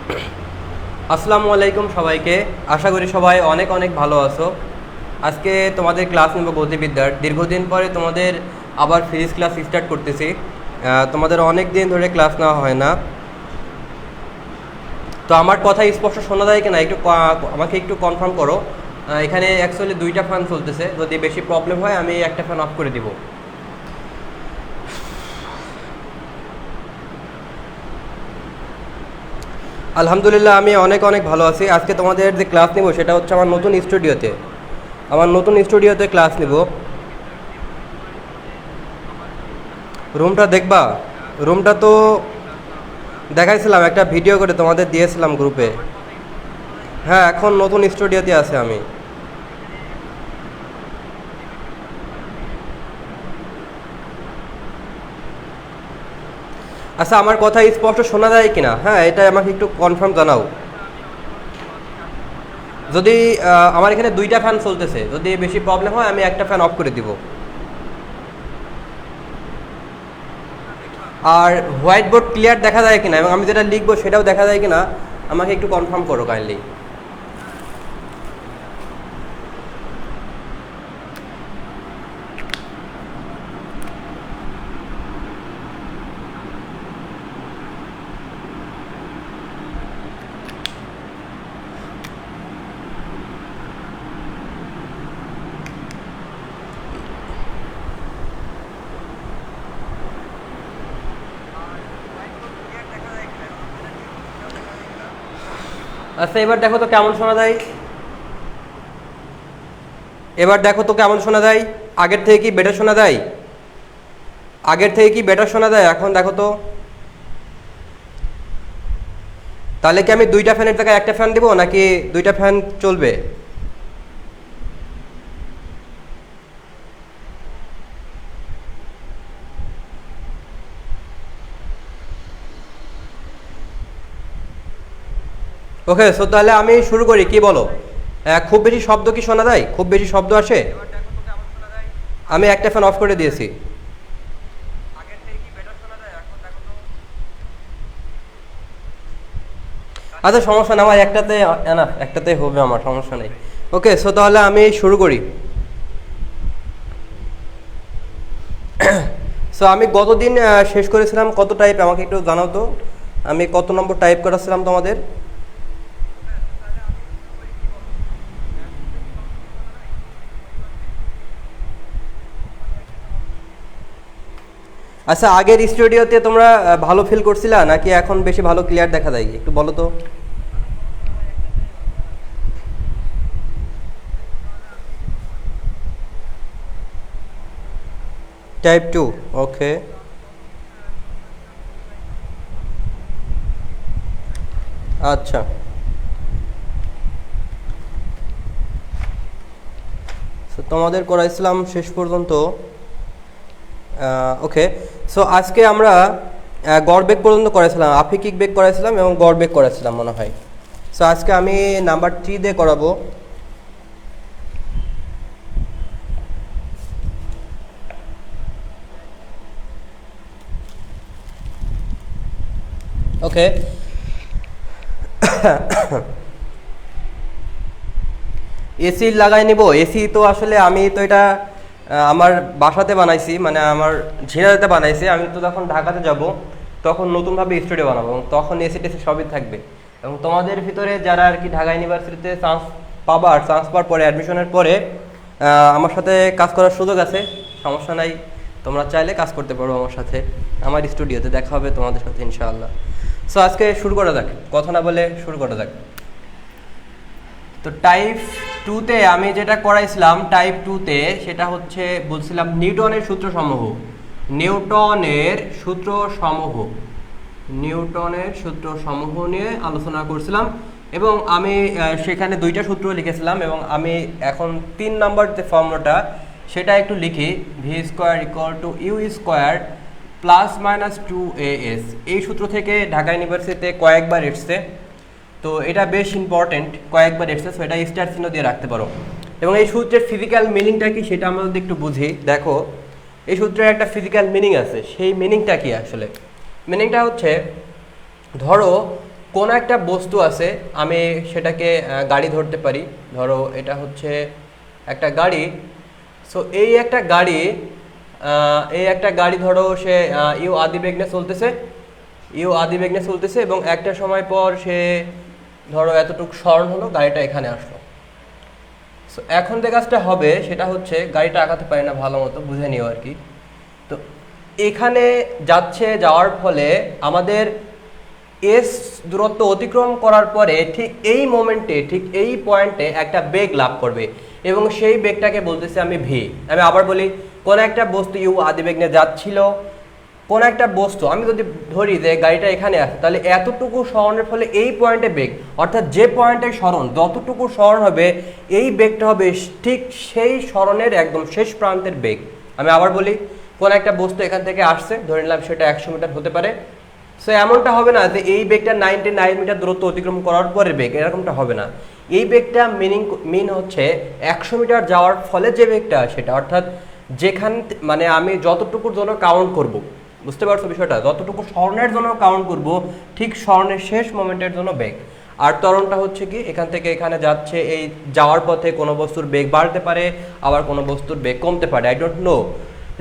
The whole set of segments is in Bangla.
আসসালামু আলাইকুম সবাইকে। আশা করি সবাই অনেক অনেক ভালো আছো। আজকে তোমাদের ক্লাস নেব গতিবিদ্যার। দীর্ঘদিন পরে তোমাদের আবার ফিজিক্স ক্লাস স্টার্ট করতেছি। তোমাদের অনেক দিন ধরে ক্লাস নেওয়া হয় না, তো আমার কথা স্পষ্ট শোনা যায় কিনা একটু আমাকে একটু কনফার্ম করো। এখানে অ্যাকচুয়ালি দুইটা ফ্যান চলতেছে, যদি বেশি প্রবলেম হয় আমি একটা ফ্যান অফ করে দিব। আলহামদুলিল্লাহ আমি অনেক অনেক ভালো আছি। আজকে তোমাদের যে ক্লাস নেব সেটা হচ্ছে আমার নতুন স্টুডিওতে ক্লাস নেব। রুমটা দেখবা? রুমটা তো দেখাইছিলাম, একটা ভিডিও করে তোমাদের দিয়েছিলাম গ্রুপে। হ্যাঁ, এখন নতুন স্টুডিওতে আছে আমি। আচ্ছা, আমার কথা স্পষ্ট শোনা যায় কিনা, হ্যাঁ এটা আমাকে একটু কনফার্ম জানাও। যদি আমার এখানে দুইটা ফ্যান চলতেছে, যদি বেশি প্রবলেম হয় আমি একটা ফ্যান অফ করে দিব। আর হোয়াইট বোর্ড ক্লিয়ার দেখা যায় কিনা এবং আমি যেটা লিখবো সেটাও দেখা যায় কিনা আমাকে একটু কনফার্ম করো কাইন্ডলি। আচ্ছা, এবার দেখো তো কেমন শোনা যায়। এবার দেখো তো কেমন শোনা যায়। আগের থেকে কি বেটার শোনা যায়? আগের থেকে কি বেটার শোনা যায় এখন দেখো তো। তাহলে কি আমি দুইটা ফ্যানের জায়গায় একটা ফ্যান দিব নাকি দুইটা ফ্যান চলবে? ওকে, সো তাহলে আমি শুরু করি, কি বলো? খুব বেশি শব্দ কি শোনা যায়? খুব বেশি শব্দ আসে? আমি একটা ফ্যান অফ করে দিয়েছি। আচ্ছা সমস্যা না, আমার একটাতে এনাফ, একটাতে হবে, আমার সমস্যা নেই। ওকে, সো তাহলে আমি শুরু করি। সো আমি গতদিন শেষ করেছিলাম কত টাইপ, আমাকে একটু জানাও তো। আমি কত নম্বর টাইপ করেছিলাম তোমাদের? আচ্ছা, আগের স্টুডিওতে তোমরা ভালো ফিল করছিলা নাকি এখন বেশি ভালো ক্লিয়ার দেখা যায় একটু বলো তো। টাইপ টু, ওকে। আচ্ছা, তো তোমাদের করাইছিলাম শেষ পর্যন্ত। ওকে, সো আজকে আমরা গড় বেগ পর্যন্ত করেছিলাম, আপেক্ষিক বেগ করেছিলাম এবং গড় বেগ করেছিলাম মনে হয়। সো আজকে আমি নাম্বার 3 দিয়ে করাবো। ওকে, এসি লাগাই নিব। এসি তো আসলে আমি তো এটা আমার বাসাতে বানাইছি, মানে আমার ঝিনাইতে বানাইছি। আমি তো যখন ঢাকাতে যাব তখন নতুনভাবে স্টুডিও বানাবো এবং তখন এসি টেসি সবই থাকবে। এবং তোমাদের ভিতরে যারা আর কি ঢাকা ইউনিভার্সিটিতে চান্স পাবা, আর চান্স পাওয়ার পরে অ্যাডমিশনের পরে আমার সাথে কাজ করার সুযোগ আছে, সমস্যা নাই। তোমরা চাইলে কাজ করতে পারো আমার সাথে, আমার স্টুডিওতে দেখা হবে তোমাদের সাথে ইনশাআল্লাহ। সো আজকে শুরু করা যাক, কথা না বলে শুরু করা যাক। তো টাইপ টুতে আমি যেটা করাইছিলাম, টাইপ টুতে সেটা হচ্ছে বলছিলাম নিউটনের সূত্রসমূহ। নিউটনের সূত্রসমূহ নিউটনের সূত্রসমূহ নিয়ে আলোচনা করছিলাম এবং আমি সেখানে দুইটা সূত্র লিখেছিলাম এবং আমি এখন 3 নম্বর যে ফর্মুলাটা সেটা একটু লিখি। V square equal to u square plus minus 2as। এই সূত্র থেকে ঢাকা ইউনিভার্সিটিতে কয়েকবার এসছে, তো এটা বেশ ইম্পর্টেন্ট, কয়েকবার এসছে, তো এটা স্টার চিহ্ন দিয়ে রাখতে পারো। এবং এই সূত্রের ফিজিক্যাল মিনিংটা কি সেটা আমরা যদি একটু বুঝি, দেখো এই সূত্রের একটা ফিজিক্যাল মিনিং আছে। সেই মিনিংটা কি আসলে? মিনিংটা হচ্ছে, ধরো কোন একটা বস্তু আছে, আমি সেটাকে গাড়ি ধরতে পারি, ধরো এটা হচ্ছে একটা গাড়ি। সো এই একটা গাড়ি, ধরো সে ইউ আদি বেগ নিয়ে চলতেছে এবং একটা সময় পর সে ধরো এতটুকু স্মরণ হলো, গাড়িটা এখানে আসলো। সো এখন যে কাজটা হবে সেটা হচ্ছে, গাড়িটা আঁকাতে পারি না ভালো মতো, বুঝে নিও আর কি। তো এখানে যাওয়ার ফলে আমাদের এস দূরত্ব অতিক্রম করার পরে ঠিক এই মোমেন্টে, ঠিক এই পয়েন্টে একটা বেগ লাভ করবে এবং সেই বেগটাকে বলতেছি আমি ভি। আমি আবার বলি, কোন একটা বস্তু ইউ আদি বেগ নিয়ে যাচ্ছিল, কোন একটা বস্তু আমি যদি ধরি যে গাড়িটা এখানে আসে, তাহলে এতটুকু সরণের ফলে এই পয়েন্টে বেগ, অর্থাৎ যে পয়েন্টে সরণ, যতটুকু সরণ হবে এই বেগটা হবে ঠিক সেই সরণের একদম শেষ প্রান্তের বেগ। আমি আবার বলি, কোন একটা বস্তু এখান থেকে আসছে, ধরে নিলাম সেটা 100 মিটার হতে পারে। সো এমনটা হবে না যে এই বেগটা 99 মিটার দূরত্ব অতিক্রম করার পরে বেগ, এরকমটা হবে না। এই বেগটা মিন হচ্ছে 100 মিটার যাওয়ার ফলে যে বেগটা সেটা, অর্থাৎ যেখান মানে আমি যতটুকুর জন্য কাউন্ট করব, বুঝতে পারছো বিষয়টা, যতটুকু স্মরণের জন্য কাউন্ট করব ঠিক স্মরণের শেষ মোমেন্টের জন্য বেগ। আর ত্বরণটা হচ্ছে কি, এখান থেকে এখানে যাচ্ছে, এই যাওয়ার পথে কোনো বস্তুর বেগ বাড়তে পারে, আবার কোনো বস্তুর বেগ কমতে পারে, আই ডোন্ট নো।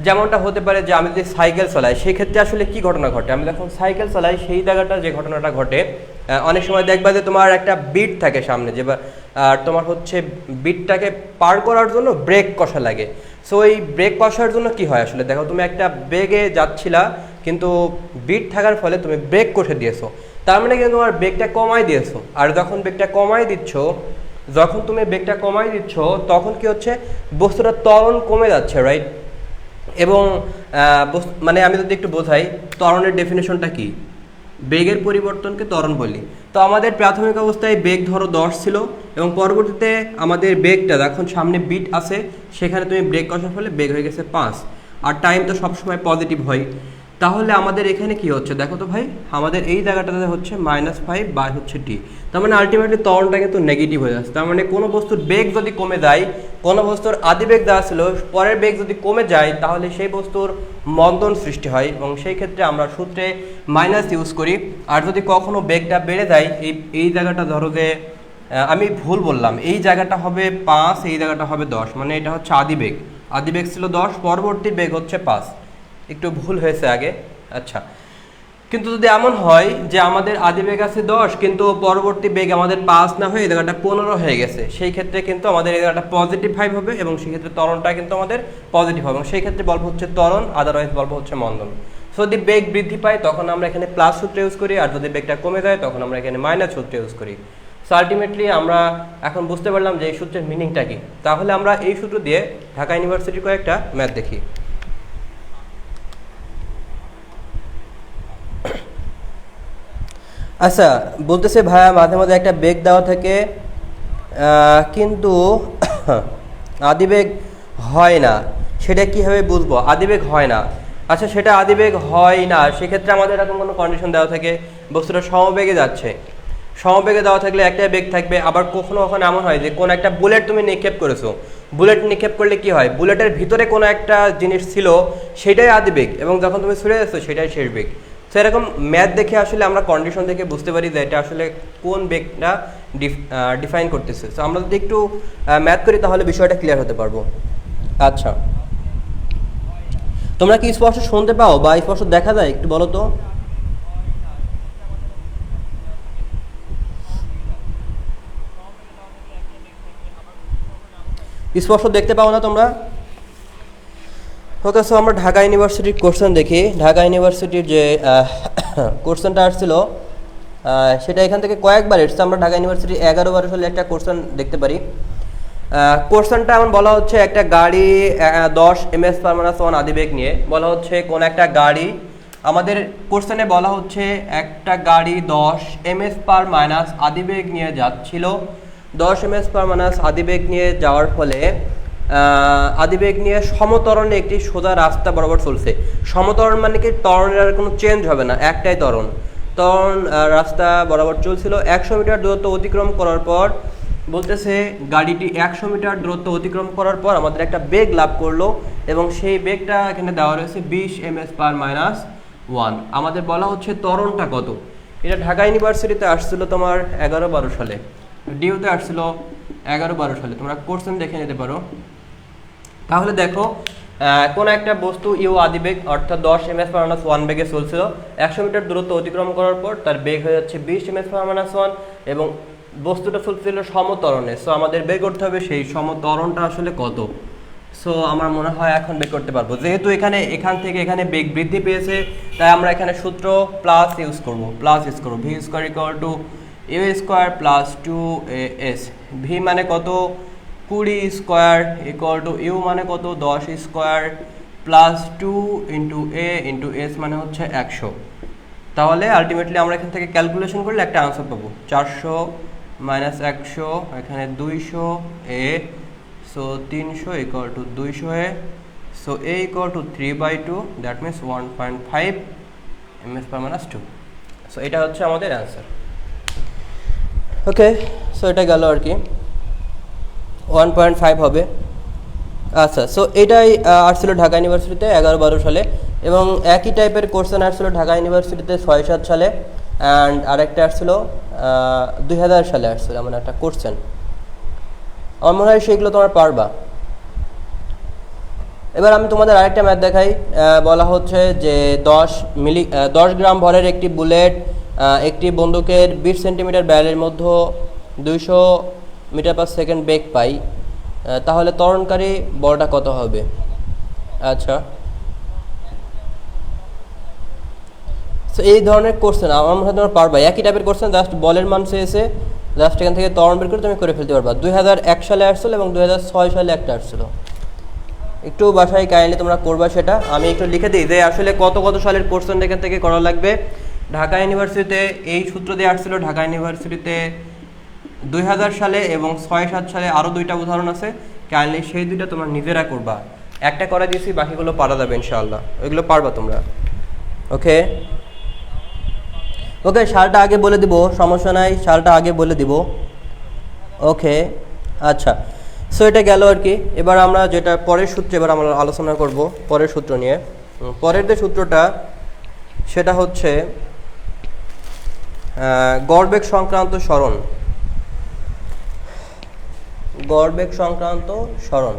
যেমনটা হতে পারে যে আমি যদি সাইকেল চালাই, সেই ক্ষেত্রে আসলে কি ঘটনা ঘটে, আমি যখন সাইকেল চালাই সেই জায়গাটা যে ঘটনাটা ঘটে, অনেক সময় দেখবা যে তোমার একটা বিট থাকে সামনে, যে আর তোমার হচ্ছে বিটটাকে পার করার জন্য ব্রেক কষা লাগে। সো এই ব্রেক কষার জন্য কি হয় আসলে, দেখো তুমি একটা বেগে যাচ্ছিলা কিন্তু বিট থাকার ফলে তুমি ব্রেক কষে দিয়েছো, তার মানে কিন্তু তোমার বেগটা কমাই দিয়েছো। আর যখন বেগটা কমাই দিচ্ছ, তখন কি হচ্ছে, বস্তুটার ত্বরণ কমে যাচ্ছে, রাইট? এবং মানে আমি যদি একটু বোঝাই, ত্বরণের ডেফিনেশনটা কি, বেগের পরিবর্তনকে ত্বরণ বলি। তো আমাদের প্রাথমিক অবস্থায় বেগ ধরো 10 ছিল এবং পরবর্তীতে আমাদের বেগটা যখন সামনে বিট আছে সেখানে তুমি ব্রেক কষার ফলে বেগ হয়ে গেছে 5, আর টাইম তো সবসময় পজিটিভ হয়। তাহলে আমাদের এখানে কি হচ্ছে দেখো তো ভাই, আমাদের এই জায়গাটাতে হচ্ছে -5 বাই হচ্ছে টি, তার মানে আলটিমেটলি ত্বরণটা কিন্তু নেগেটিভ হয়ে যাচ্ছে। তার মানে কোনো বস্তুর বেগ যদি কমে যায়, কোনো বস্তুর আদি বেগ দেওয়া ছিল, পরের বেগ যদি কমে যায়, তাহলে সেই বস্তুর মন্দন সৃষ্টি হয় এবং সেই ক্ষেত্রে আমরা সূত্রে মাইনাস ইউজ করি। আর যদি কখনো বেগটা বেড়ে যায়, এই জায়গাটা ধরো যে আমি ভুল বললাম, এই জায়গাটা হবে 5, এই জায়গাটা হবে 10, মানে এটা হচ্ছে আদি বেগ ছিল 10, পরবর্তী বেগ হচ্ছে 5, একটু ভুল হয়েছে আগে। আচ্ছা, কিন্তু যদি এমন হয় যে আমাদের আদি বেগ আছে 10 কিন্তু পরবর্তী বেগ আমাদের 5 না হয়ে এই জায়গাটা 15 হয়ে গেছে, সেই ক্ষেত্রে কিন্তু আমাদের এই জায়গাটা +5 হবে এবং সেই ক্ষেত্রে ত্বরণটা কিন্তু আমাদের পজিটিভ হবে এবং সেই ক্ষেত্রে বলব হচ্ছে ত্বরণ, আদারওয়াইজ বলব হচ্ছে মন্দন। সো যদি বেগ বৃদ্ধি পায় তখন আমরা এখানে প্লাস সূত্র ইউজ করি, আর যদি বেগটা কমে যায় তখন আমরা এখানে মাইনাস সূত্র ইউজ করি। সো আলটিমেটলি আমরা এখন বুঝতে পারলাম যে এই সূত্রের মিনিংটা কি। তাহলে আমরা এই সূত্র দিয়ে ঢাকা ইউনিভার্সিটির কয়েকটা ম্যাথ দেখি। আচ্ছা, বলতেছে ভাইয়া মাঝে মাঝে একটা বেগ দেওয়া থাকে কিন্তু আদিবেগ হয় না, সেটা কীভাবে বুঝবো আদিবেগ হয় না? আচ্ছা, সেটা আদিবেগ হয় না, সেক্ষেত্রে আমাদের এরকম কোনো কন্ডিশন দেওয়া থাকে, বস্তুটা সমবেগে যাচ্ছে, সমবেগে দেওয়া থাকলে একটাই বেগ থাকবে। আবার কখনো কখনো এমন হয় যে কোনো একটা বুলেট তুমি নিক্ষেপ করেছো, বুলেট নিক্ষেপ করলে কি হয়, বুলেটের ভিতরে কোনো একটা জিনিস ছিল সেটাই আদিবেগ এবং যখন তুমি ছুড়ে যাচ্ছ সেটাই শেষ বেগ। তো এরকম ম্যাথ দেখে আসলে আমরা কন্ডিশন দেখে বুঝতে পারি যে এটা আসলে কোন বেগটা ডিফাইন করতেছে। তো আমরা যদি একটু ম্যাথ করি তাহলে বিষয়টা ক্লিয়ার হতে পারবো। আচ্ছা, তোমরা কি স্পষ্ট শুনতে পাও বা স্পষ্ট দেখা যায় একটু বলো তো? স্পষ্ট দেখতে পাও না তোমরা? ওকে, সো আমরা ঢাকা ইউনিভার্সিটির কোশ্চেন দেখি। ঢাকা ইউনিভার্সিটির যে কোশ্চেনটা আসছিল সেটা এখান থেকে কয়েকবার এসছে। আমরা ঢাকা ইউনিভার্সিটি 11 বার আসলে একটা কোশ্চেন দেখতে পারি। কোশ্চেনটা এমন বলা হচ্ছে, একটা গাড়ি 10 ms/1 আদিবেগ নিয়ে বলা হচ্ছে কোন একটা গাড়ি, আমাদের কোশ্চেনে বলা হচ্ছে একটা গাড়ি 10 ms/- আদিবেগ নিয়ে যাচ্ছিল। 10 ms/- আদিবেগ নিয়ে যাওয়ার ফলে আদিবেগ নিয়ে সমতরণে একটি সোজা রাস্তা বরাবর চলছে। সমতরণ মানে কি, ত্বরণের আর কোনো চেঞ্জ হবে না, একটাই ত্বরণ রাস্তা বরাবর চলছিল। 100 মিটার দূরত্ব অতিক্রম করার পর বলতেছে গাড়িটি 100 মিটার দূরত্ব অতিক্রম করার পর আমাদের একটা বেগ লাভ করলো এবং সেই বেগটা এখানে দেওয়া রয়েছে 20 ms/- 1। আমাদের বলা হচ্ছে ত্বরণটা কত। এটা ঢাকা ইউনিভার্সিটিতে আসছিল তোমার 11-12 সালে, ডিউতে আসছিল 11-12 সালে, তোমরা কোশ্চেন দেখে নিতে পারো। তাহলে দেখো কোন একটা বস্তু ইউ আদিবেগ অর্থাৎ 10 ms/1 বেগে চলছিল, 100 মিটার দূরত্ব অতিক্রম করার পর তার বেগ হয়ে যাচ্ছে 20 ms/1 এবং বস্তুটা চলছিল সমত্বরণে। সো আমাদের বের করতে হবে সেই সমত্বরণটা আসলে কত। সো আমার মনে হয় এখন বের করতে পারবো, যেহেতু এখান থেকে এখানে বেগ বৃদ্ধি পেয়েছে, তাই আমরা এখানে সূত্র প্লাস ইউজ করব v square equal to u square plus 2as। V মানে কত 20 স্কোয়ার ইকুয়াল টু ইউ মানে কত 10 স্কোয়ার প্লাস 2 ইন্টু এ ইন্টু এস মানে হচ্ছে 100। তাহলে আলটিমেটলি আমরা এখান থেকে ক্যালকুলেশন করলে একটা আনসার পাবো 400 মাইনাস 100, এখানে 200 a, so 300 equal to 200 a, so a equal to 3/2, that means 1.5 ms/-2। So এটা হচ্ছে আমাদের অ্যান্সার। ওকে, সো এটা গেল আর কি, 1.5 হবে। আচ্ছা, সো এটাই আসছিল ঢাকা ইউনিভার্সিটিতে 11-12 সালে, এবং একই টাইপের কোশ্চেন আসছিল ঢাকা ইউনিভার্সিটিতে 6-7 সালে, অ্যান্ড আরেকটা আসছিল 2000 সালে আসছিল এমন একটা কোশ্চেন। আমার মনে হয় সেগুলো তোমার পারবা। এবার আমি তোমাদের আরেকটা ম্যাথ দেখাই। বলা হচ্ছে যে 10 গ্রাম ভরের একটি বুলেট একটি বন্দুকের 20 সেন্টিমিটার ব্যারেলের মধ্যে 200 মিটার/সেকেন্ড বেগ পাই, তাহলে ত্বরণকারী বলটা কত হবে? আচ্ছা, সো এই ধরনের কোশ্চেন আমার মনে হয় তোমরা পারবা। একই টাইপের কোশ্চেন, জাস্ট বলের মান চেয়েছে, জাস্ট এখান থেকে ত্বরণ বের করে তুমি করে ফেলতে পারবা। 2001 সালে আসছিল এবং 2006 সালে একটা আসছিল। একটু বাসায় কাইন্ডলি তোমরা করবা সেটা। আমি একটু লিখে দিই যে আসলে কত সালের কোশ্চেন এখান থেকে করা লাগবে। ঢাকা ইউনিভার্সিটিতে এই সূত্র দিয়ে আসছিল, ঢাকা ইউনিভার্সিটিতে 2000 সালে এবং 6-7 সালে আরও 2টা উদাহরণ আছে। কাইন্ডলি সেই 2টা তোমরা নিজেরা করবা। একটা করে দিয়েছি, বাকিগুলো পারা যাবে ইনশাআল্লাহ, ওইগুলো পারবা তোমরা। ওকে ওকে, সালটা আগে বলে দিব, সমস্যা নাই, সালটা আগে বলে দিব। ওকে, আচ্ছা, সো এটা গেল আর কি। এবার আমরা যেটা পরের সূত্রে এবার আমরা আলোচনা করব, পরের সূত্র নিয়ে। পরের যে সূত্রটা সেটা হচ্ছে গড়বেগ সংক্রান্ত সরণ। গড়বেগ সংক্রান্ত সরণ।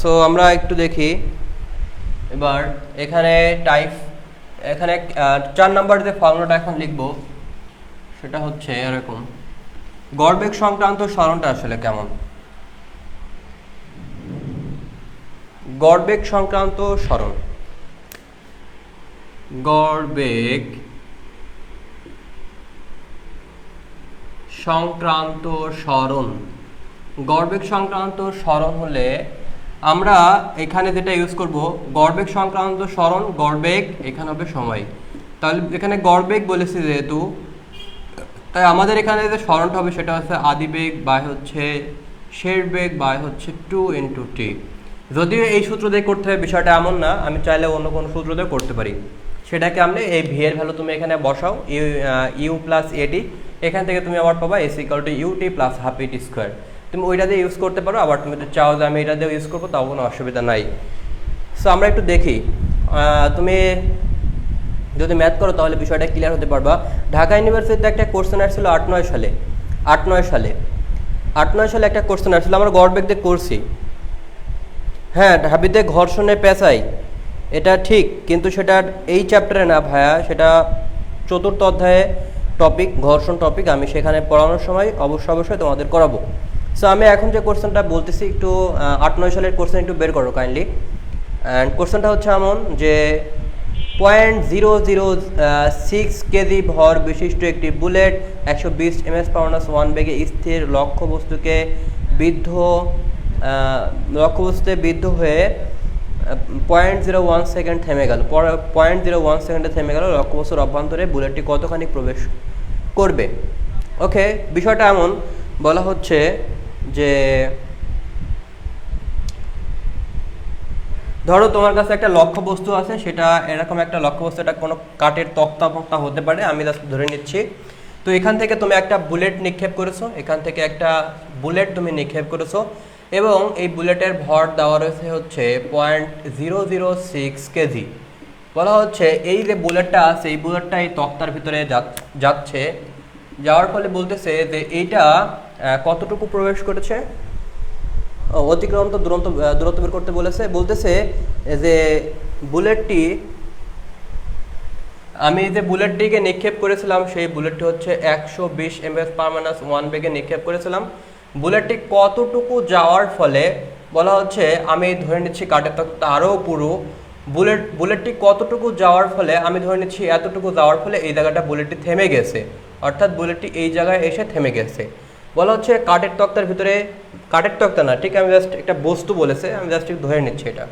সো আমরা একটু দেখি এবার এখানে এখানে 4 নাম্বার যে ফর্মুলাটা এখন লিখব সেটা হচ্ছে এরকম। গড়বেগ সংক্রান্ত সরণটা আসলে কেমন? গড়বেগ সংক্রান্ত সরণ, গড়বেগ সংক্রান্ত সরণ। গড়বেগ সংক্রান্ত সরণ হলে আমরা এখানে যেটা ইউজ করব, গড়বেগ সংক্রান্ত সরণ, গড়বেগ এখানে হবে সময়। তাহলে এখানে গড়বেগ বলেছি যেহেতু, তাই আমাদের এখানে যে সরণটা হবে সেটা হচ্ছে আদিবেগ বাই হচ্ছে শেষ বেগ বাই হচ্ছে 2 × t। যদিও এই সূত্র দিয়ে করতে হবে বিষয়টা এমন না, আমি চাইলে অন্য কোনো সূত্র দিয়ে করতে পারি। সেটাকে আমরা এই ভি এর ভ্যালু তুমি এখানে বসাও, ইউ প্লাস এটি, এখান থেকে তুমি আবার পাবা s equal to u t plus half a t square. তুমি ওইটা দিয়ে ইউজ করতে পারো, আবার তুমি যদি চাও যে আমি এটা দিয়ে ইউজ করবো তাও কোনো অসুবিধা নাই। সো আমরা একটু দেখি, তুমি যদি ম্যাথ করো তাহলে বিষয়টা ক্লিয়ার হতে পারবা। ঢাকা ইউনিভার্সিটিতে একটা কোশ্চেন আসছিল 8-9 সালে একটা কোশ্চেন আসছিল, আমরা গড়বেগ দিয়ে করছি। হ্যাঁ, ঢাবিতে ঘর্ষণে পেঁচাই, এটা ঠিক, কিন্তু সেটা এই চ্যাপ্টারে না ভাইয়া, সেটা 4র্থ অধ্যায়ে টপিক, ঘর্ষণ টপিক। আমি সেখানে পড়ানোর সময় অবশ্যই তোমাদের করাবো। সো আমি এখন যে কোশ্চেনটা বলতেছি, একটু 8-9 সালের কোশ্চেন একটু বের করো কাইন্ডলি। অ্যান্ড কোশ্চেনটা হচ্ছে এমন যে 0.006 কেজি ভর বিশিষ্ট একটি বুলেট 120 ms/1 বেগে স্থির লক্ষ্যবস্তুতে বিদ্ধ হয়ে 0.01 সেকেন্ড থেমে গেল। 0.01 সেকেন্ডে থেমে গেল। লক্ষ্যবস্তুর অভ্যন্তরে বুলেটটি কতখানি প্রবেশ করবে? ওকে, বিষয়টা এমন বলা হচ্ছে যে ধরো তোমার কাছে একটা লক্ষ্যবস্তু আছে, সেটা এরকম একটা লক্ষ্যবস্তু, এটা কোনো কাঠের তক্তা হতে পারে, আমি জাস্ট ধরে নিচ্ছি। তো এখান থেকে তুমি একটা বুলেট নিক্ষেপ করেছো, এবং এই বুলেটের ভর দেওয়া রয়েছে হচ্ছে 0.006 কেজি। বলা হচ্ছে এই যে বুলেটটা আছে এই বুলেটটা এই তক্তার ভিতরে যাচ্ছে, যাওয়ার ফলে বলতেছে যে এইটা কতটুকু প্রবেশ করেছে, অতিক্রান্ত দূরত্ব বের করতে বলতেছে যে বুলেটটি, আমি যে বুলেটটিকে নিক্ষেপ করেছিলাম সেই বুলেটটি হচ্ছে 120 ms/-1 বেগে নিক্ষেপ করেছিলাম। বুলেটটি কতটুকু যাওয়ার ফলে বলা হচ্ছে, আমি ধরে নিচ্ছি কাঠের তক্তা আরও পুরো, বুলেটটি কতটুকু যাওয়ার ফলে আমি ধরে নিচ্ছি এতটুকু যাওয়ার ফলে এই জায়গাটা বুলেটটি থেমে গেছে, অর্থাৎ বুলেটটি এই জায়গায় এসে থেমে গেছে। বলা হচ্ছে কাঠের তক্তার ভিতরে, কাঠের তক্তা না ঠিক, আমি জাস্ট একটা বস্তু বলেছে, আমি জাস্ট ধরে নিচ্ছি এটা।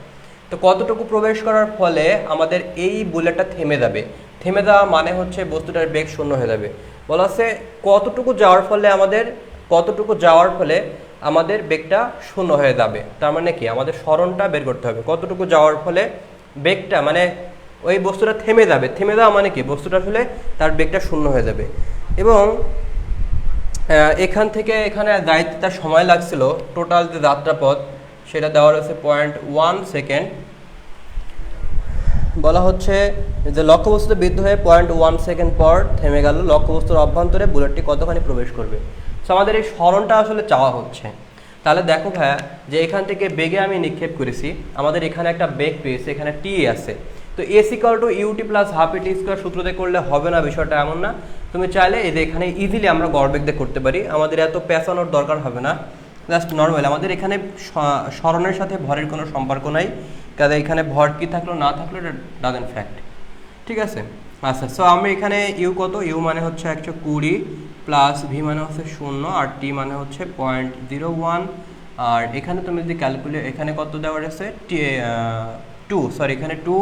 তো কতটুকু প্রবেশ করার ফলে আমাদের এই বুলেটটা থেমে যাবে, থেমে যাওয়া মানে হচ্ছে বস্তুটার বেগ শূন্য হয়ে যাবে। বলা হচ্ছে কতটুকু যাওয়ার ফলে আমাদের বেগটা শূন্য হয়ে যাবে। তার মানে কি, আমাদের সরণটা বের করতে হবে, কতটুকু যাওয়ার ফলে বেগটা মানে ওই বস্তুটা থেমে যাবে। থেমে যাওয়া মানে কি, বস্তুটা আসলে তার বেগটা শূন্য হয়ে যাবে। এবং এখান থেকে এখানে যাইতে তার সময় লাগছিল, টোটাল যে যাত্রাপথ সেটা দেওয়া রয়েছে 0.1 সেকেন্ড। বলা হচ্ছে যে লক্ষ্যবস্তুতে বিদ্ধ হয়ে 0.1 সেকেন্ড পর থেমে গেল, লক্ষ্যবস্তুর অভ্যন্তরে বুলেটটি কতখানি প্রবেশ করবে। সো আমাদের এই সরণটা আসলে চাওয়া হচ্ছে। তাহলে দেখো ভাইয়া, যে এখান থেকে বেগে আমি নিক্ষেপ করেছি, আমাদের এখানে একটা বেগ পেয়েছে, এখানে টি আছে। তো s equal to u t plus half a t square সূত্রতে করলে হবে না, বিষয়টা এমন না। তুমি চাইলে এই যে এখানে ইজিলি আমরা গড়বেগ দিয়ে করতে পারি, আমাদের এত পেঁচানোর দরকার হবে না, জাস্ট নর্মাল। আমাদের এখানে সরণের সাথে ভরের কোনো সম্পর্ক নাই, কাজে এখানে ভর কি থাকলো না থাকলো এটা ডাজেন্ট ফ্যাক্ট, ঠিক আছে। আচ্ছা, সো আমি এখানে ইউ কত, ইউ মানে হচ্ছে 120 প্লাস ভি মানে হচ্ছে 0 আর টি মানে হচ্ছে 0.01। আর এখানে তুমি যদি ক্যালকুলেট, এখানে কত দেওয়া আছে, টি 2, সরি এখানে 2,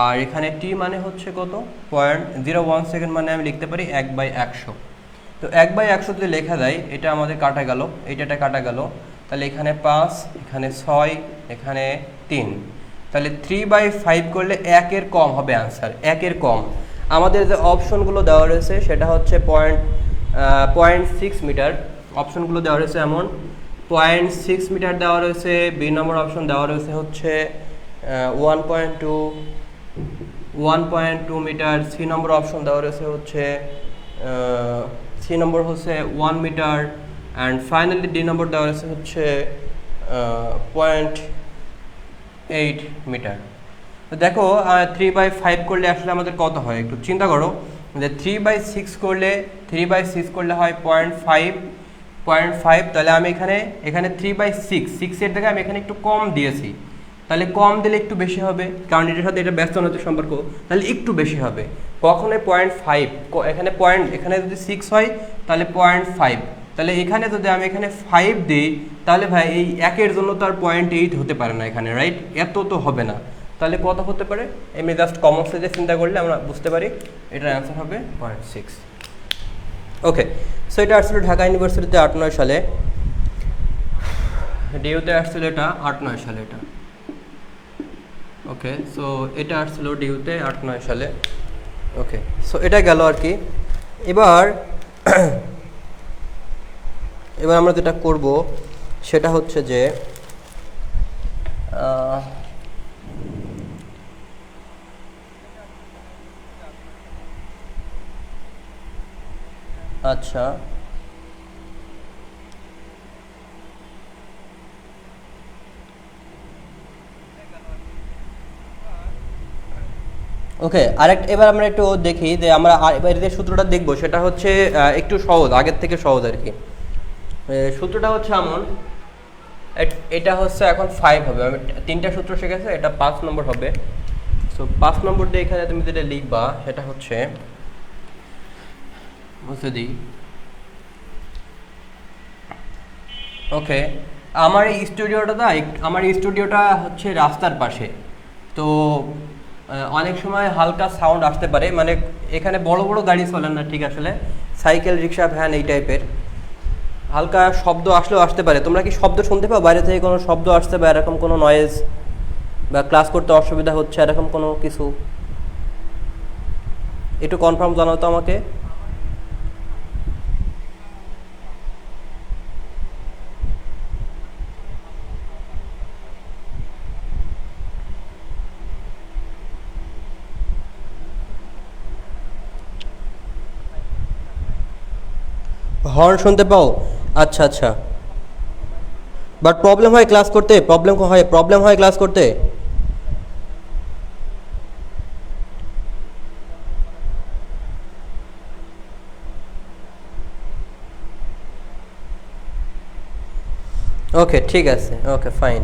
আর এখানে টি মানে হচ্ছে কত 0.01 সেকেন্ড, মানে আমি লিখতে পারি 1/100। তো 1/100 যদি লেখা যায়, এটা আমাদের কাটা গেল, এইটা কাটা গেল, তাহলে এখানে 5, এখানে 6, এখানে 3, তাহলে 3/5 করলে 1-এর কম হবে অ্যান্সার, 1-এর কম। আমাদের যে অপশনগুলো দেওয়া রয়েছে সেটা হচ্ছে 0.6 মিটার, অপশনগুলো দেওয়া রয়েছে এমন 0.6 মিটার দেওয়া রয়েছে, বি নম্বর অপশন দেওয়া রয়েছে হচ্ছে 1.2 মিটার, সি নম্বর অপশন দেওয়া রয়েছে হচ্ছে সি নম্বর হচ্ছে 1 মিটার, অ্যান্ড ফাইনালি ডি নম্বর দেওয়া রয়েছে হচ্ছে 0.8 মিটার। তো দেখো 3/5 করলে আসলে আমাদের কত হয় একটু চিন্তা করো, যে 3/6 করলে হয় 0.5, তাহলে আমি এখানে 3/6 এর জায়গায় আমি এখানে একটু কম দিয়েছি, তাহলে কম দিলে একটু বেশি হবে, কারণ এটার সাথে এটা ব্যস্ত নৈতিক সম্পর্ক, তাহলে একটু বেশি হবে। কখনোই 0.5, এখানে যদি 6 হয় তাহলে 0.5, তাহলে এখানে যদি আমি এখানে 5 দিই, তাহলে ভাই এই 1-এর জন্য তো আর 0.8 হতে পারে না এখানে, রাইট? এত তো হবে না, তাহলে কত হতে পারে? এমনি জাস্ট কমন সেন্সে চিন্তা করলে আমরা বুঝতে পারি এটার অ্যান্সার হবে 0.6। ওকে, সো এটা আসলে ঢাকা ইউনিভার্সিটিতে 8-9 সালে, ডিইউতে আসছিল এটা 8-9 সালে এটা। ওকে, সো এটা আসছিল ডিইউতে 8-9 সালে। ওকে, সো এটা গেল আর কি। এবার আমরা যেটা করব সেটা হচ্ছে যে আচ্ছা, ওকে, এবার আমরা একটু দেখি যে আমরা এবার যে সূত্রটা দেখব সেটা হচ্ছে একটু সহজ, আগের থেকে সহজ আর কি। সূত্রটা হচ্ছে এমন, এটা হচ্ছে এখন 5 হবে, আমি 3টা সূত্র শিখেছি, এটা 5 নম্বর হবে। সো 5 নম্বর দিয়ে এখানে তুমি যেটা লিখবা সেটা হচ্ছে, বুঝতে দিই। ওকে, আমার এই স্টুডিওটা হচ্ছে রাস্তার পাশে, তো অনেক সময় হালকা সাউন্ড আসতে পারে, মানে এখানে বড় বড় গাড়ি চলে না, ঠিক আসলে সাইকেল, রিক্সা, ভ্যান এই টাইপের হালকা শব্দ আসলেও আসতে পারে। তোমরা কি শব্দ শুনতে পাও? বাইরে থেকে কোনো শব্দ আসছে বা এরকম কোনো নয়েজ, বা ক্লাস করতে অসুবিধা হচ্ছে এরকম কোনো কিছু? একটু কনফার্ম জানাও তো আমাকে। হর্ন শুনতে পাও? আচ্ছা আচ্ছা, বাট প্রবলেম হয় ক্লাস করতে? প্রবলেম হয় ক্লাস করতে? ওকে ঠিক আছে, ওকে ফাইন,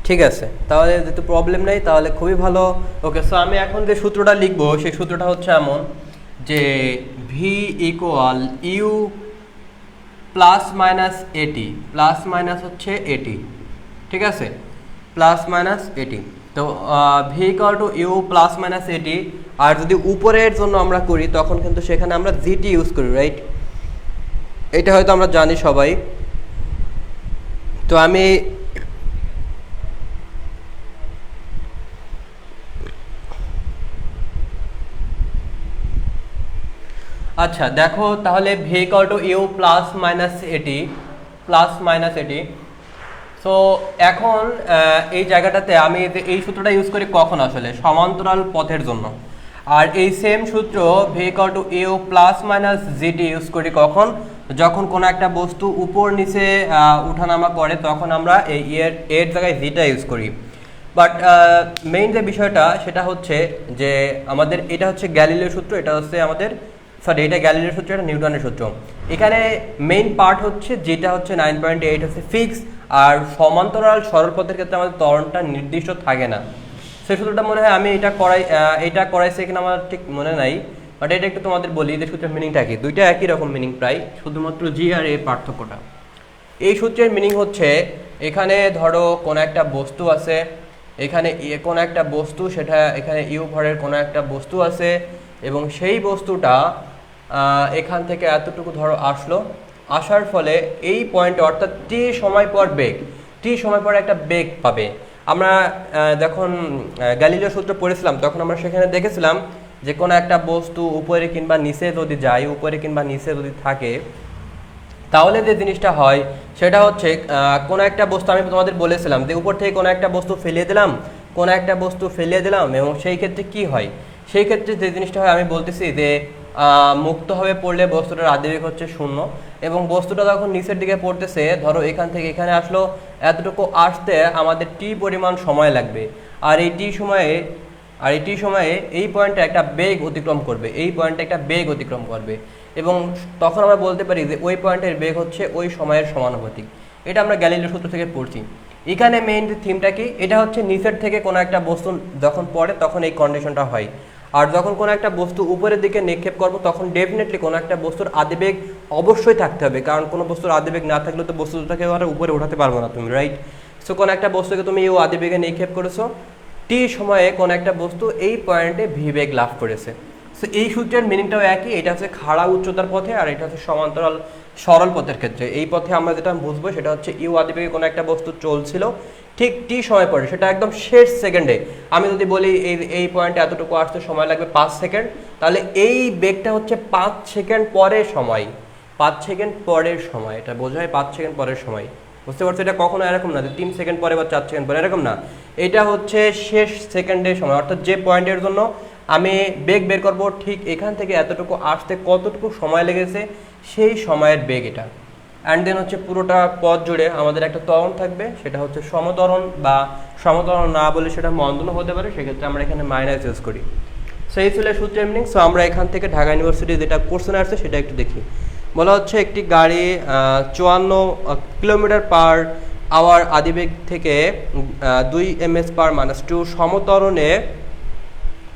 ঠিক আছে, তাহলে যেহেতু প্রবলেম নেই তাহলে খুবই ভালো। ওকে, সো আমি এখন যে সূত্রটা লিখবো সেই সূত্রটা হচ্ছে এমন যে v equal u plus minus a t, plus minus হচ্ছে এটি, ঠিক আছে, প্লাস মাইনাস এটি। তো v equal to u plus minus a t. আর যদি উপরের জন্য আমরা করি তখন কিন্তু সেখানে আমরা জিটি ইউজ করি, রাইট? এটা হয়তো আমরা জানি সবাই। তো আমি আচ্ছা দেখো তাহলে v equal to u plus minus a t, plus minus a t. So এখন এই জায়গাটাতে আমি এই সূত্রটা ইউজ করি কখন? আসলে সমান্তরাল পথের জন্য। আর এই সেম সূত্র v equal to u plus minus g t use করি কখন? যখন কোনো একটা বস্তু উপর নিচে উঠানামা করে তখন আমরা এই এর জায়গায় জিটা ইউজ করি। বাট মেইন যে বিষয়টা সেটা হচ্ছে যে আমাদের এটা হচ্ছে গ্যালিলিও সূত্র, এটা হচ্ছে আমাদের এটা গ্যালিলিও সূত্র, এটা নিউটনের সূত্র। এখানে মেইন পার্ট হচ্ছে যেটা হচ্ছে 9.8 হচ্ছে ফিক্স, আর সমান্তরাল সরল পথের ক্ষেত্রে আমাদের ত্বরণটা নির্দিষ্ট থাকে না। সেই সূত্রটা মনে হয় আমি এটা করাইছি এখানে আমার ঠিক মনে নাই, বাট এটা একটু তোমাদের বলি যে সূত্রের মিনিংটা কি। দুইটা একই রকম মিনিং প্রায়, শুধুমাত্র জি আর এ পার্থক্যটা। এই সূত্রের মিনিং হচ্ছে এখানে ধরো কোনো একটা বস্তু আছে, এখানে কোনো একটা বস্তু, সেটা এখানে ইউ ভরের কোনো একটা বস্তু আছে, এবং সেই বস্তুটা এখান থেকে এতটুকু ধরো আসলো, আসার ফলে এই পয়েন্টে অর্থাৎ টি সময় পর বেগ, টি সময় পর একটা বেগ পাবে। আমরা যখন গ্যালিলিও সূত্র পড়েছিলাম তখন আমরা সেখানে দেখেছিলাম যে কোনো একটা বস্তু উপরে কিংবা নিচে যদি যায়, উপরে কিংবা নিচে যদি থাকে, তাহলে যে জিনিসটা হয় সেটা হচ্ছে কোনো একটা বস্তু, আমি তোমাদের বলেছিলাম যে উপর থেকে কোনো একটা বস্তু ফেলিয়ে দিলাম, এবং সেই ক্ষেত্রে কি হয়? সেই ক্ষেত্রে যে জিনিসটা হয় আমি বলতেছি যে মুক্তভাবে পড়লে বস্তুটার আদিবেগ হচ্ছে 0, এবং বস্তুটা যখন নিচের দিকে পড়তেছে, ধরো এখান থেকে এখানে আসলো, এতটুকু আসতে আমাদের টি পরিমাণ সময় লাগবে। আর এই টি সময়ে এই পয়েন্টে একটা বেগ অতিক্রম করবে, এবং তখন আমরা বলতে পারি যে ওই পয়েন্টের বেগ হচ্ছে ওই সময়ের সমানুপাতিক। এটা আমরা গ্যালিলিও সূত্র থেকে পড়ছি। এখানে মেইন যে থিমটা কি, এটা হচ্ছে নিচের থেকে কোনো একটা বস্তু যখন পড়ে তখন এই কন্ডিশনটা হয়। আর যখন কোনো একটা বস্তু উপরের দিকে নিক্ষেপ করবো তখন ডেফিনেটলি কোনো একটা বস্তুর আদিবেগ অবশ্যই থাকতে হবে, কারণ কোনো বস্তুর আদিবেগ না থাকলে তো বস্তুটাকে আর উপরে উঠাতে পারবো না তুমি, রাইট? সো কোনো একটা বস্তুকে তুমি এই আদিবেগে নিক্ষেপ করেছো, টি সময়ে কোনো একটা বস্তু এই পয়েন্টে ভি বেগ লাভ করেছে। সো এই সূত্রের মিনিংটাও একই, এটা হচ্ছে খাড়া উচ্চতার পথে, আর এটা হচ্ছে সমান্তরাল সরল পথের ক্ষেত্রে। এই পথে আমরা যেটা বুঝবো সেটা হচ্ছে ইউ আদিবেগে কোনো একটা বস্তু চলছিল, ঠিক টি সময় পরে, সেটা একদম শেষ সেকেন্ডে। আমি যদি বলি এই পয়েন্টে এতটুকু আসতে সময় লাগবে 5 সেকেন্ড, তাহলে এই বেগটা হচ্ছে 5 সেকেন্ড পরের সময়, 5 সেকেন্ড পরের সময়, এটা বোঝায় 5 সেকেন্ড পরের সময়। বুঝতে পারছো? এটা কখনো এরকম না যে 3 সেকেন্ড পরে বা 4 সেকেন্ড পরে, এরকম না। এটা হচ্ছে শেষ সেকেন্ডের সময়, অর্থাৎ যে পয়েন্টের জন্য আমি বেগ বের করব, ঠিক এখান থেকে এতটুকু আসতে কতটুকু সময় লেগেছে সেই সময়ের বেগ এটা। অ্যান্ড দেন হচ্ছে পুরোটা পথ জুড়ে আমাদের একটা ত্বরণ থাকবে, সেটা হচ্ছে সমত্বরণ, বা সমত্বরণ না বলে সেটা মন্দনও হতে পারে, সেক্ষেত্রে আমরা এখানে মাইনাস ইউজ করি। সো এই ছিল সূত্রের মিনিং। সো আমরা এখান থেকে ঢাকা ইউনিভার্সিটি যেটা কোশ্চেন আসছে সেটা একটু দেখি। বলা হচ্ছে একটি গাড়ি 54 কিলোমিটার পার আওয়ার আদিবেগ থেকে 2 ms/-2 সমত্বরণে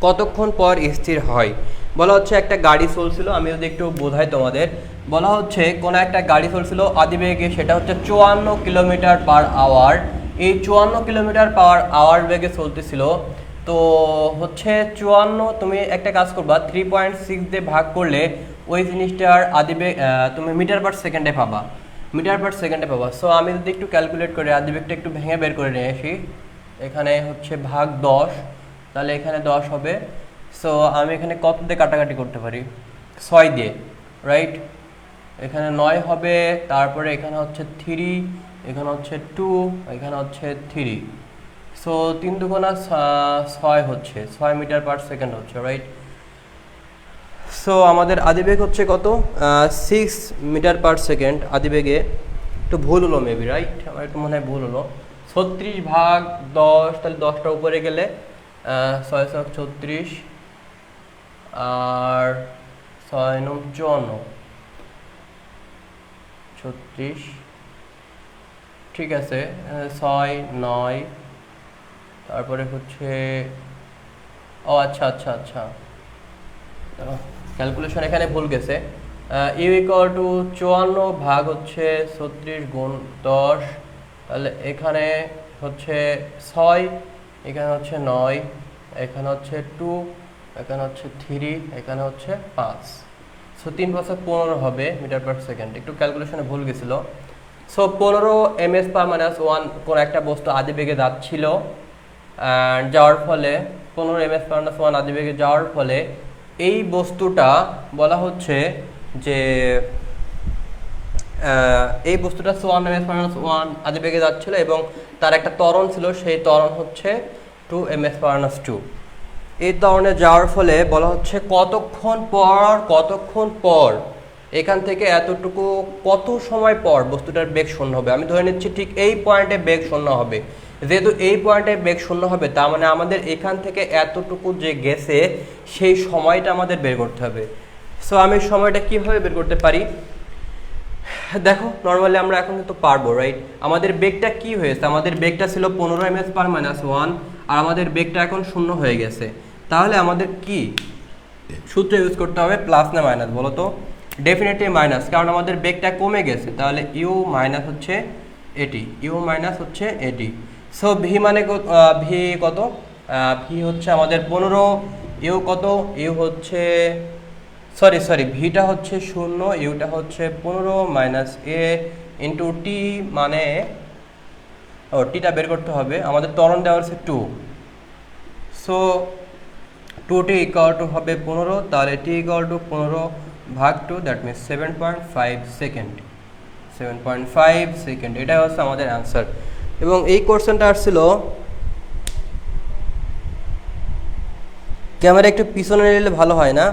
কতক্ষণ পর স্থির হয়। বলা হচ্ছে একটা গাড়ি চলছিল, আমি যদি একটু বোঝাই তোমাদের, বলা হচ্ছে কোনো একটা গাড়ি চলছিল আদিবেগে, সেটা হচ্ছে 54 কিলোমিটার পার আওয়ার। এই 54 কিলোমিটার পার আওয়ার বেগে চলতেছিল। তো হচ্ছে 54, তুমি একটা কাজ করবা, 3.6 দিয়ে ভাগ করলে ওই জিনিসটার আদিবেগ তুমি মিটার পার সেকেন্ডে পাবা, সো আমি যদি একটু ক্যালকুলেট করে আদিবেগটা একটু ভেঙে বের করে নিয়ে আসি, এখানে হচ্ছে ভাগ 10, তাহলে এখানে 10 হবে। সো আমি এখানে কত দিয়ে কাটাকাটি করতে পারি? 6 দিয়ে, রাইট? এখানে 9 হবে, তারপরে এখানে হচ্ছে 3, এখানে হচ্ছে 2, এখানে হচ্ছে 3। সো 3 দুগুণা 6 হচ্ছে 6 মিটার পার সেকেন্ড হচ্ছে, রাইট? সো আমাদের আদিবেগ হচ্ছে কত 6 মিটার পার সেকেন্ড আদিবেগে, একটু ভুল হলো মেবি, রাইট? আমার একটু মনে হয় ভুল হলো। 36/10, তাহলে 10টা উপরে গেলে 6×36 আর 6×9 36, ঠিক আছে, 6, 9, তারপরে হচ্ছে ও আচ্ছা আচ্ছা আচ্ছা, ক্যালকুলেশন এখানে ভুল গেছে। ইউ ইকুয়াল টু 54 ভাগ হচ্ছে 36×10, তাহলে এখানে হচ্ছে 6, এখানে হচ্ছে 9, এখানে হচ্ছে 2, এখানে হচ্ছে 3, এখানে হচ্ছে 5। সো 3×15 হবে মিটার পার সেকেন্ড। একটু ক্যালকুলেশনে ভুল গেছিল। সো 15 ms/-1 কোন একটা বস্তু আদিবেগে যাচ্ছিল, যাওয়ার ফলে 15 ms/-1 আদিবেগে যাওয়ার ফলে এই বস্তুটা বলা হচ্ছে যে এই বস্তুটা 1 ms/-1 আদিবেগে যাচ্ছিল এবং তার একটা ত্বরণ ছিল, সেই ত্বরণ হচ্ছে 2 ms/-2। এই ত্বরণে যাওয়ার ফলে বলা হচ্ছে কতক্ষণ পর এখান থেকে এতটুকু কত সময় পর বস্তুটার বেগ শূন্য হবে। আমি ধরে নিচ্ছি ঠিক এই পয়েন্টে বেগ শূন্য হবে। যেহেতু এই পয়েন্টে বেগ শূন্য হবে, তার মানে আমাদের এখান থেকে এতটুকু যে গেছে সেই সময়টা আমাদের বের করতে হবে। সো আমি সময়টা কিভাবে বের করতে পারি দেখো, নর্মালি আমরা এখন কিন্তু পারবো, রাইট? আমাদের বেগটা কি হয়েছে? আমাদের বেগটা ছিল 15 ms/-1 আর আমাদের বেগটা এখন শূন্য হয়ে গেছে। তাহলে আমাদের কি সূত্র ইউজ করতে হবে, প্লাস না মাইনাস বলো তো? ডেফিনেটলি মাইনাস, কারণ আমাদের বেগটা কমে গেছে। তাহলে ইউ মাইনাস হচ্ছে এটি, ইউ মাইনাস হচ্ছে এটি। সো ভি মানে ভি কত? ভি হচ্ছে আমাদের 15, ইউ কত? ইউ হচ্ছে সরি ভিটা হচ্ছে 0, ইউটা হচ্ছে 15 মাইনাস এ ইন্টু টি, মানে টিটা বের করতে হবে। আমাদের ত্বরণ দেওয়া হচ্ছে 2, সো 2t ইকুয়াল টু হবে 15, তাহলে t ইকুয়াল টু 15 ভাগ 2, দ্যাট মিনস 7.5 সেকেন্ড। 7.5 সেকেন্ড, এটাই হচ্ছে আমাদের অ্যান্সার। এবং এই কোশ্চেনটা আসছিল, ক্যামেরা একটু পিছনে নিলে ভালো হয় না?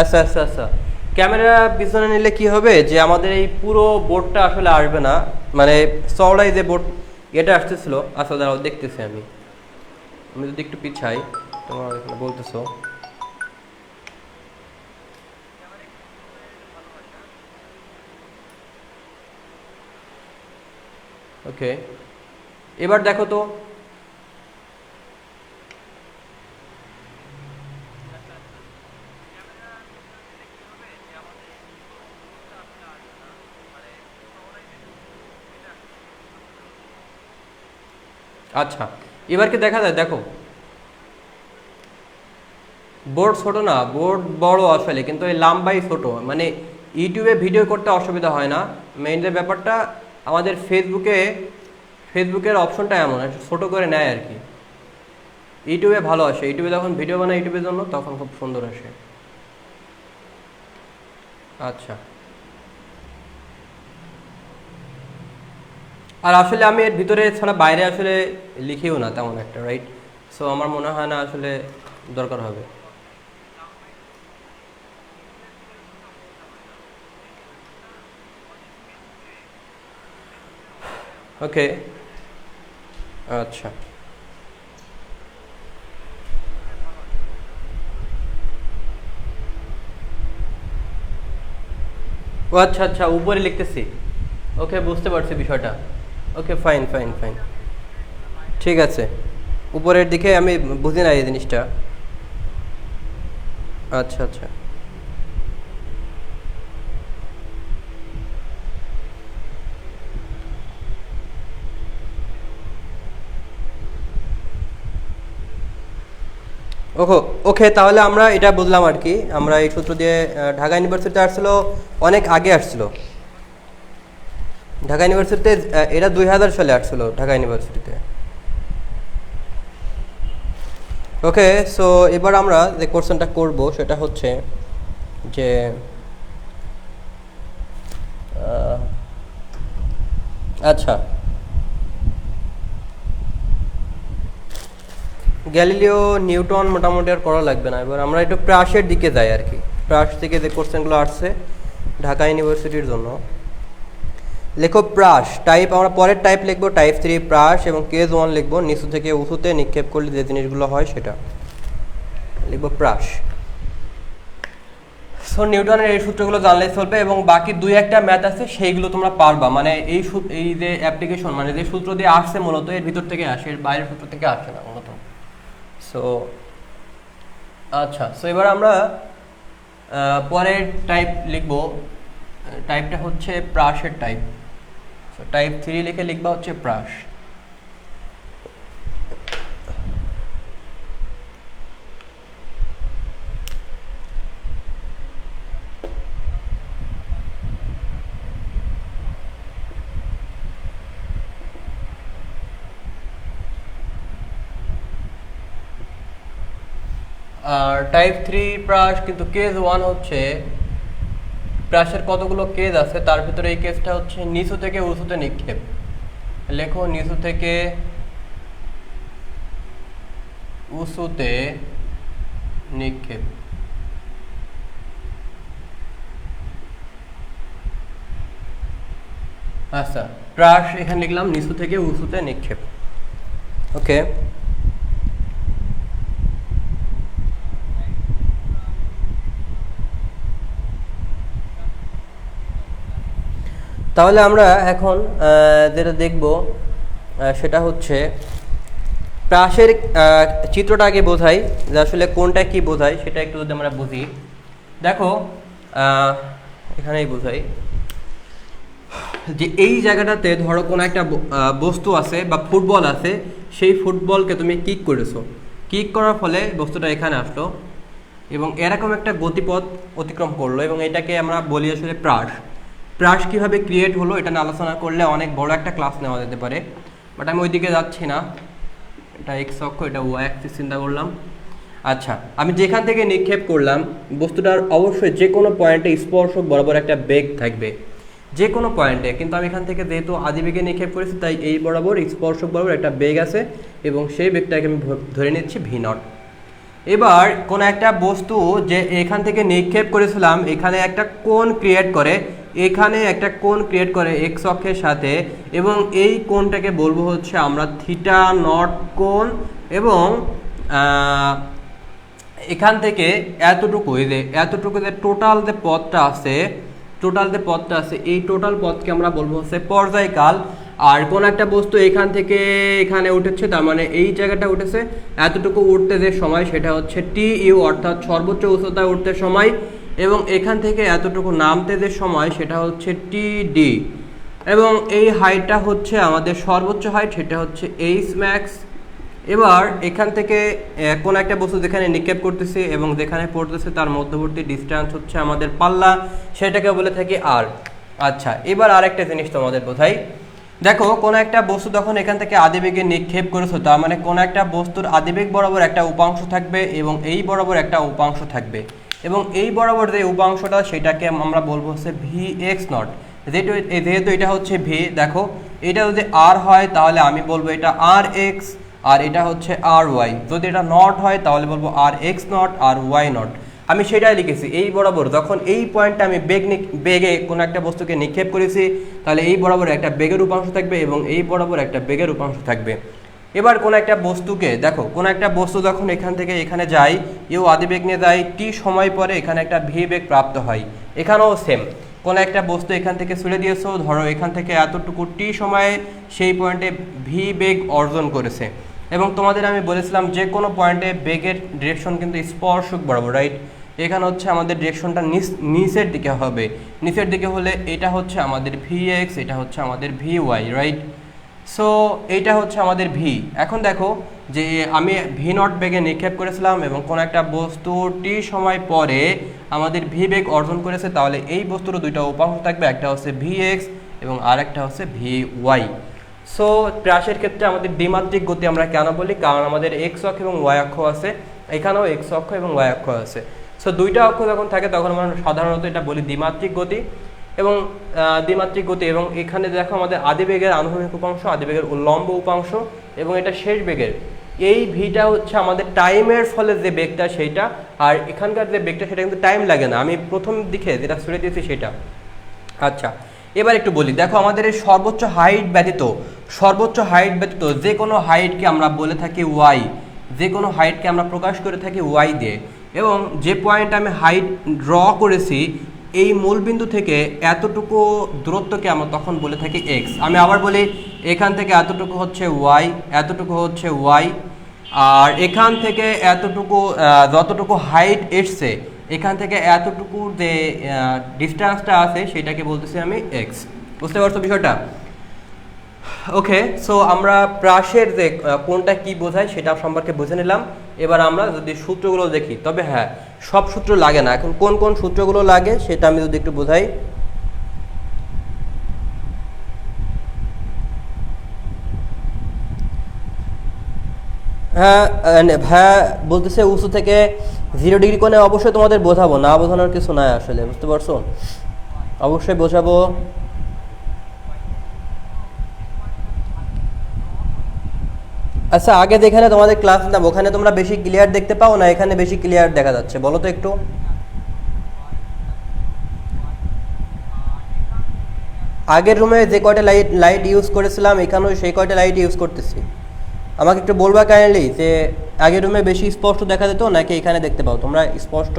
আচ্ছা আচ্ছা আচ্ছা, ক্যামেরা পিছনে নিলে কি হবে যে আমাদের এই পুরো বোর্ডটা আসলে আসবে না, মানে চওড়াই যে বোর্ড এটা আসতেছিল। আচ্ছা দাঁড়াও, দেখতেছি আমি যদি একটু পিছাই, তোমার এখানে বলতেছো। ওকে, এবার দেখো তো, আচ্ছা এবার কি দেখা যায়? দেখো বোর্ড ছোট না, বোর্ড বড় আসলে, কিন্তু এই লম্বাই ছোট। মানে ইউটিউবে ভিডিও করতে অসুবিধা হয় না, মেইন যে ব্যাপারটা আমাদের ফেসবুকের অপশনটা এমন একটু ছোট করে নেয় আর কি। ইউটিউবে ভালো আসে, ইউটিউবে যখন ভিডিও বানাই ইউটিউবের জন্য তখন খুব সুন্দর আসে। আচ্ছা, আর আসলে আমি এর ভিতরে ছাড়া বাইরে আসলে লিখিও না তেমন একটা, রাইট? সো আমার মনে হয় না আসলে দরকার হবে। ওকে, আচ্ছা ও আচ্ছা আচ্ছা, উপরে লিখতেছি। ওকে, বুঝতে পারছি বিষয়টা। ওকে, ফাইন ফাইন ফাইন, ঠিক আছে। উপরের দিকে আমি বুঝি না এই জিনিসটা। আচ্ছা আচ্ছা, ওকে ওকে, তাহলে আমরা এটা বুঝলাম আর কি। আমরা এই সূত্র দিয়ে ঢাকা ইউনিভার্সিটিতে আসছিল, অনেক আগে আসছিল ঢাকা ইউনিভার্সিটিতে। এটা 2000 সালে আসছিল ঢাকা ইউনিভার্সিটিতে। ওকে, সো এবার আমরা যে কোশ্চেনটা করব সেটা হচ্ছে যে আচ্ছা, গ্যালিলিও নিউটন মোটামুটি আর করা লাগবে না। এবার আমরা একটু প্রাসের দিকে যাই আর কি। প্রাস থেকে যে কোশ্চেনগুলো আসছে ঢাকা ইউনিভার্সিটির জন্য, লেখো প্রাস টাইপ। আমরা পরের টাইপ লিখবো টাইপ 3 প্রাস, এবং কেস 1 লিখবো নিচু থেকে উঁচুতে নিক্ষেপ করলে যে জিনিসগুলো হয় সেটা লিখবো প্রাস। সো নিউটনের এই সূত্রগুলো জানলেই চলবে, এবং বাকি 2-1টা ম্যাথ আছে সেইগুলো তোমরা পারবা। মানে এই যে অ্যাপ্লিকেশন, মানে যে সূত্র দিয়ে আসছে মূলত এর ভিতর থেকে আসে, এর বাইরের সূত্র থেকে আসে না মূলত। সো আচ্ছা, সো এবার আমরা পরের টাইপ লিখবো। টাইপটা হচ্ছে প্রাসের টাইপ। সো টাইপ 3 লিখে লিখবা হচ্ছে প্রাস। আর টাইপ 3 প্রাস, কিন্তু কেস 1 হচ্ছে প্রাসের কতগুলো কেস আছে, তার ভিতরে এই কেসটা হচ্ছে নিচু থেকে উঁচুতে নিক্ষেপ। লেখো নিচু থেকে উঁচুতে নিক্ষেপ। আচ্ছা, প্রাস এখানে লিখলাম নিচু থেকে উঁচুতে নিক্ষেপ। ওকে, তাহলে আমরা এখন যেটা দেখব সেটা হচ্ছে প্রাসের চিত্রটা আগে বোঝাই, যে আসলে কোনটা কি বোঝায় সেটা একটু যদি আমরা বুঝি। দেখো এখানেই বোঝাই যে এই জায়গাটাতে ধরো কোনো একটা বস্তু আছে বা ফুটবল আছে, সেই ফুটবলকে তুমি কিক করেছো, কিক করার ফলে বস্তুটা এখানে আসলো এবং এরকম একটা গতিপথ অতিক্রম করলো, এবং এটাকে আমরা বলি আসলে প্রাস। প্রাস কীভাবে ক্রিয়েট হলো এটা নিয়ে আলোচনা করলে অনেক বড় একটা ক্লাস নেওয়া যেতে পারে, বাট আমি ওইদিকে যাচ্ছি না। এটা এক্স অক্ষ, এটা ওয়াই অ্যাক্সিস চিন্তা করলাম। আচ্ছা, আমি যেখান থেকে নিক্ষেপ করলাম বস্তুটার অবশ্যই যে কোনো পয়েন্টে স্পর্শক বরাবর একটা বেগ থাকবে, যে কোনো পয়েন্টে। কিন্তু আমি এখান থেকে যেহেতু আদিবেগে নিক্ষেপ করেছি, তাই এই বরাবর স্পর্শক বরাবর একটা বেগ আছে, এবং সেই বেগটাকে আমি ধরে নিচ্ছি ভি নট। এবার কোন একটা বস্তু যে এখান থেকে নিক্ষেপ করেছিলাম, এখানে একটা কোণ ক্রিয়েট করে, এখানে একটা কোণ ক্রিয়েট করে এক্স অক্ষের সাথে, এবং এই কোণটাকে বলবো হচ্ছে আমরা থিটা নট কোণ। এবং এখান থেকে এতটুকু, এই যে এতটুকু যে টোটাল যে পথটা আছে, এই টোটাল পথকে আমরা বলবো হচ্ছে পর্যায়কাল। আর কোন একটা বস্তু এখান থেকে এখানে উঠেছে, তার মানে এই জায়গাটা উঠেছে, এতটুকু উঠতে যে সময় সেটা হচ্ছে টি ইউ, অর্থাৎ সর্বোচ্চ উচ্চতায় উঠতে সময়, এবং এখান থেকে এতটুকু নামতে যে সময় সেটা হচ্ছে টি ডি। এবং এই হাইটটা হচ্ছে আমাদের সর্বোচ্চ হাইট, সেটা হচ্ছে এইচ ম্যাক্স। এবার এখান থেকে কোন একটা বস্তু যেখানে নিক্ষেপ করতেছে এবং যেখানে পড়তেছে তার মধ্যবর্তী ডিস্টেন্স হচ্ছে আমাদের পাল্লা, সেটাকে বলে থাকি আর। আচ্ছা, এবার আরেকটা জিনিস তোমাদের বোঝাই। দেখো কোন একটা বস্তু যখন এখান থেকে আদিবেগে নিক্ষেপ করেছো, তার মানে কোন একটা বস্তুর আদিবেগ বরাবর একটা উপাংশ থাকবে এবং এই বরাবর একটা উপাংশ থাকবে, এবং এই বরাবর যে উপাংশটা সেটাকে আমরা বলবো হচ্ছে ভি এক্স নট। যেহেতু এটা হচ্ছে ভি, দেখো এটা যদি আর হয় তাহলে আমি বলবো এটা আর এক্স, আর এটা হচ্ছে আর ওয়াই। যদি এটা নট হয় তাহলে বলবো আর এক্স নট আর ওয়াই নট। আমি সেটাই লিখেছি, এই বরাবর যখন এই পয়েন্টটা আমি বেগে কোনো একটা বস্তুকে নিক্ষেপ করেছি, তাহলে এই বরাবর একটা বেগের উপাংশ থাকবে এবং এই বরাবর একটা বেগের উপাংশ থাকবে। এবার কোন একটা বস্তুকে দেখো, কোন একটা বস্তু যখন এখান থেকে এখানে যায়, ইউ আদিবেগ নিয়ে যায়, টি সময় পরে এখানে একটা ভি বেগ প্রাপ্ত হয়। এখানেও সেম, কোন একটা বস্তু এখান থেকে ছুড়ে দিয়েছো, ধরো এখান থেকে এতটুকু টি সময়ে সেই পয়েন্টে ভি বেগ অর্জন করেছে। এবং তোমাদের আমি বলেছিলাম যে কোনো পয়েন্টে বেগের ডিরেকশন কিন্তু স্পর্শক বরাবর, রাইট? এখানে হচ্ছে আমাদের ডিরেকশনটা নিচের দিকে হবে, নিচের দিকে হলে এটা হচ্ছে আমাদের ভি এক্স, এটা হচ্ছে আমাদের ভি ওয়াই, রাইট? সো এইটা হচ্ছে আমাদের ভি। এখন দেখো যে আমি ভি নট বেগে নিক্ষেপ করেছিলাম এবং কোন একটা বস্তু টি সময় পরে আমাদের ভি বেগ অর্জন করেছে, তাহলে এই বস্তুর দুইটা উপাংশ থাকবে, একটা হচ্ছে ভি এক্স এবং আরেকটা হচ্ছে ভি ওয়াই। সো প্রাসের ক্ষেত্রে আমাদের দ্বিমাত্রিক গতি আমরা কেন বলি? কারণ আমাদের এক্স অক্ষ এবং ওয়াই অক্ষ আছে, এখানেও এক্স অক্ষ এবং ওয়াই অক্ষ আছে। সো দুইটা অক্ষ যখন থাকে তখন আমরা সাধারণত এটা বলি দ্বিমাত্রিক গতি। এবং দ্বিমাত্রিক গতি, এবং এখানে দেখো আমাদের আদিবেগের আনুভূমিক উপাংশ, আদিবেগের উল্লম্ব উপাংশ, এবং এটা শেষ বেগের। এই ভিটা হচ্ছে আমাদের টাইমের ফলে যে বেগটা সেইটা, আর এখানকার যে বেগটা সেটা কিন্তু টাইম লাগে না, আমি প্রথম দিকে যেটা ছুড়ে দিয়েছি সেটা। আচ্ছা, এবার একটু বলি, দেখো আমাদের এই সর্বোচ্চ হাইট ব্যতীত যে কোনো হাইটকে আমরা বলে থাকি ওয়াই, যে কোনো হাইটকে আমরা প্রকাশ করে থাকি ওয়াই দিয়ে, এবং যে পয়েন্ট আমি হাইট ড্র করেছি এই মূলবিন্দু থেকে এতটুকু দূরত্বকে আমরা তখন বলে থাকি এক্স। আমি আবার বলি, এখান থেকে এতটুকু হচ্ছে ওয়াই, এতটুকু হচ্ছে ওয়াই, আর এখান থেকে এতটুকু যতটুকু হাইট এসছে এখান থেকে এতটুকু যে ডিস্টেন্সটা আছে সেটাকে বলতেছি আমি এক্স। বুঝতে পারছো বিষয়টা? ওকে, সো আমরা প্রাসের যে কোনটা কি বোঝায় সেটা সম্পর্কে বুঝে নিলাম। এবার আমরা যদি সূত্রগুলো দেখি, তবে হ্যাঁ সব সূত্র লাগে না, এখন কোন কোন সূত্রগুলো লাগে সেটা আমি যদি একটু বোঝাই। হ্যাঁ হ্যাঁ, বলতেছে উঁচু থেকে 0 ডিগ্রি কোণে, অবশ্যই তোমাদের বোঝাবো, না বোঝানোর কিছু নাই আসলে, বুঝতে পারছো? অবশ্যই বোঝাবো। আচ্ছা, আগে যেখানে তোমাদের ক্লাস নিতাম ওখানে তোমরা বেশি ক্লিয়ার দেখতে পাও না এখানে বেশি ক্লিয়ার দেখা যাচ্ছে, বলো তো একটু? আগের রুমে যে কয়টা লাইট ইউজ করেছিলাম এখানেও সেই কয়টা লাইট ইউজ করতেছি। আমাকে একটু বলবা কাইন্ডলি যে আগের রুমে বেশি স্পষ্ট দেখা যেত নাকি এখানে দেখতে পাও তোমরা স্পষ্ট?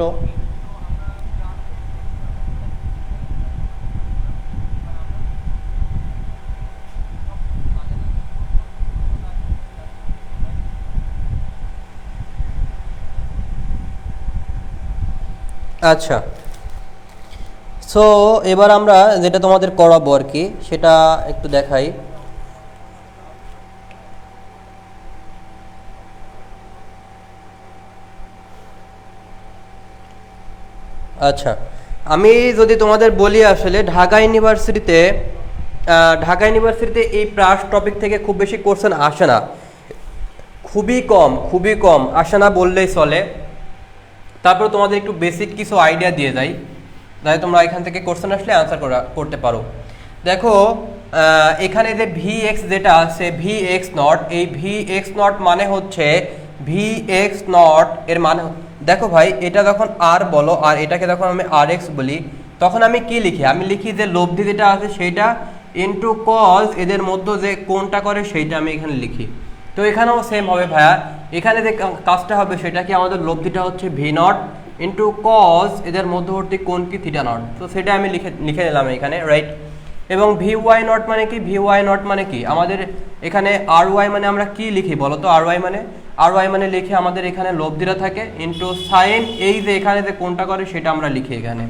আচ্ছা, সো এবার আমরা যেটা তোমাদের করাবো আর কি সেটা একটু দেখাই। আচ্ছা, আমি যদি তোমাদের বলি আসলে ঢাকা ইউনিভার্সিটিতে এই প্রাস টপিক থেকে খুব বেশি কোশ্চেন আসে না, খুবই কম আসে না বললেই চলে। তারপর তোমাদের একটু বেসিক কিছু আইডিয়া দিয়ে যাই, যাতে তোমরা এখান থেকে কোশ্চেন আসলে আনসার করতে পারো। দেখো এখানে যে ভি এক্স যেটা আছে ভি এক্স নট, এই ভি এক্স নট মানে হচ্ছে ভি এক্স নট এর মানে, দেখো ভাই এটা যখন আর বলো আর এটাকে যখন আমি আর এক্স বলি তখন আমি কি লিখি? আমি লিখি যে লব্ধি যেটা আছে সেইটা ইন্টু কজ এদের মধ্যে যে কোনটা করে সেইটা আমি এখানে লিখি। তো এখানেও সেম হবে ভাইয়া, এখানে যে কাজটা হবে সেটা কি আমাদের লব্ধিটা হচ্ছে ভি নট ইন্টু কজ এদের মধ্যবর্তী কোণ কি থিটা নট, তো সেটা আমি লিখে নিলাম এখানে, রাইট। এবং ভি ওয়াই নট মানে কি? ভি ওয়াই নট মানে কি আমাদের এখানে আর ওয়াই মানে আমরা কি লিখি বলো তো? আর ওয়াই মানে লিখে আমাদের এখানে লব্ধিটা থাকে ইন্টু সাইন এই যে এখানে যে কোনটা করে সেটা আমরা লিখি এখানে,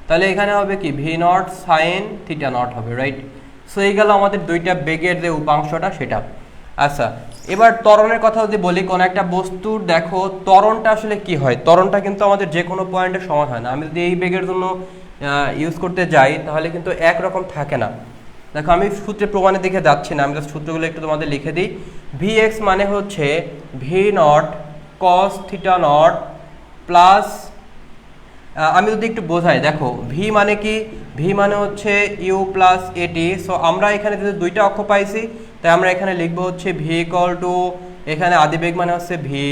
তাহলে এখানে হবে কি v naught sine theta not হবে, রাইট। সো এই গেল আমাদের দুইটা বেগের যে উপাংশটা সেটা। আচ্ছা, এবার ত্বরণের কথা যদি বলি, কোন একটা বস্তুর দেখো ত্বরণটা আসলে কি হয়, ত্বরণটা কিন্তু আমাদের যে কোনো পয়েন্টে সমান হয় না। আমি যদি এই বেগের জন্য ইউজ করতে যাই তাহলে কিন্তু একরকম থাকে না। দেখো আমি সূত্রে প্রমাণের দিকে যাচ্ছি না, আমি জাস্ট সূত্রগুলো একটু তোমাদের লিখে দিই। ভি এক্স মানে হচ্ছে v naught cos theta not plus, আমি যদি একটু বোঝাই, দেখো ভি মানে কি? ভি মানে হচ্ছে ইউ প্লাস এটি। সো আমরা এখানে যদি দুইটা অক্ষ পাইছি তাই আমরা এখানে লিখবো হচ্ছে ভি ইকুয়াল টু, এখানে আদিবেগ মানে হচ্ছে ভি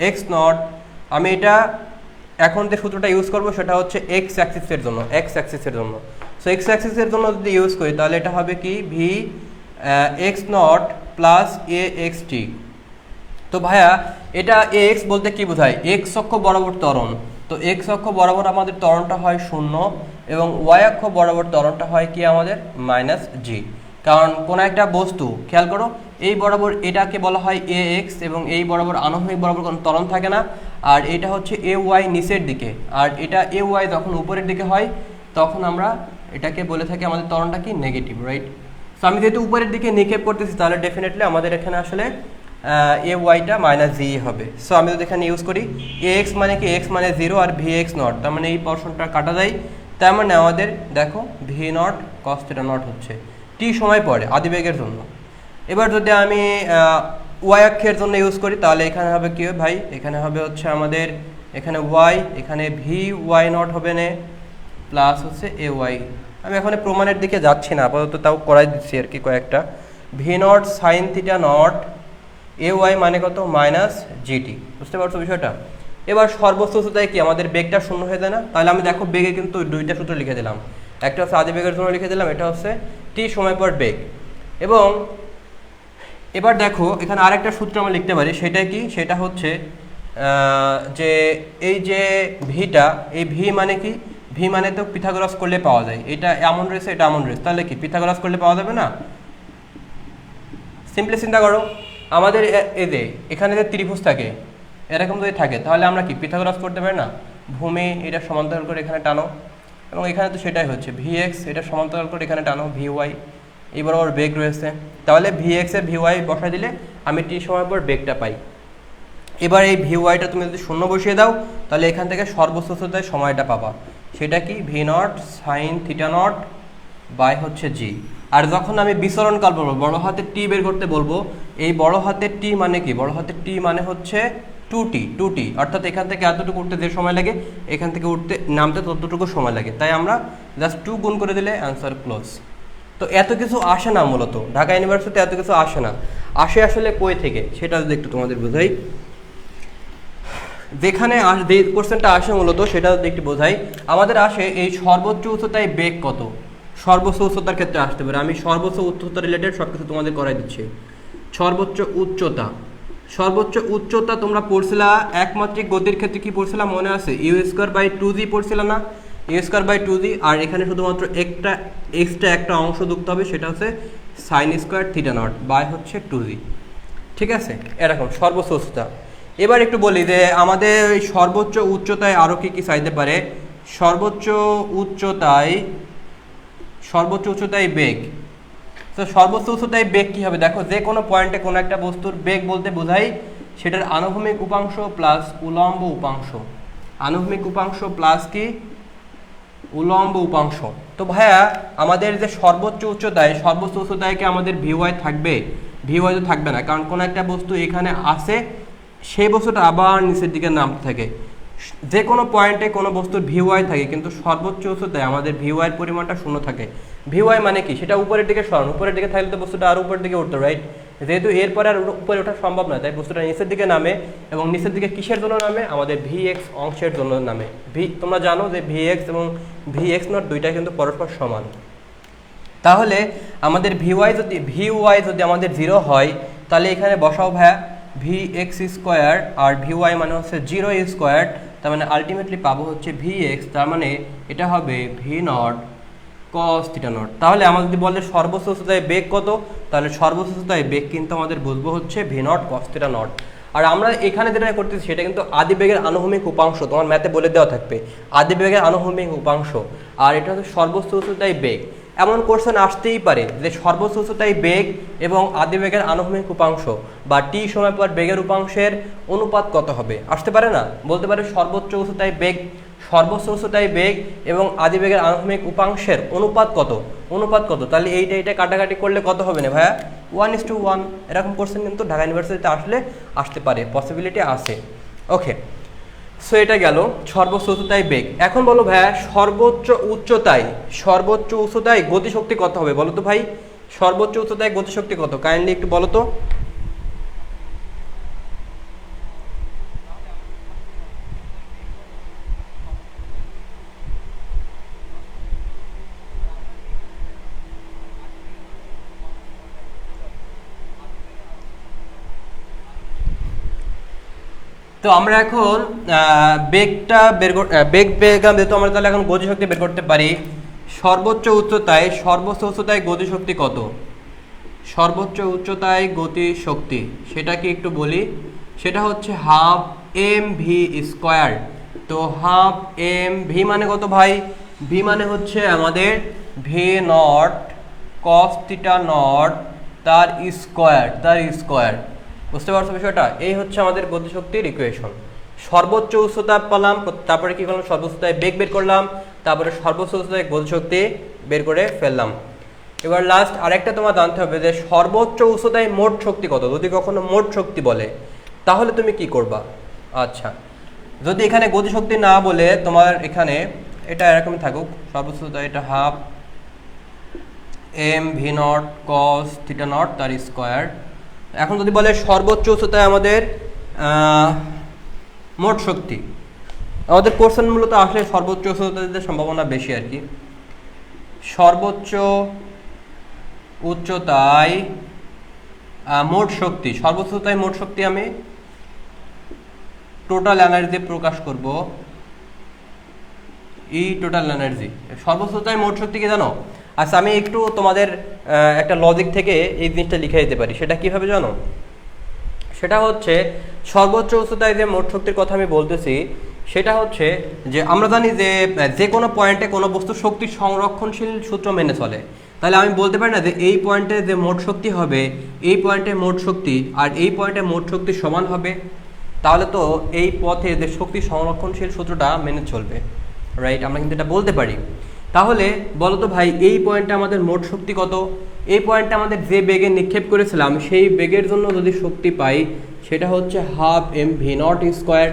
এক্স নট। আমি এটা এখন যে সূত্রটা ইউজ করবো সেটা হচ্ছে এক্স অ্যাক্সিসের জন্য, সো এক্স অ্যাক্সিসের জন্য যদি ইউজ করি তাহলে এটা হবে কি v x naught plus a x t. তো ভাইয়া এটা এ এক্স বলতে কি বোঝায়? এক্স অক্ষ বরাবর ত্বরণ। তো এক্স অক্ষ বরাবর আমাদের ত্বরণটা হয় 0 এবং ওয়াই অক্ষ বরাবর ত্বরণটা হয় কি আমাদের মাইনাস জি। কারণ কোন একটা বস্তু খেয়াল করো, এই বরাবর এটাকে বলা হয় এ এক্স এবং এই বরাবর আনুভূমিক বরাবর কোনো ত্বরণ থাকে না, আর এটা হচ্ছে এ ওয়াই নিচের দিকে, আর এটা এ ওয়াই যখন উপরের দিকে হয় তখন আমরা এটাকে বলে থাকি আমাদের ত্বরণটা কি নেগেটিভ, রাইট। সো আমি যেহেতু উপরের দিকে নিক্ষেপ করতেছি তাহলে ডেফিনেটলি আমাদের এখানে আসলে এ ওয়াইটা মাইনাস জি হবে। সো আমি যদি এখানে ইউজ করি এ এক্স মানে কি? এক্স মানে 0 আর ভি এক্স নট, তার মানে এই পোরশনটা কাটা যায়, তার মানে আমাদের দেখো V naught cos theta not হচ্ছে টি সময় পরে আদিবেগের জন্য। এবার যদি আমি ওয়াই অক্ষের জন্য ইউজ করি তাহলে এখানে হবে কি ভাই? এখানে হবে হচ্ছে আমাদের এখানে ওয়াই, এখানে ভি ওয়াই নট হবে না প্লাস হচ্ছে এ ওয়াই আমি এখন প্রমাণের দিকে যাচ্ছি না, আপাতত তাও করাই দিচ্ছি আর কি কয়েকটা। V naught sine theta naught a y মানে কত মাইনাস জিটি, বুঝতে পারছো বিষয়টা। এবার সর্বোচ্চ উচ্চতায় কি আমাদের বেগটা শূন্য হয়ে যায় না? তাহলে আমি দেখো বেগে কিন্তু দুইটা সূত্র লিখে দিলাম, একটা হচ্ছে আদি বেগের জন্য লিখে দিলাম, এটা হচ্ছে টি সময় পর বেগ। এবং এবার দেখো এখানে আরেকটা সূত্র আমরা লিখতে পারি, সেটা কি, সেটা হচ্ছে যে এই যে ভিটা, এই ভি মানে কি, ভি মানে তো পিথাগোরাস করলে পাওয়া যায়, এটা এমন রয়েছে এটা এমন রয়েছে, তাহলে কি পিথাগোরাস করলে পাওয়া যাবে না? সিম্পলি চিন্তা করো, আমাদের এই যে এখানে যে ত্রিভুজ থাকে এরকম যদি থাকে তাহলে আমরা কি পিথাগোরাস করতে পারি না? ভূমি এটা সমান্তরাল করে এখানে টানো, এবং এখানে তো সেটাই হচ্ছে ভি এক্স এটা সমান্তরাল করে এখানে টানো ভি ওয়াই, এই বরাবর বেগ রয়েছে, তাহলে v x A V Y বসাই দিলে আমি টি সময় পর বেগটা পাই। এবার এই ভি ওয়াইটা তুমি যদি শূন্য বসিয়ে দাও তাহলে এখান থেকে সর্বোচ্চ উচ্চতায় সময়টা পাবা, সেটা কি v naught sine theta naught by হচ্ছে জি। আর যখন আমি বিচরণকাল বলবো, বড় হাতের টি বের করতে বলবো, এই বড় হাতের টি মানে কি, বড় হাতের টি মানে হচ্ছে টু টি, অর্থাৎ এখান থেকে এতটুকু উঠতে যে সময় লাগে এখান থেকে উঠতে নামতে ততটুকু সময় লাগে, তাই আমরা জাস্ট 2 গুণ করে দিলে অ্যান্সার ক্লোজ। তো এত কিছু আসে না, মূলত ঢাকা ইউনিভার্সিটিতে এত কিছু আসে না, আসে আসলে কই থেকে সেটা যদি একটু তোমাদের বোঝাই। যেখানে যে কোশ্চেনটা আসে মূলত সেটা যদি একটু বোঝাই, আমাদের আসে এই সর্বোচ্চ উচ্চতায় বেগ কত, সর্বোচ্চ উচ্চতার ক্ষেত্রে আসতে পারে। আমি সর্বোচ্চ উচ্চতা রিলেটেড সব কিছু তোমাদের করাই দিচ্ছি। সর্বোচ্চ উচ্চতা, সর্বোচ্চ উচ্চতা তোমরা পড়ছিলা একমাত্রিক গতির ক্ষেত্রে কি পড়ছিলাম মনে আছে? ইউ স্কোয়ার বাই 2g পড়ছিলাম না? ইউ স্কোয়ার বাই 2g, আর এখানে শুধুমাত্র এক্সট্রা একটা অংশ যুক্ত হবে, সেটা হচ্ছে sine square theta naught by হচ্ছে 2g, ঠিক আছে? এরকম সর্বোচ্চ উচ্চতা। এবার একটু বলি যে আমাদের ওই সর্বোচ্চ উচ্চতায় আরও কী কী চাইতে পারে। সর্বোচ্চ উচ্চতায় বেগ, তো সর্বোচ্চ উচ্চতায় বেগ কী হবে দেখো, যে কোনো পয়েন্টে কোনো একটা বস্তুর বেগ বলতে বোঝাই সেটার আনুভূমিক উপাংশ প্লাস উলম্ব উপাংশ, আনুভূমিক উপাংশ প্লাস কি উলম্ব উপাংশ। তো ভাইয়া আমাদের যে সর্বোচ্চ উচ্চতায় কি আমাদের ভিওয়াই থাকবে? ভিওয়াই তো থাকবে না, কারণ কোনো একটা বস্তু এখানে আসে সেই বস্তুটা আবার নিচের দিকে নামতে থাকে। যে কোনো পয়েন্টে কোনো বস্তুর ভিওয়াই থাকে, কিন্তু সর্বোচ্চ উচ্চতায় আমাদের ভিওয়াইয়ের পরিমাণটা শূন্য থাকে। ভিওয়াই মানে কি, সেটা উপরের দিকে সরান, উপরের দিকে থাকলে তো বস্তুটা আর উপরের দিকে উঠতো, রাইট? যেহেতু এরপরে আর উপরে ওঠা সম্ভব নয়, তাই বস্তুটা নিচের দিকে নামে, এবং নিচের দিকে কিসের জন্য নামে? আমাদের ভি এক্স অংশের জন্য নামে। তোমরা জানো যে ভি এক্স এবং ভি এক্স নট দুইটা কিন্তু পরস্পর সমান। তাহলে আমাদের ভিওয়াই যদি আমাদের 0 হয় তাহলে এখানে বসাও ভাইয়া ভি এক্স স্কোয়ার, আর ভিওয়াই মানে হচ্ছে 0 স্কোয়ার, তার মানে আলটিমেটলি পাবো হচ্ছে ভি এক্স, তার মানে এটা হবে V naught cos theta not. তাহলে আমাদের যদি বলে সর্বোচ্চ উচ্চতায় বেগ কত, তাহলে সর্বোচ্চ উচ্চতায় বেগ কিন্তু আমাদের বুঝবো হচ্ছে v naught cos theta naught. আর আমরা এখানে যেটা করতেছি সেটা কিন্তু আদি বেগের আনুভূমিক উপাংশ, তোমার ম্যাথে বলে দেওয়া থাকবে আদি বেগের আনুভূমিক উপাংশ, আর এটা হচ্ছে সর্বোচ্চ উচ্চতায় বেগ। এমন কোশ্চেন আসতেই পারে যে সর্বোচ্চ উচ্চতায় বেগ এবং আদি বেগের আনুভূমিক উপাংশ বা টি সময় পর বেগের উপাংশের অনুপাত কত হবে, আসতে পারে না? বলতে পারে সর্বোচ্চ উচ্চতায় বেগ এবং আদি বেগের আনুভূমিক উপাংশের অনুপাত কত, তাহলে এইটা কাটাকাটি করলে কত হবে না ভাইয়া? 1:1। এরকম কোশ্চেন কিন্তু ঢাকা ইউনিভার্সিটিতে আসতে পারে, পসিবিলিটি আছে। ওকে, সো এটা গেল সর্বোচ্চ উচ্চতায় বেগ। এখন বলো ভাইয়া সর্বোচ্চ উচ্চতায় গতিশক্তি কত হবে বলো তো ভাই? সর্বোচ্চ উচ্চতায় গতিশক্তি কত, কাইন্ডলি একটু বলো তো। তো আমরা এখন বেগটা বেগ পেলাম, যেহেতু আমরা তাহলে এখন গতিশক্তি বের করতে পারি। সর্বোচ্চ উচ্চতায় গতিশক্তি কত? সর্বোচ্চ উচ্চতায় গতিশক্তি সেটা কি একটু বলি, সেটা হচ্ছে হাফ এম ভি স্কোয়ার। তো হাফ এম ভি মানে কত ভাই? ভি মানে হচ্ছে আমাদের V naught cos theta naught তার স্কোয়ার। বুঝতে পারছো বিষয়টা? এই হচ্ছে আমাদের গতিশক্তির ইকুয়েশন। সর্বোচ্চ উচ্চতা পেলাম, তারপরে কি করলাম? সর্বোচ্চ উচ্চতায় বেগ বের করলাম, তারপরে সর্বোচ্চ উচ্চতায় গতিশক্তি বের করে ফেললাম। এবার লাস্ট আরেকটা তোমার জানতে হবে যে সর্বোচ্চ উচ্চতায় মোট শক্তি কত। যদি কখনো মোট শক্তি বলে তাহলে তুমি কি করবা? আচ্ছা, যদি এখানে গতিশক্তি না বলে তোমার এখানে এটা এরকমই থাকুক, সর্বোচ্চ উচ্চতা এটা half m v naught cos theta naught তার স্কোয়ার। এখন যদি বলে সর্বোচ্চ উচ্চতায় আমাদের মোট শক্তি, আমাদের কোশ্চেন মূলত আসলে সর্বোচ্চ উচ্চতাতে সম্ভাবনা বেশি আর কি। সর্বোচ্চ উচ্চতায় মোট শক্তি, সর্বোচ্চ উচ্চতায় মোট শক্তি আমি টোটাল এনার্জি প্রকাশ করব, ই টোটাল এনার্জি। সর্বোচ্চ উচ্চতায় মোট শক্তি কি জানো? আচ্ছা আমি একটু তোমাদের একটা লজিক থেকে এই জিনিসটা লিখে দিতে পারি। সেটা কিভাবে জানো? সেটা হচ্ছে সর্বোচ্চ উচ্চতায় যে মোট শক্তির কথা আমি বলতেছি সেটা হচ্ছে যে আমরা জানি যে যে কোনো পয়েন্টে কোনো বস্তু শক্তি সংরক্ষণশীল সূত্র মেনে চলে। তাহলে আমি বলতে পারি না যে এই পয়েন্টে যে মোট শক্তি হবে, এই পয়েন্টে মোট শক্তি আর এই পয়েন্টে মোট শক্তি সমান হবে। তাহলে তো এই পথে যে শক্তি সংরক্ষণশীল সূত্রটা মেনে চলবে, রাইট? আমরা কিন্তু এটা বলতে পারি। তাহলে বলো তো ভাই, এই পয়েন্টে আমাদের মোট শক্তি কত? এই পয়েন্টে আমাদের যে বেগে নিক্ষেপ করেছিলাম সেই বেগের জন্য যদি শক্তি পাই সেটা হচ্ছে half m v naught square.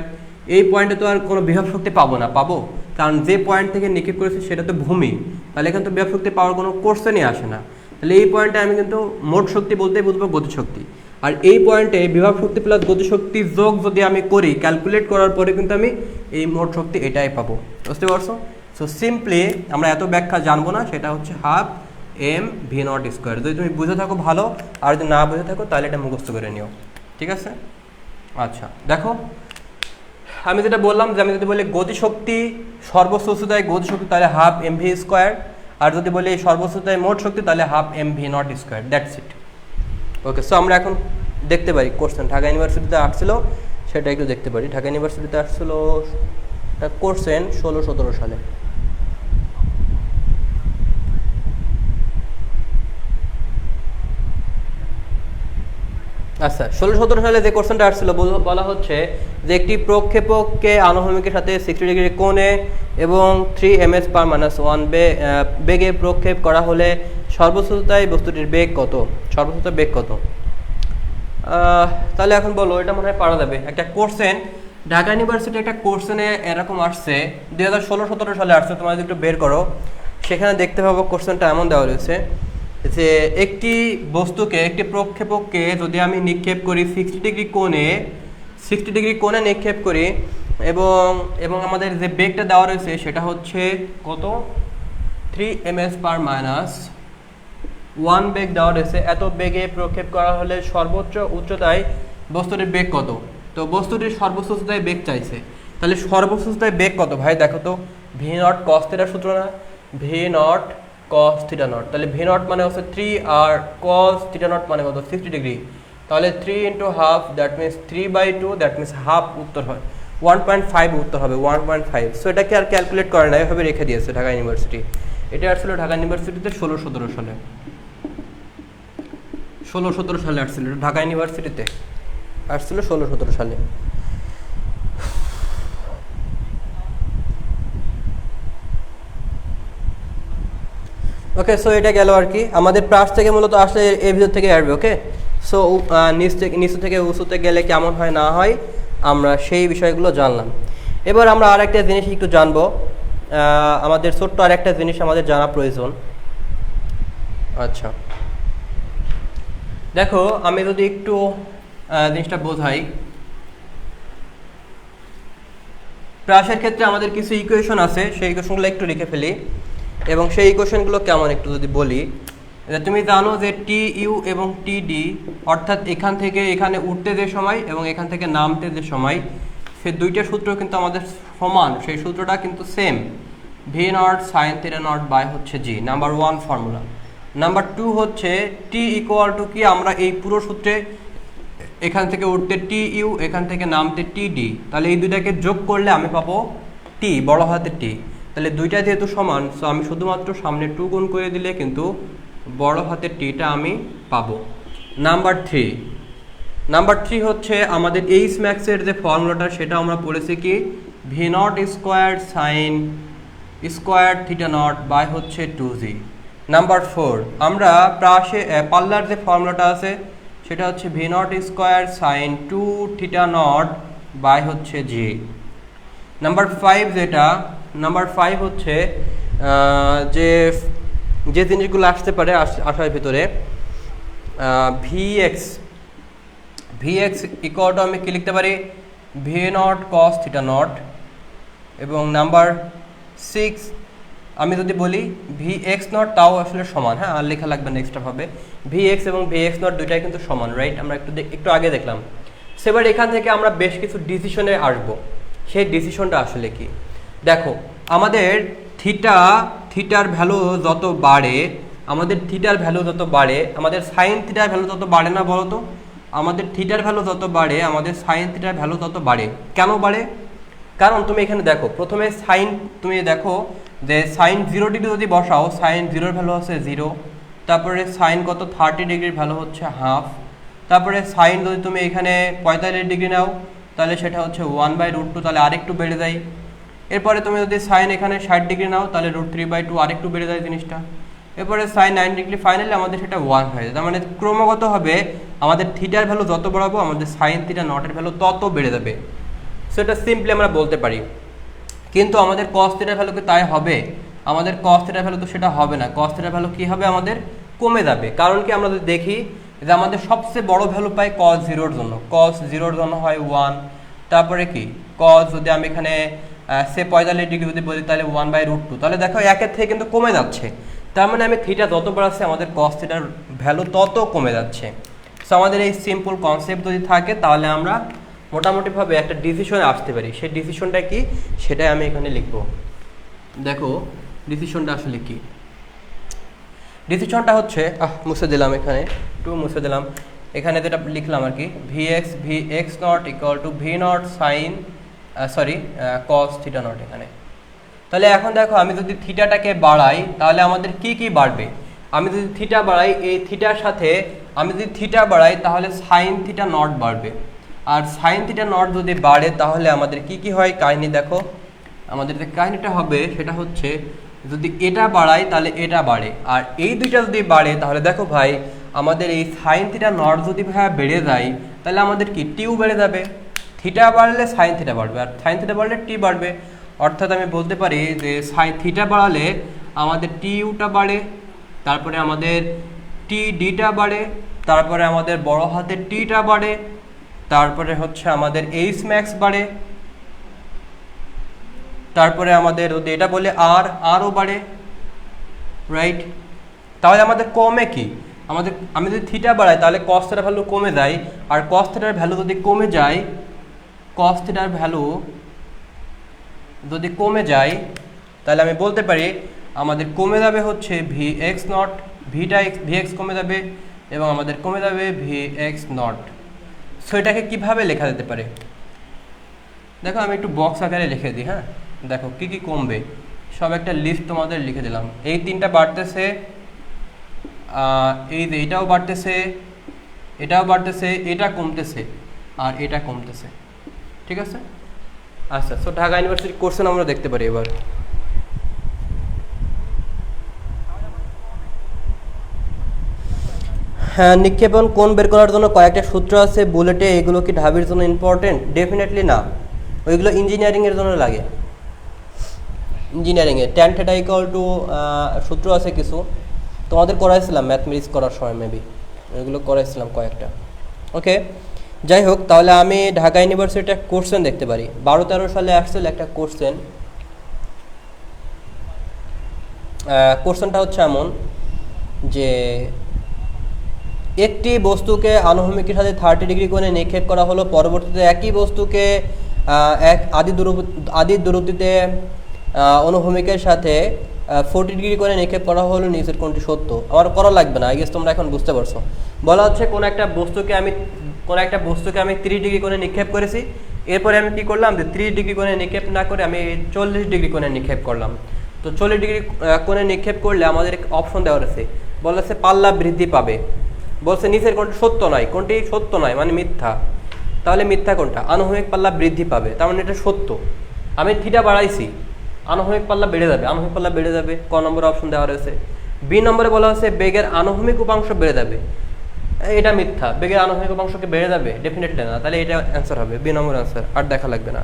এই পয়েন্টে তো আর কোনো বিভব শক্তি পাবো না, পাবো? কারণ যে পয়েন্ট থেকে নিক্ষেপ করেছি সেটা তো ভূমি, তাহলে এখানে তো বিভব শক্তি পাওয়ার কোনো কোশ্চেনই আসে না। তাহলে এই পয়েন্টে আমি কিন্তু মোট শক্তি বলতেই বুঝবো গতিশক্তি। আর এই পয়েন্টে বিভব শক্তি প্লাস গতিশক্তি যোগ যদি আমি করি, ক্যালকুলেট করার পরে কিন্তু আমি এই মোট শক্তি এটাই পাবো। বুঝতে পারছো? সো সিম্পলি আমরা এত ব্যাখ্যা জানবো না, সেটা হচ্ছে half m v naught square. যদি তুমি বুঝে থাকো ভালো, আর যদি না বুঝে থাকো তাহলে এটা মুখস্থ করে নিও, ঠিক আছে? আচ্ছা দেখো, আমি যেটা বললাম যে আমি যদি বলি গতিশক্তি সর্বোচ্চ উচ্চতায় গতিশক্তি তাহলে হাফ এম ভি স্কোয়ার, আর যদি বলি সর্বোচ্চ উচ্চতায় মোট শক্তি তাহলে half m v naught square. That's it. Okay, so আমরা এখন দেখতে পারি কোশ্চেন ঢাকা ইউনিভার্সিটিতে আসছিল, সেটা একটু দেখতে পারি। ঢাকা ইউনিভার্সিটিতে আসছিল একটা কোশ্চেন 16-17 সালে। আচ্ছা 16-17 সালে যে কোশ্চেনটা আসছিল বলা হচ্ছে যে একটি প্রক্ষেপককে আনুভূমিকের সাথে 60 ডিগ্রি কোণে এবং 3 ms/-1 বেগে প্রক্ষেপ করা হলে সর্বোচ্চ উচ্চতায় বস্তুটির বেগ কত? সর্বোচ্চ বেগ কত? তাহলে এখন বলো, এটা মনে হয় পারা যাবে। একটা কোশ্চেন ঢাকা ইউনিভার্সিটি একটা কোশ্চেনে এরকম আসছে 2016-17 সালে আসছে, তোমরা যদি একটু বের করো সেখানে দেখতে পাবো কোশ্চেনটা এমন দেওয়া রয়েছে যে একটি বস্তুকে, একটি প্রক্ষেপককে যদি আমি নিক্ষেপ করি 60 ডিগ্রি কোণে নিক্ষেপ করি এবং আমাদের যে বেগটা দেওয়া রয়েছে সেটা হচ্ছে কত? 3 ms/-1 বেগ দেওয়া রয়েছে। এত বেগে প্রক্ষেপ করা হলে সর্বোচ্চ উচ্চতায় বস্তুটির বেগ কত? তো বস্তুটির সর্বোচ্চ উচ্চতায় বেগ চাইছে, তাহলে সর্বোচ্চ উচ্চতায় বেগ কত ভাই? দেখো তো, ভি নট কস থিটা সূত্র না, V naught cos theta not. তাহলে ভি নট মানে হচ্ছে 3 আর cos থিটা নট মানে কত? 60 ডিগ্রি। তাহলে 3 × half, that means 3/2, that means half উত্তর হয় 1.5 উত্তর হবে 1.5। সো এটাকে আর ক্যালকুলেট করে না, এভাবে রেখে দিয়েছে ঢাকা ইউনিভার্সিটি। এটা আসলে ঢাকা ইউনিভার্সিটিতে 16-17 সালে, 16-17 সালে আসছিল ঢাকা ইউনিভার্সিটিতে, আসছিল 16-17 সালে। ওকে, সো এটা গেল আর কি। আমাদের প্রাস থেকে মূলত আসলে এর ভিতর থেকে আসবে। ওকে, সো নিচু থেকে উঁচুতে গেলে কেমন হয় না হয় আমরা সেই বিষয়গুলো জানলাম। এবার আমরা আর একটা জিনিস একটু জানবো, আমাদের ছোট্ট আর একটা জিনিস আমাদের জানা প্রয়োজন। আচ্ছা দেখো, আমি যদি একটু জিনিসটা বোঝাই, প্রাসের ক্ষেত্রে আমাদের কিছু ইকুয়েশন আছে, সেই ইকুয়েশনগুলো একটু লিখে ফেলি এবং সেই ইকুয়েশনগুলো কেমন একটু যদি বলি। তুমি জানো যে টি ইউ এবং টি ডি, অর্থাৎ এখান থেকে এখানে উঠতে যে সময় এবং এখান থেকে নামতে যে সময়, সে দুইটা সূত্র কিন্তু আমাদের সমান, সেই সূত্রটা কিন্তু same. V naught sine theta naught by হচ্ছে জি, নাম্বার 1 ফর্মুলা। নাম্বার 2 হচ্ছে টি ইকুয়াল টু কি, আমরা এই পুরো সূত্রে এখান থেকে উঠতে টি ইউ, এখান থেকে নামতে টি ডি, তাহলে এই দুইটাকে যোগ করলে আমি পাবো টি, বড় হাতের টি। তাহলে দুইটা যেহেতু সমান, সো আমি শুধুমাত্র সামনে 2 গুণ করে দিলে কিন্তু বড় হাতের টিটা আমি পাবো। নাম্বার 3 হচ্ছে আমাদের এইচ ম্যাক্সের যে ফর্মুলাটা সেটা আমরা পড়েছি কি, v naught square sine square theta naught by হচ্ছে 2g। নাম্বার 4 আমরা পাল্লার যে ফর্মুলাটা আছে সেটা হচ্ছে v naught square sine 2 theta naught by হচ্ছে জি। নাম্বার 5 হচ্ছে যে যে জিনিসগুলো আসতে পারে আসার ভিতরে ভিএক্স ইকুয়াল টু আমি কি লিখতে পারি V naught cos theta not, এবং নাম্বার 6 আমি যদি বলি ভি এক্স নট, তাও আসলে সমান, হ্যাঁ আর লেখা লাগবে না এক্সট্রাভাবে, ভি এক্স এবং ভি এক্স নট দুইটাই কিন্তু সমান, রাইট? আমরা একটু আগে দেখলাম। সেবার এখান থেকে আমরা বেশ কিছু ডিসিশনে আসবো। সেই ডিসিশনটা আসলে কি, দেখো আমাদের থিটার ভ্যালু যত বাড়ে, আমাদের সাইন থিটার ভ্যালু তত বাড়ে না বলো তো? আমাদের থিটার ভ্যালু যত বাড়ে আমাদের সাইন থিটার ভ্যালু তত বাড়ে। কেন বাড়ে? কারণ তুমি এখানে দেখো, প্রথমে তুমি দেখো যে সাইন 0 ডিগ্রি যদি বসাও, সাইন 0-র ভ্যালু হচ্ছে 0, তারপরে সাইন কত 30 ডিগ্রির ভ্যালু হচ্ছে হাফ, তারপরে সাইন যদি তুমি এখানে 45 ডিগ্রি নাও তাহলে সেটা হচ্ছে 1/√2, তাহলে আরেকটু বেড়ে যায়। এরপরে তুমি যদি সাইন এখানে 60 ডিগ্রি নাও তাহলে √3/2 আরেকটু বেড়ে যায় জিনিসটা। এরপরে সাইন 90 ডিগ্রি, ফাইনালি আমাদের সেটা 1 হয়ে যায়। তার মানে ক্রমাগত হবে আমাদের থিটার ভ্যালু যত বাড়াবো আমাদের সাইন থিটা নটের ভ্যালু তত বেড়ে যাবে। সেটা সিম্পলি আমরা বলতে পারি। কিন্তু আমাদের কস থিটার ভ্যালু কি তাই হবে? আমাদের কস থিটার ভ্যালু তো সেটা হবে না। কস থিটার ভ্যালু কি হবে? আমাদের কমে যাবে। কারণ কি, আমরা যদি দেখি যে আমাদের সবচেয়ে বড় ভ্যালু পাই কস 0-র জন্য, কস 0-র জন্য হয় 1, তারপরে কি কস যদি আমি এখানে সে 45 ডিগ্রি যদি বলি তাহলে 1/√2, তাহলে দেখো একের থেকে কিন্তু কমে যাচ্ছে। তার মানে আমি থিটা যত বাড়াচ্ছি আমাদের কস থিটার ভ্যালু তত কমে যাচ্ছে। সো আমাদের এই সিম্পল কনসেপ্ট যদি থাকে তাহলে আমরা মোটামুটিভাবে একটা ডিসিশনে আসতে পারি। সেই ডিসিশনটা কি সেটাই আমি এখানে লিখব। দেখো ডিসিশনটা আসলে কি, ডিসিশনটা হচ্ছে মুছে দিলাম, এখানে যেটা লিখলাম আর কি, v x not equal to v naught sign cos theta not এখানে। তাহলে এখন দেখো আমি যদি থিটাটাকে বাড়াই তাহলে আমাদের কি কি বাড়বে? আমি যদি থিটা বাড়াই, এই থিটার সাথে আমি যদি থিটা বাড়াই তাহলে সাইন থিটা নট বাড়বে, আর সাইন থিটা নট যদি বাড়ে তাহলে আমাদের কি কি হয় কাহিনী দেখো। আমাদের যে কাহিনীটা হবে সেটা হচ্ছে যদি এটা বাড়াই তাহলে এটা বাড়ে, আর এই দুইটা যদি বাড়ে তাহলে দেখো ভাই আমাদের এই সাইন থিটা নট যদি ভাই বেড়ে যায় তাহলে আমাদের কি টিও বেড়ে যাবে। থিটা বাড়লে সাইন থিটা বাড়বে, আর সাইন থিটা বাড়লে টি বাড়বে। অর্থাৎ আমি বলতে পারি যে সাইন থিটা বাড়ালে আমাদের টি ইউটা বাড়ে, তারপরে আমাদের টি ডিটা বাড়ে, তারপরে আমাদের বড় হাতের টিটা বাড়ে, তারপরে হচ্ছে আমাদের এইচ ম্যাক্স বাড়ে, তারপরে আমাদের যদি এটা বলে আরও বাড়ে, রাইট? তাহলে আমাদের কমে কি, আমি যদি থিটা বাড়াই তাহলে কস থিটার ভ্যালু কমে যায়, আর কস থিটার ভ্যালু যদি কমে যায় তাহলে আমি বলতে পারি আমাদের কমে যাবে হচ্ছে V x not, V x কমে যাবে এবং আমাদের কমে যাবে ভি এক্স নট। সো এটাকে কীভাবে লেখা যেতে পারে দেখো, আমি একটু বক্স আকারে লিখে দিই। হ্যাঁ দেখো কি কি কমবে সব একটা লিস্ট তোমাদের লিখে দিলাম। এই তিনটা বাড়তেছে, এই যে এটাও বাড়তেছে, এটা কমতেছে আর এটা কমতেছে, ঠিক আছে? আচ্ছা, সো ঢাকা ইউনিভার্সিটির কোশ্চেন আমরা দেখতে পারি এবার। হ্যাঁ, নিক্ষেপণ কোণ বের করার জন্য কয়েকটা সূত্র আছে বুলেটে, এগুলো কি ঢাবির জন্য ইম্পর্টেন্ট? ডেফিনেটলি না, ওইগুলো ইঞ্জিনিয়ারিংয়ের জন্য লাগে। ইঞ্জিনিয়ারিংয়ে ট্যান থিটা ইকুয়াল টু সূত্র আছে কিছু, তোমাদের করাইছিলাম ম্যাথমেটিক্স করার সময়, মেবি এগুলো করাইছিলাম কয়েকটা। ওকে, যাই হোক, তাহলে আমি ঢাকা ইউনিভার্সিটির একটা কোশ্চেন দেখতে পারি। 12-13 সালে আসছিল একটা কোশ্চেনটা হচ্ছে এমন যে একটি বস্তুকে আনুভূমিকের সাথে 30 ডিগ্রি কোণে নিক্ষেপ করা হলো, পরবর্তীতে একই বস্তুকে এক আদি দূরত্বে অনুভূমিকের সাথে 40 ডিগ্রি কোণে নিক্ষেপ করা হলো, নিচের কোণটি সত্য। আমার করা লাগবে না, আই গেস তোমরা এখন বুঝতে পারছো। বলা হচ্ছে কোন একটা বস্তুকে আমি 30 ডিগ্রি কোণে নিক্ষেপ করেছি, এরপরে আমি কি করলাম যে 30 ডিগ্রি কোণে নিক্ষেপ না করে আমি 40 ডিগ্রি কোণে নিক্ষেপ করলাম। তো 40 ডিগ্রি কোণে নিক্ষেপ করলে আমাদের অপশন দেওয়া আছে, বলা আছে পাল্লা বৃদ্ধি পাবে। বলছে নিচের কোণটি সত্য নয়, কোনটি সত্য নয় মানে মিথ্যা। তাহলে মিথ্যা কোনটা? আনুভূমিক পাল্লা বৃদ্ধি পাবে, তার মানে এটা সত্য। আমি থিটা বাড়াইছি, আনুভূমিক পাল্লা বেড়ে যাবে, ক নম্বর অপশন দেওয়া রয়েছে। বি নম্বরে বলা হচ্ছে বেগের আনুভূমিক উপাংশ বেড়ে যাবে, এটা মিথ্যা। বেগের আনুভূমিক উপাংশকে বেড়ে যাবে? ডেফিনেটলি না। তাহলে এটা অ্যান্সার হবে, বি নম্বর অ্যান্সার, আর দেখা লাগবে না।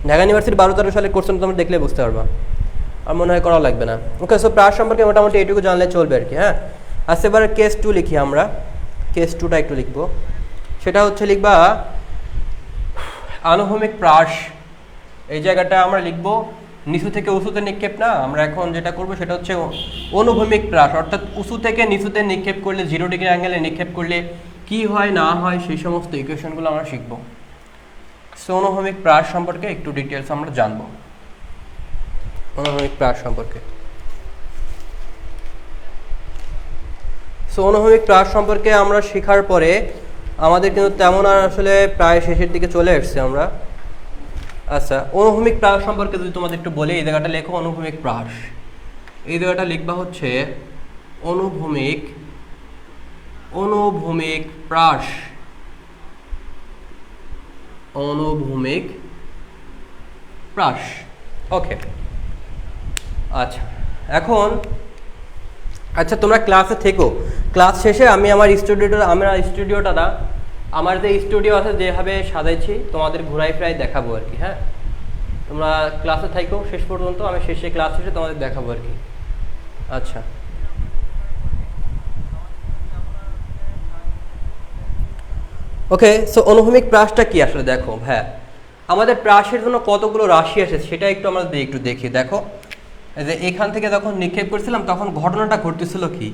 ঢাকা ইউনিভার্সিটি 12-13 সালের কোশ্চেন তোমরা দেখলে বুঝতে পারবা। আর মনে হয় করা লাগবে না। ওকে, সো প্রাস সম্পর্কে মোটামুটি এইটুকু জানলে চলবে আর কি। হ্যাঁ, আচ্ছা এবার কেস 2 লিখি আমরা। কেস 2টা একটু লিখবো, সেটা হচ্ছে লিখবা আনুভূমিক প্রাস। এই জায়গাটা আমরা লিখবো নিচু থেকে উঁচুতে নিক্ষেপ না, আমরা এখন যেটা করব সেটা হচ্ছে অনুভূমিক প্রাস, অর্থাৎ উঁচু থেকে নিচুতে নিক্ষেপ করলে 0 ডিগ্রি অ্যাঙ্গেলে নিক্ষেপ করলে কি হয় না হয় সেই সমস্ত ইকুয়েশনগুলো আমরা শিখব। সো অনুভূমিক প্রাস সম্পর্কে একটু ডিটেলস আমরা জানবো। অনুভূমিক প্রাস সম্পর্কে, সো অনুভূমিক প্রাস সম্পর্কে আমরা শেখার পরে আমাদের কিন্তু তেমন আর আসলে প্রায় শেষের দিকে চলে এসেছি আমরা। আচ্ছা, অনুভূমিক প্রাস সম্পর্কে যদি তোমাদের একটু বলি, এই জায়গাটা লেখো অনুভূমিক প্রাস। এই জায়গাটা লিখবা হচ্ছে অনুভূমিক প্রাস। অনুভূমিক প্রাস, ওকে। আচ্ছা এখন আচ্ছা তোমরা ক্লাসে থেকো, ক্লাস শেষে আমি আমার স্টুডিওটা আমার যে স্টুডিও আছে যেভাবে সাজাইছি তোমাদের ঘুরাই ফিরাই দেখাবো আর কি। হ্যাঁ, তোমরা ক্লাসে থাকো শেষ পর্যন্ত, আমি শেষে ক্লাস শেষে তোমাদের দেখাবো আর কি। আচ্ছা, ওকে। সো অনুভূমিক প্রাসটা কি আসলে দেখো। হ্যাঁ, আমাদের প্রাসের জন্য কতগুলো রাশি আছে সেটা একটু আমরা একটু দেখি। দেখো যে এখান থেকে যখন নিক্ষেপ করছিলাম তখন ঘটনাটা ঘটতেছিল কি,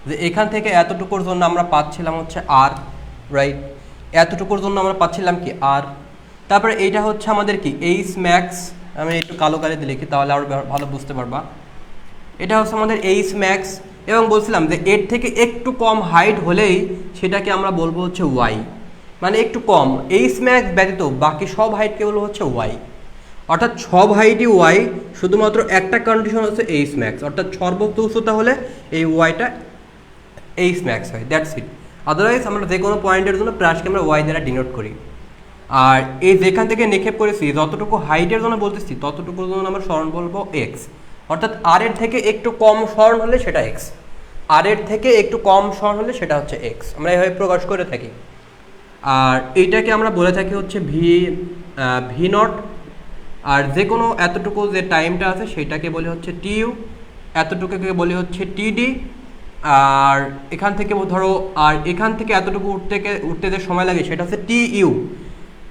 যে এখান থেকে এতটুকুর জন্য আমরা পাচ্ছিলাম হচ্ছে আর, রাইট? এতটুকুর জন্য আমরা পাচ্ছিলাম কি আর। তারপরে এইটা হচ্ছে আমাদের কি এইচ ম্যাক্স, আমি একটু কালো কালিতে লিখি তাহলে আরও ভালো বুঝতে পারবা। এটা হচ্ছে আমাদের এইচ ম্যাক্স, এবং বলছিলাম যে এর থেকে একটু কম হাইট হলেই সেটাকে আমরা বলবো হচ্ছে ওয়াই, মানে একটু কম। এইচ ম্যাক্স ব্যতীত বাকি সব হাইটকে বলবো হচ্ছে ওয়াই, অর্থাৎ সব হাইটই ওয়াই, শুধুমাত্র একটা কন্ডিশন হচ্ছে এইচ ম্যাক্স, অর্থাৎ সর্বোচ্চ উচ্চতা হলে এই ওয়াইটা এইচ ম্যাক্স হয়, দ্যাটস ইট। আদারওয়াইজ আমরা যে কোনো পয়েন্টের জন্য প্রাসকে আমরা ওয়াই দ্বারা ডিনোট করি। আর এই যেখান থেকে নিক্ষেপ করেছি যতটুকু হাইটের জন্য বলতেছি ততটুকুর জন্য আমরা স্মরণ বলবো এক্স, অর্থাৎ আর এর থেকে একটু কম স্মরণ হলে সেটা এক্স, আর এর থেকে একটু কম স্মরণ হলে সেটা হচ্ছে এক্স, আমরা এভাবে প্রকাশ করে থাকি। আর এইটাকে আমরা বলে থাকি হচ্ছে ভি নট। আর যে কোনো এতটুকু যে টাইমটা আছে সেটাকে বলি হচ্ছে টিইউ, এতটুকুকে বলি হচ্ছে টিডি। আর এখান থেকে ধরো আর এখান থেকে এতটুকু উঠতে যে সময় লাগে সেটা হচ্ছে টিইউ।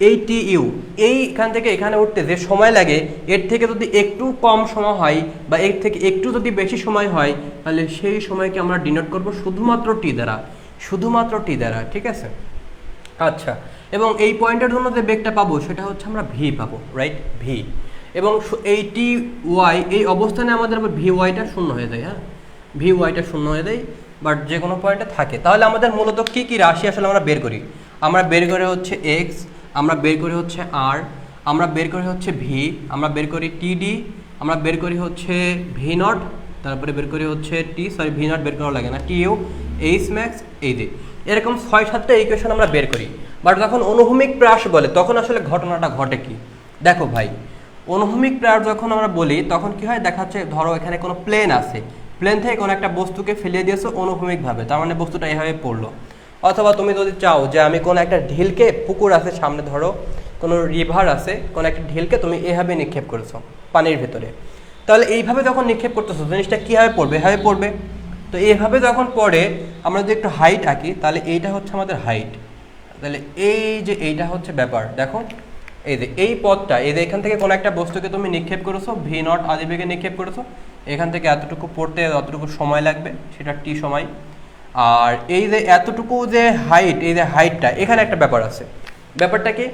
এই টিইউ এইখান থেকে এখানে উঠতে যে সময় লাগে এর থেকে যদি একটু কম সময় হয় বা এর থেকে একটু যদি বেশি সময় হয় তাহলে সেই সময়কে আমরা ডিনোট করব শুধুমাত্র টি দ্বারা, শুধুমাত্র টি দ্বারা, ঠিক আছে? আচ্ছা, এবং এই পয়েন্টের জন্য যে বেগটা পাবো সেটা হচ্ছে আমরা ভি পাবো, রাইট? ভি। এবং এই টি ওয়াই এই অবস্থানে আমাদের আবার ভি ওয়াইটা শূন্য হয়ে যায়। হ্যাঁ, ভি ওয়াইটা শূন্য হয়ে যায়, বাট যে কোনো পয়েন্টে থাকে। তাহলে আমাদের মূলত কী কী রাশি আসলে আমরা বের করি? আমরা বের করে হচ্ছে এক্স, আমরা বের করি হচ্ছে আর, আমরা বের করি হচ্ছে ভি, আমরা বের করি টিডি, আমরা বের করি হচ্ছে ভি নট, তারপরে বের করি হচ্ছে ভি নট বের করা লাগে না, টিইউ, এইচ ম্যাক্স, এই যে এরকম 6-7টা ইকুয়েশন আমরা বের করি। বাট যখন অনুভূমিক প্রাস বলে তখন আসলে ঘটনাটা ঘটে কি দেখো ভাই। অনুভূমিক প্রাস যখন আমরা বলি তখন কি হয় দেখাচ্ছে, ধরো এখানে কোনো প্লেন আছে, প্লেন থেকে কোনো একটা বস্তুকে ফেলিয়ে দিয়েছো অনুভূমিকভাবে, তার মানে বস্তুটা এভাবে পড়লো। অথবা তুমি যদি চাও যে আমি কোনো একটা ঢিলকে, পুকুর আছে সামনে, ধরো কোনো রিভার আছে, কোনো একটা ঢিলকে তুমি এভাবে নিক্ষেপ করেছো পানির ভেতরে, তাহলে এইভাবে যখন নিক্ষেপ করতেছো জিনিসটা কীভাবে পড়বে? এভাবে পড়বে। তো এইভাবে যখন পড়ে আমরা যদি একটু হাইট আঁকি তাহলে এইটা হচ্ছে আমাদের হাইট, তাহলে এই যে এইটা হচ্ছে ব্যাপার। দেখো এই যে এই পথটা, এই যে এখান থেকে কোনো একটা বস্তুকে তুমি নিক্ষেপ করেছো, ভি নট আদি বেগে নিক্ষেপ করেছো, এখান থেকে এতটুকু পড়তে যতটুকু সময় লাগবে সেটা টি সময়। আর এই যে এতটুকু যে হাইট, এই যে হাইটটা এখানে একটা ব্যাপার আছে। ব্যাপারটা কি,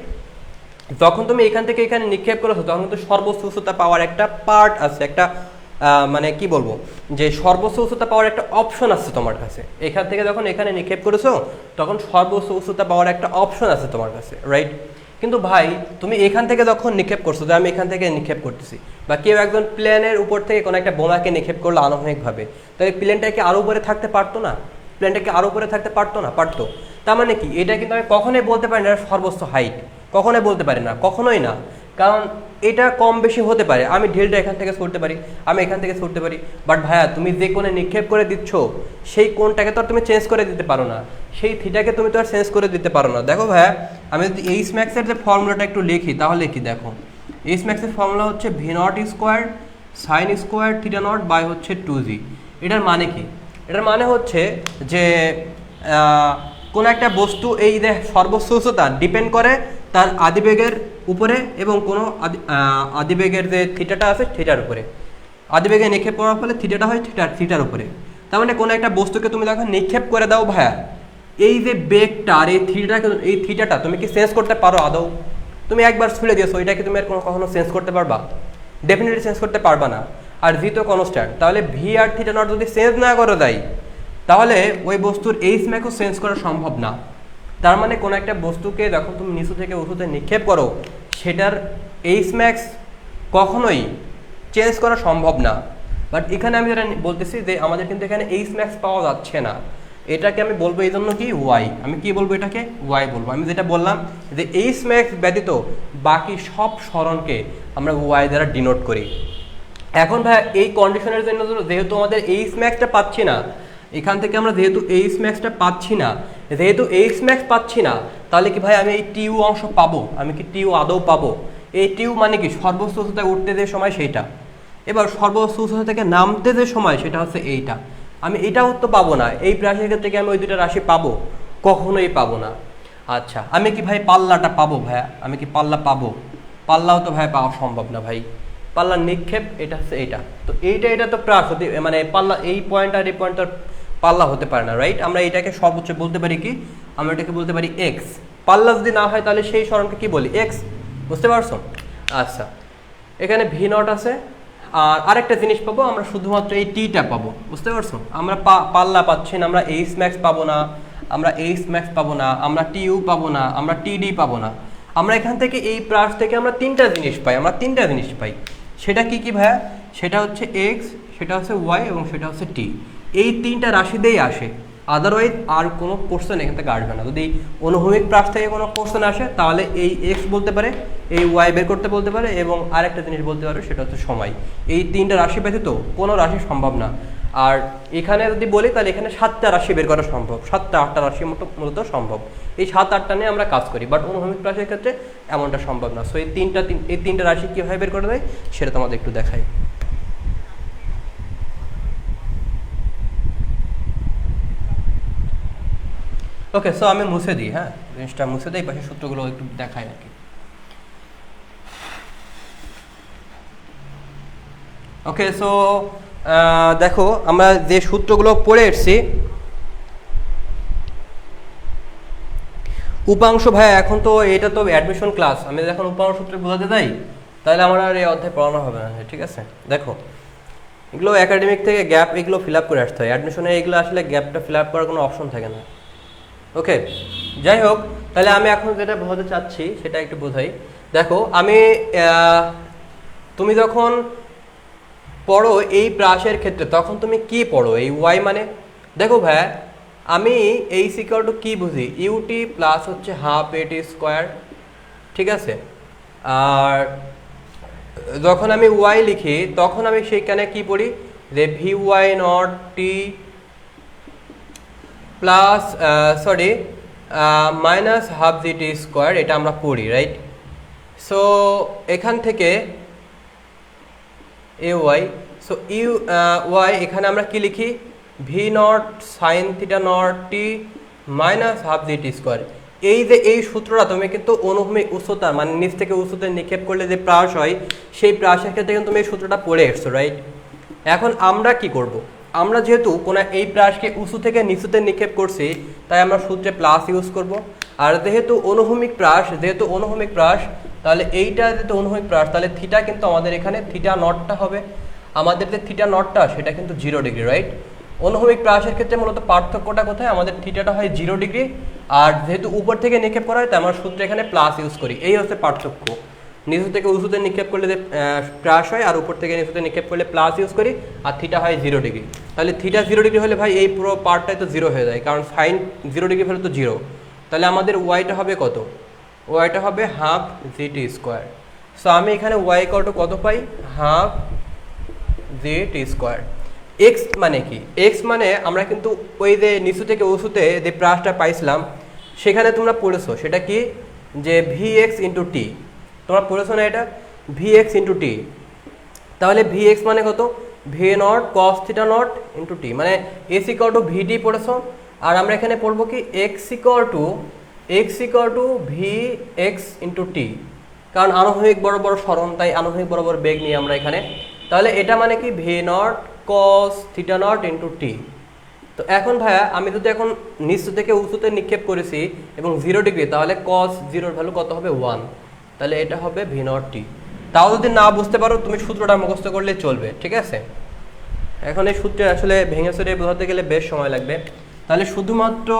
যখন তুমি এখান থেকে এখানে নিক্ষেপ করেছো তখন কিন্তু সর্বোচ্চ উচ্চতা পাওয়ার একটা পার্ট আছে, একটা মানে কি বলবো, যে সর্বোচ্চ উচ্চতা পাওয়ার একটা অপশন আছে তোমার কাছে। এখান থেকে যখন এখানে নিক্ষেপ করেছো তখন সর্বোচ্চ উচ্চতা পাওয়ার একটা অপশন আছে তোমার কাছে, রাইট? কিন্তু ভাই তুমি এখান থেকে যখন নিক্ষেপ করছো, যে আমি এখান থেকে নিক্ষেপ করতেছি, বা কেউ একজন প্লেনের উপর থেকে কোনো একটা বোমাকে নিক্ষেপ করলো আনুভূমিকভাবে, তাহলে প্লেনটাকে আরও উপরে থাকতে পারতো না? প্লেনটাকে আরও উপরে থাকতে পারতো না? পারতো। তার মানে কি, এটা কিন্তু আমি কখনোই বলতে পারি না সর্বোচ্চ হাইট, কখনোই বলতে পারি না, কখনোই না। কারণ এটা কম বেশি হতে পারে, আমি ঢিলটা এখান থেকে ছুটতে পারি, আমি এখান থেকে ছুটতে পারি, বাট ভাইয়া তুমি যে কোণে নিক্ষেপ করে দিচ্ছ সেই কোণটাকে তো আর তুমি চেঞ্জ করে দিতে পারো না, সেই থিটাকে তুমি তো আর চেঞ্জ করে দিতে পারো না। দেখো ভাইয়া, আমি যদি এইচ ম্যাক্সের যে ফর্মুলাটা একটু লিখি তাহলে কি দেখো, এইচ ম্যাক্সের ফর্মুলা হচ্ছে v naught square sine square theta naught by হচ্ছে 2g। এটার মানে কি? এটার মানে হচ্ছে যে কোনো একটা বস্তু এই যে সর্বোচ্চ উচ্চতা ডিপেন্ড করে তার আদিবেগের উপরে এবং কোনো আদিবেগের যে থিটাটা আছে থিটার উপরে। আদিবেগে নিক্ষেপ করার ফলে থিটাটা হয় থিটার উপরে। তার মানে কোনো একটা বস্তুকে তুমি যখন নিক্ষেপ করে দাও ভাইয়া, এই যে বেগটা আর এই থিটাটা তুমি কি চেঞ্জ করতে পারো আদৌ? তুমি একবার ছুলে দিয়েছো, এটা কি তুমি আর কখনো চেঞ্জ করতে পারবা? ডেফিনেটলি চেঞ্জ করতে পারবা না। আর ভি তো কনস্ট্যান্ট, তাহলে ভি আর থিটা নট যদি চেঞ্জ না করে দেয় তাহলে ওই বস্তুর এইচ ম্যাক্সও চেঞ্জ করা সম্ভব না। তার মানে কোনো একটা বস্তুকে যখন তুমি নিচু থেকে উঁচুতে নিক্ষেপ করো সেটার এইচ ম্যাক্স কখনোই চেঞ্জ করা সম্ভব না। বাট এখানে আমি যেটা বলতেছি যে আমাদের কিন্তু এখানে এইচ ম্যাক্স পাওয়া যাচ্ছে না। এটাকে আমি বলবো এই জন্য কি ওয়াই, আমি কি বলবো এটাকে ওয়াই বলবো। আমি যেটা বললাম যে এইচ ম্যাক্স ব্যতীত বাকি সব সরণকে আমরা ওয়াই দ্বারা ডিনোট করি। এখন ভাই এই কন্ডিশনের জন্য যেহেতু আমাদের এইচ ম্যাক্সটা পাচ্ছি না, এখান থেকে আমরা যেহেতু এইচ ম্যাক্সটা পাচ্ছি না, যেহেতু এইচ ম্যাক্স পাচ্ছি না, তাহলে কি ভাই আমি এই টিউ অংশ পাবো? আমি কি টিউ আদৌ পাবো? এই টিউ মানে কি সর্বোচ্চ উচ্চতায় উঠতে যে সময় সেইটা, এবার সর্বোচ্চ উচ্চতা থেকে নামতে যে সময় সেটা হচ্ছে এইটা। আমি এটাও তো পাবো না। এই রাশির ক্ষেত্রে কি আমি ওই দুটো রাশি পাবো? কখনোই পাবো না। আচ্ছা, আমি কি ভাই পাল্লাটা পাবো ভাইয়া? আমি কি পাল্লা পাবো? পাল্লাও তো ভাই পাওয়া সম্ভব না ভাই। পাল্লার নিক্ষেপ এটা হচ্ছে এইটা, তো এটা তো প্রাস হতে মানে পাল্লা এই পয়েন্ট আর এই পয়েন্ট আর পাল্লা হতে পারে না, রাইট? আমরা এটাকে সর্বোচ্চ বলতে পারি কি? আমরা এটাকে বলতে পারি এক্স। পাল্লা যদি না হয় তাহলে সেই সরণকে কি বলি? এক্স। বুঝতে পারছো? আচ্ছা, এখানে ভি নট আছে। আর আরেকটা জিনিস পাবো আমরা, শুধুমাত্র এই টিটা পাবো। বুঝতে পারছো? আমরা পাল্লা পাচ্ছি না, আমরা এইচ ম্যাক্স পাবো না, আমরা এইচ ম্যাক্স পাবো না, আমরা টিইউ পাবো না, আমরা টিডি পাবো না। আমরা এখান থেকে এই প্রাস থেকে আমরা তিনটা জিনিস পাই। সেটা কি কি ভাইয়া? সেটা হচ্ছে এক্স, সেটা হচ্ছে ওয়াই এবং সেটা হচ্ছে টি। এই তিনটা রাশি দিয়েই আসে, আদারওয়াইজ আর কোনো কোশ্চেন এখান থেকে আসবে না। যদি অনুভূমিক প্রাস থেকে কোনো কোশ্চেন আসে তাহলে এই এক্স বলতে পারে, এই ওয়াই বের করতে বলতে পারে এবং আরেকটা জিনিস বলতে পারে সেটা হচ্ছে সময়। এই তিনটা রাশি ব্যতীত কোনো রাশি সম্ভব না। আর এখানে যদি বলি তাহলে এখানে 7টা রাশি বের করা সম্ভব, 7টা 8টা রাশি মূলত সম্ভব। এই 7-8টা নিয়ে আমরা কাজ করি, বাট অনুভূমিক প্রাসের ক্ষেত্রে এমনটা সম্ভব না। সো এই তিনটা রাশি কীভাবে বের করে দেয় সেটা তোমাদের একটু দেখাই। ওকে, সো আমি মুছে দিই, হ্যাঁ জিনিসটা মুছে দিই, পাশে সূত্রগুলো একটু দেখাই আর কি। ওকে, সো দেখো আমরা যে সূত্রগুলো পড়ে এসেছি, উপাংশ ভাই এখন তো এটা তো অ্যাডমিশন ক্লাস, আমি যখন উপাংশ সূত্র বোঝাতে যাই তাহলে আমার আর এই অধ্যায় পড়ানো হবে না, ঠিক আছে? দেখো এগুলো একাডেমিক থেকে গ্যাপ এগুলো ফিল আপ করে আসতে হয়, অ্যাডমিশনে এগুলো আসলে গ্যাপটা ফিল আপ করার কোনো অপশন থাকে না। ওকে, যাই হোক, তাহলে আমি এখন যেটা বোঝাতে চাচ্ছি সেটা একটু বোঝাই। দেখো তুমি যখন পড়ো এই প্রাসের ক্ষেত্রে তখন তুমি কি পড়ো? এই ওয়াই মানে দেখো ভাই, আমি এই ইকুয়াল টু কি বুঝি? ইউটি প্লাস হচ্ছে হাফ এটি স্কোয়ার, ঠিক আছে? আর যখন আমি ওয়াই লিখি তখন আমি সেইখানে কি পড়ি? যে v y naught t plus minus half g t square, এটা আমরা পড়ি, রাইট? সো এখান থেকে a y, so u y এখানে আমরা কি লিখি? V naught sine theta naught t minus half g t square. এই যে এই সূত্রটা তুমি কিন্তু অনুভূমিক উচ্চতা মানে নিচ থেকে উচ্চতায় নিক্ষেপ করলে যে প্রাস হয় সেই প্রাসের ক্ষেত্রে কিন্তু তুমি এই সূত্রটা পড়ে এসছো, রাইট? এখন আমরা কি করব? আমরা যেহেতু কোনো এই প্রাসকে উঁচু থেকে নিচুতে নিক্ষেপ করছি তাই আমরা সূত্রে প্লাস ইউজ করব। আর যেহেতু অনুভূমিক প্রাস তাহলে এইটা যেহেতু অনুভূমিক প্রাস তাহলে থিটা কিন্তু আমাদের এখানে থিটা নটটা হবে, আমাদের যে থিটা নটটা সেটা কিন্তু 0 ডিগ্রি, রাইট? অনুভূমিক প্রাসের ক্ষেত্রে মূলত পার্থক্যটা কোথায়? আমাদের থিটাটা হয় 0 ডিগ্রি, আর যেহেতু উপর থেকে নিক্ষেপ করা হয় তাই আমরা সূত্রে এখানে প্লাস ইউজ করি, এই হচ্ছে পার্থক্য। নিচু থেকে উঁচুতে নিক্ষেপ করলে যে প্রাস হয় আর উপর থেকে নিচুতে নিক্ষেপ করলে প্লাস ইউজ করি, আর থিটা হয় 0 ডিগ্রি। তাহলে থিটা 0 ডিগ্রি হলে ভাই এই পুরো পার্টটাই তো 0 হয়ে যায়, কারণ সাইন 0 ডিগ্রি হলে তো 0। তাহলে আমাদের ওয়াইটা হবে কত? ওয়াইটা হবে half g t square. So আমি এখানে ওয়াই কত পাই? Half g t square. X মানে কি? এক্স মানে আমরা কিন্তু ওই যে নিচু থেকে উঁচুতে যে প্রাসটা পাইছিলাম সেখানে তোমরা পড়েছো, সেটা কি? যে ভি এক্স ইন্টু টি, তোমরা পড়েছো না এটা? V x into t. তাহলে ভি এক্স মানে কত, v naught cos theta naught into t, মানে এস ইকুয়াল টু ভিডি পড়েছো, আর আমরা এখানে পড়বো কি x equal to v x into t, কারণ আনুভূমিক বরাবর সরণ, তাই আনুভূমিক বরাবর বেগ নিয়ে আমরা এখানে, তাহলে এটা মানে কি v naught cos theta naught into t. তো এখন ভাইয়া আমি যদি এখন নিচ থেকে উঁচুতে নিক্ষেপ করেছি এবং 0 ডিগ্রি, তাহলে কস জিরোর ভ্যালু কত হবে 1, তাহলে এটা হবে ভি নট টি। তাও যদি না বুঝতে পারো তুমি সূত্রটা মুখস্থ করলে চলবে, ঠিক আছে। এখন এই সূত্রে আসলে ভেঙে চড়ে বোঝাতে গেলে বেশ সময় লাগবে, তাহলে শুধুমাত্র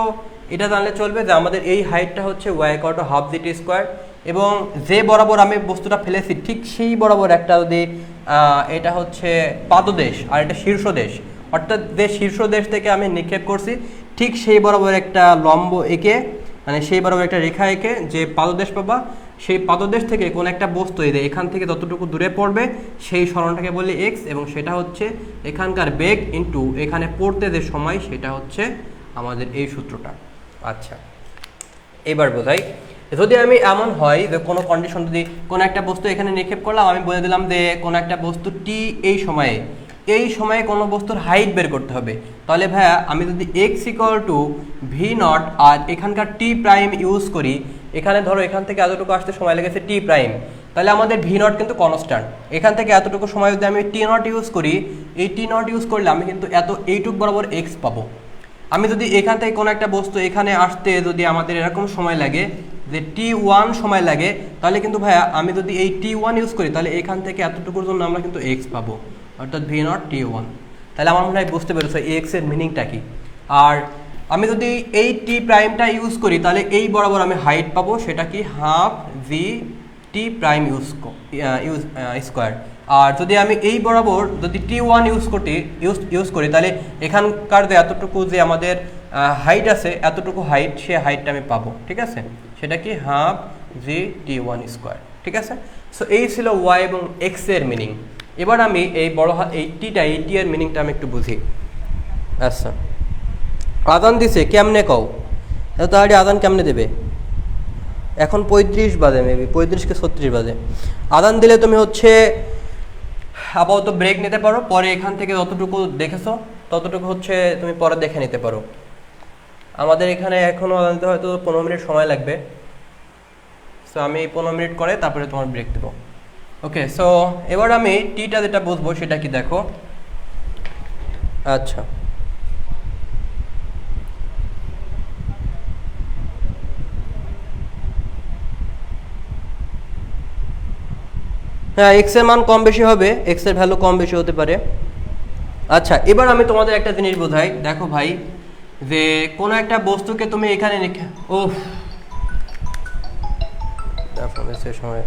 এটা জানলে চলবে যে আমাদের এই হাইটটা হচ্ছে y equal to half g t square, এবং যে বরাবর আমি বস্তুটা ফেলেছি ঠিক সেই বরাবর একটা যদি এটা হচ্ছে পাদদেশ আর এটা শীর্ষদেশ, অর্থাৎ যে শীর্ষদেশ থেকে আমি নিক্ষেপ করছি ঠিক সেই বরাবর একটা লম্ব এঁকে, মানে সেই বরাবর একটা রেখা এঁকে যে পাদদেশ পাবা, সেই পাদদেশ থেকে কোন একটা বস্তু এই যে এখান থেকে যতটুকু দূরে পড়বে সেই সরণটাকে বলি এক্স, এবং সেটা হচ্ছে এখানকার বেগ ইন্টু এখানে পড়তে যে সময়, সেটা হচ্ছে আমাদের এই সূত্রটা। আচ্ছা, এবার বোঝাই, যদি আমি এমন হয় যে কোনো কন্ডিশন, যদি কোনো একটা বস্তু এখানে নিক্ষেপ করলাম, আমি বলে দিলাম যে কোনো একটা বস্তু টি এই সময়ে কোনো বস্তুর হাইট বের করতে হবে, তাহলে ভাইয়া আমি যদি x equal to v naught আর এখানকার টি প্রাইম ইউজ করি, এখানে ধরো এখান থেকে এতটুকু আসতে সময় লেগেছে টি প্রাইম, তাহলে আমাদের ভি নট কিন্তু কনস্ট্যান্ট, এখান থেকে এতটুকু সময় যদি আমি টি নট ইউজ করি, এই টি নট ইউজ করলে আমি কিন্তু এইটুক বরাবর এক্স পাবো। আমি যদি এখান থেকে কোনো একটা বস্তু এখানে আসতে যদি আমাদের এরকম সময় লাগে যে t1 সময় লাগে, তাহলে কিন্তু ভাইয়া আমি যদি এই t1 ইউজ করি, তাহলে এখান থেকে এতটুকুর জন্য আমরা কিন্তু x পাবো, অর্থাৎ v নট t1। তাহলে আমার মনে হয় বুঝতে পেরেছো x এর মিনিংটা কি। আর আমি যদি এই টি প্রাইমটা ইউজ করি, তাহলে এই বরাবর আমি হাইট পাবো, সেটা কি হাফ জি টি প্রাইম স্কোয়ার। আর যদি আমি এই বরাবর যদি t1 ইউজ করি, তাহলে এখানকার যে এতটুকু যে আমাদের হাইট আছে, এতটুকু হাইট, সে হাইটটা আমি পাবো, ঠিক আছে, সেটা কি হাফ জি t1 স্কোয়ার, ঠিক আছে। সো এই ছিল ওয়াই এবং এক্স এর মিনিং। এবার আমি এই এই টি এর মিনিংটা আমি একটু বুঝি। আচ্ছা, আদান দিছে কেমনে কও, এত তাড়াতাড়ি আদান কেমনে দেবে? এখন 35 বাজে, মেবি 35 কি 36 বাজে। আদান দিলে তুমি হচ্ছে আপাতত ব্রেক নিতে পারো, পরে এখান থেকে যতটুকু দেখেছো ততটুকু হচ্ছে তুমি পরে দেখে নিতে পারো। আমাদের এখানে এখনও আদান দিতে হয়তো 15 মিনিট সময় লাগবে, সো আমি 15 মিনিট করে তারপরে তোমার ব্রেক দেবো। ওকে, সো এবার আমি টিটা যেটা বুঝবো সেটা কি দেখো। আচ্ছা, হ্যাঁ, এক্স এর মান কম বেশি হবে, এক্স এর ভ্যালু কম বেশি হতে পারে। আচ্ছা, এবার আমি তোমাদের একটা জিনিস বোঝাই, দেখো ভাই, যে কোনো একটা বস্তুকে তুমি এখানে সময়,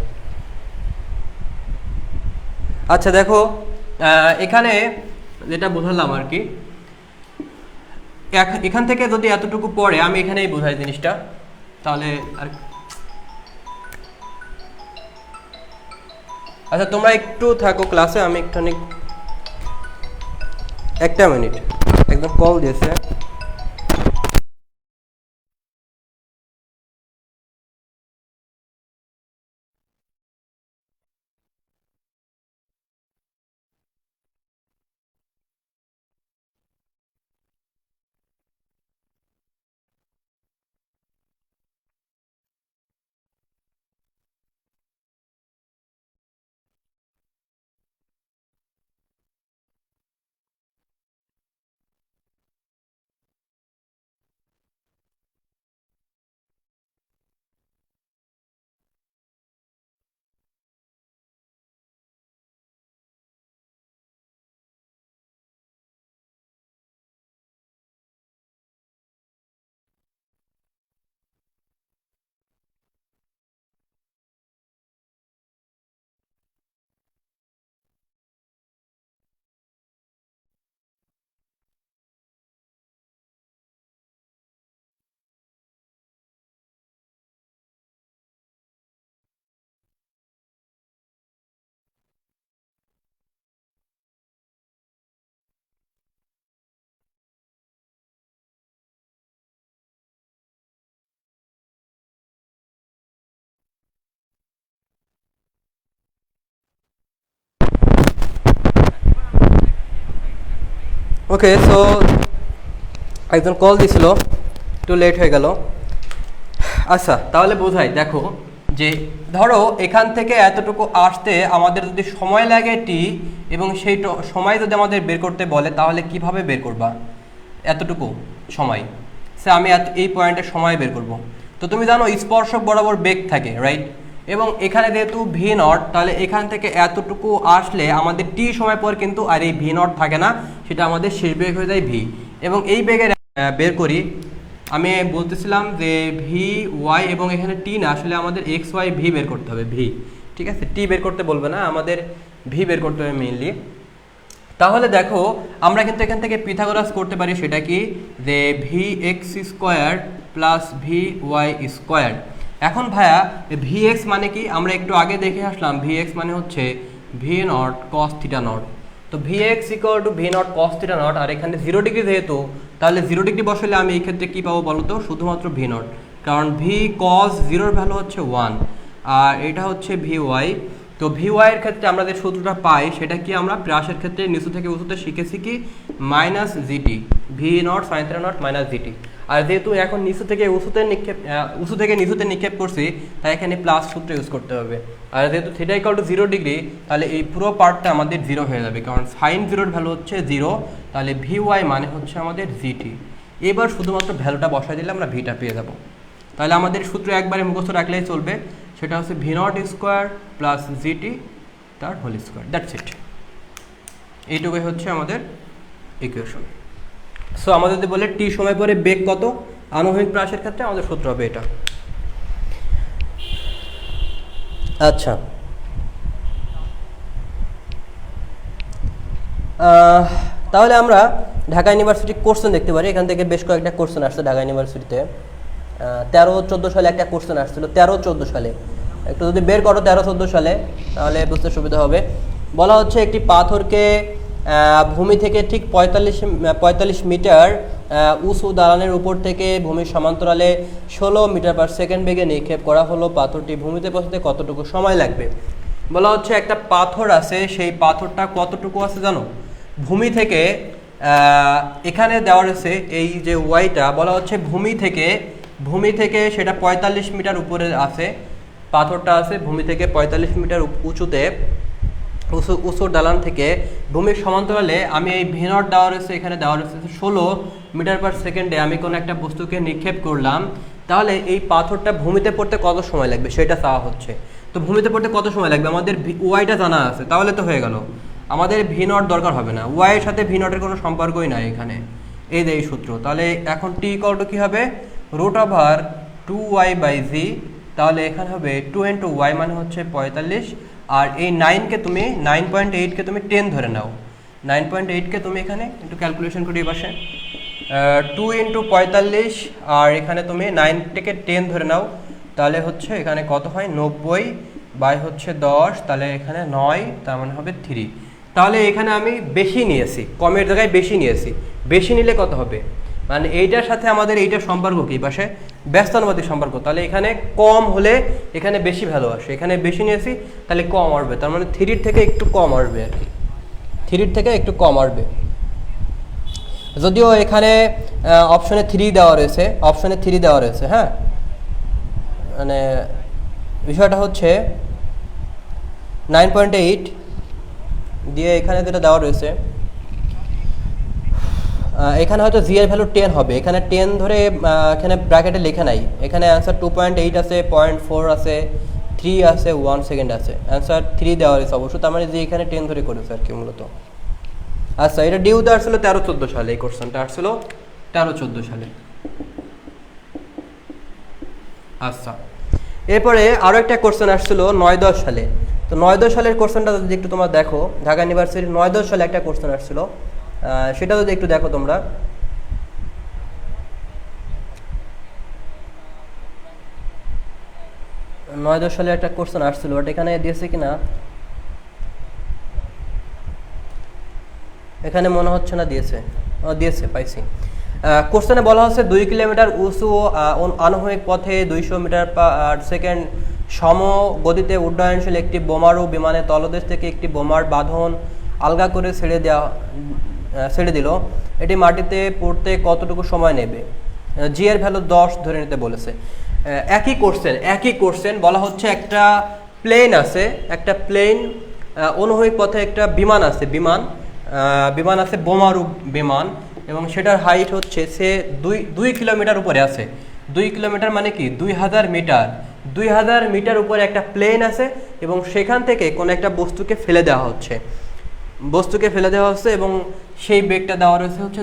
আচ্ছা দেখো, এখানে যেটা বোঝালাম আর কি, এখান থেকে যদি এতটুকু পড়ে, আমি এখানেই বোঝাই জিনিসটা, তাহলে আর আচ্ছা তোমরা একটু থাকো ক্লাসে, আমি একটুখানি একটা মিনিট, একদম কল দিয়েছে। ওকে, সো একজন কল দিছিল, একটু লেট হয়ে গেল। আচ্ছা, তাহলে বোঝাই, দেখো যে ধরো এখান থেকে এতটুকু আসতে আমাদের যদি সময় লাগে টি, এবং সেই সময় যদি আমাদের বের করতে বলে, তাহলে কিভাবে বের করবা এতটুকু সময়? সে আমি এই পয়েন্টের সময় বের করব। তো তুমি জানো স্পর্শক বরাবর বেগ থাকে, রাইট? এবং এখানে যেহেতু ভি নট, তাহলে এখান থেকে এতটুকু আসলে আমাদের টি সময় পর কিন্তু আর এই ভি নট থাকে না, সেটা আমাদের শেষ বেগ হয়ে যায় ভি। এবং এই বেগের বের করি, আমি বলতেছিলাম যে ভি ওয়াই, এবং এখানে টি না, আসলে আমাদের এক্স ওয়াই ভি বের করতে হবে, ভি, ঠিক আছে? টি বের করতে বলবে না, আমাদের ভি বের করতে হবে মেইনলি। তাহলে দেখো আমরা কিন্তু এখান থেকে পিথাগোরাস করতে পারি, সেটা কি, যে v x square plus v y square. এখন ভাইয়া ভি এক্স মানে কি, আমরা একটু আগে দেখে আসলাম, ভি এক্স মানে হচ্ছে v naught cos theta naught. তো v x equal to v naught cos theta naught, আর এখানে 0 ডিগ্রি যেহেতু, তাহলে 0 ডিগ্রি বসালে আমি এই ক্ষেত্রে কী পাবো বলো তো? শুধুমাত্র ভি নট, কারণ ভি কস 0-র ভ্যালু হচ্ছে 1, আর এটা হচ্ছে ভি ওয়াই। তো ভি ওয়াইয়ের ক্ষেত্রে আমরা যে সূত্রটা পাই, সেটা কি আমরা প্রাসের ক্ষেত্রে নিচু থেকে উঁচুতে শিখেছি কি, minus gt, v naught sine theta naught minus gt. আর যেহেতু এখন নিচু থেকে নিচুতে নিক্ষেপ করছি, তাই এখানে প্লাস সূত্র ইউজ করতে হবে। আর যেহেতু থিটা ইকুয়াল টু 0 ডিগ্রি, তাহলে এই পুরো পার্টটা আমাদের 0 হয়ে যাবে, কারণ সাইন 0-র ভ্যালু হচ্ছে 0, তাহলে ভি ওয়াই মানে হচ্ছে আমাদের জিটি। এবার শুধুমাত্র ভ্যালুটা বসাই দিলে আমরা ভিটা পেয়ে যাব। তাহলে আমাদের সূত্র একবারে মুখস্থ রাখলেই চলবে, সেটা হচ্ছে v naught square plus GT তার হোল স্কোয়ার, দ্যাটস ইট। এইটুকুই হচ্ছে আমাদের ইকুয়েশন। সো আমাদের যদি বলে টি সময় পরে বেগ কত আনুভূমিক প্রাসের ক্ষেত্রে, আমাদের সূত্র হবে এটা। আচ্ছা, তাহলে আমরা ঢাকা ইউনিভার্সিটি কোশ্চেন দেখতে পারি। এখান থেকে বেশ কয়েকটা কোশ্চেন আসছে ঢাকা ইউনিভার্সিটিতে। 13-14 সালে একটা কোশ্চেন আসছিল, 13-14 সালে, একটু যদি বের করো 13-14 সালে, তাহলে বুঝতে সুবিধা হবে। বলা হচ্ছে একটি পাথরকে ভূমি থেকে ঠিক 45 মিটার উঁচু দালানের উপর থেকে ভূমির সমান্তরালে 16 মিটার পার সেকেন্ড বেগে নিক্ষেপ করা হলো। পাথরটি ভূমিতে পৌঁছতে কতটুকু সময় লাগবে? বলা হচ্ছে একটা পাথর আছে, সেই পাথরটা কতটুকু আছে জানো? ভূমি থেকে এখানে দেওয়া রয়েছে এই যে ওয়াইটা, বলা হচ্ছে ভূমি থেকে সেটা 45 মিটার উপরে আছে, পাথরটা আছে ভূমি থেকে 45 মিটার উঁচুতে, উঁচু দালান থেকে ভূমির সমান্তরালে আমি এই ভি নট দেওয়া রয়েছে, এখানে দেওয়া রয়েছে 16 মিটার পার সেকেন্ডে আমি কোনো একটা বস্তুকে নিক্ষেপ করলাম। তাহলে এই পাথরটা ভূমিতে পড়তে কত সময় লাগবে সেটা চাওয়া হচ্ছে। তো ভূমিতে পড়তে কত সময় লাগবে, আমাদের ওয়াইটা জানা আছে, তাহলে তো হয়ে গেল, আমাদের ভি নট দরকার হবে না, ওয়াইয়ের সাথে ভি নটের কোনো সম্পর্কই নাই এখানে, এই যে এই সূত্র। তাহলে এখন টি ইকুয়াল টু কী হবে, √2y/z। তাহলে এখানে হবে 2 × y মানে হচ্ছে 45, আর এই 9.8কে তুমি 10 ধরে নাও, 9.8কে তুমি এখানে একটু ক্যালকুলেশন করি পাশে, 2 × 45, আর এখানে তুমি 9 থেকে 10 ধরে নাও, তাহলে হচ্ছে এখানে কত হয়, 90/10, তাহলে এখানে 9, তার মানে হবে 3। তাহলে এখানে আমি বেশি নিয়েছি, কমের জায়গায় বেশি নিয়েছি, বেশি নিলে কত হবে, মানে এইটার সাথে আমাদের এইটার সম্পর্ক কি, পাশে ব্যস্তানুপাতিক সম্পর্ক, তাহলে এখানে কম হলে এখানে বেশি ভ্যালু আসে, এখানে বেশি নিয়েছি তাহলে কম আসবে, তার মানে 3-র থেকে একটু কম আসবে আর কি, 3-র থেকে একটু কম আসবে। যদিও এখানে অপশনে 3 দেওয়া রয়েছে, হ্যাঁ, মানে বিষয়টা হচ্ছে 9.8 দিয়ে এখানে যেটা দেওয়া রয়েছে, এখানে হয়তো জি এর ভ্যালু 10 হবে, এখানে 10 ধরে এখানে ব্র্যাকেটে লেখা নাই, এখানে অ্যান্সার 2.8 আছে, 0.4 আছে, 3 আছে, 1 সেকেন্ড আছে, অ্যান্সার 3 দেওয়া রয়েছে অবশ্য, তার মানে যে এখানে 10 ধরে করেছে আর কি মূলত। আচ্ছা, এটা ডিউতে আসছিল 13-14 সালে, এই কোশ্চেনটা আসছিল 13-14 সালে। আচ্ছা, এরপরে আরও একটা কোশ্চেন আসছিল 9-10 সালে। তো 9-10 সালের কোশ্চেনটা যদি একটু তোমরা দেখো, ঢাকা ইউনিভার্সিটির 9-10 সালে একটা কোশ্চেন আসছিল, সেটা যদি একটু দেখো তোমরা। 9-10 সালে একটা কোশ্চেন আসছিল, বাট এখানে দিয়েছে কিনা এখানে মনে হচ্ছে না, দিয়েছে পাইছি। কোশ্চেনে বলা হচ্ছে 2 কিলোমিটার উঁচু আনুভূমিক পথে 200 মিটার পার সেকেন্ড সম গতিতে উড্ডয়নশীল একটি বোমারু বিমানের তলদেশ থেকে একটি বোমার বাঁধন আলগা করে ছেড়ে ছেড়ে দিল, এটি মাটিতে পড়তে কতটুকু সময় নেবে? জি এর ভ্যালু 10 ধরে নিতে বলেছে। একই কোশ্চেন বলা হচ্ছে একটা প্লেন আছে, একটা প্লেন অনুভূমিক পথে একটা বিমান আছে, বিমান আছে বোমারু বিমান, এবং সেটার হাইট হচ্ছে সে 2 কিলোমিটার উপরে আছে। 2 কিলোমিটার মানে কি 2000 মিটার। 2000 মিটার উপরে একটা প্লেন আছে এবং সেখান থেকে কোনো একটা বস্তুকে ফেলে দেওয়া হচ্ছে, এবং সেই বেগটা দেওয়া রয়েছে হচ্ছে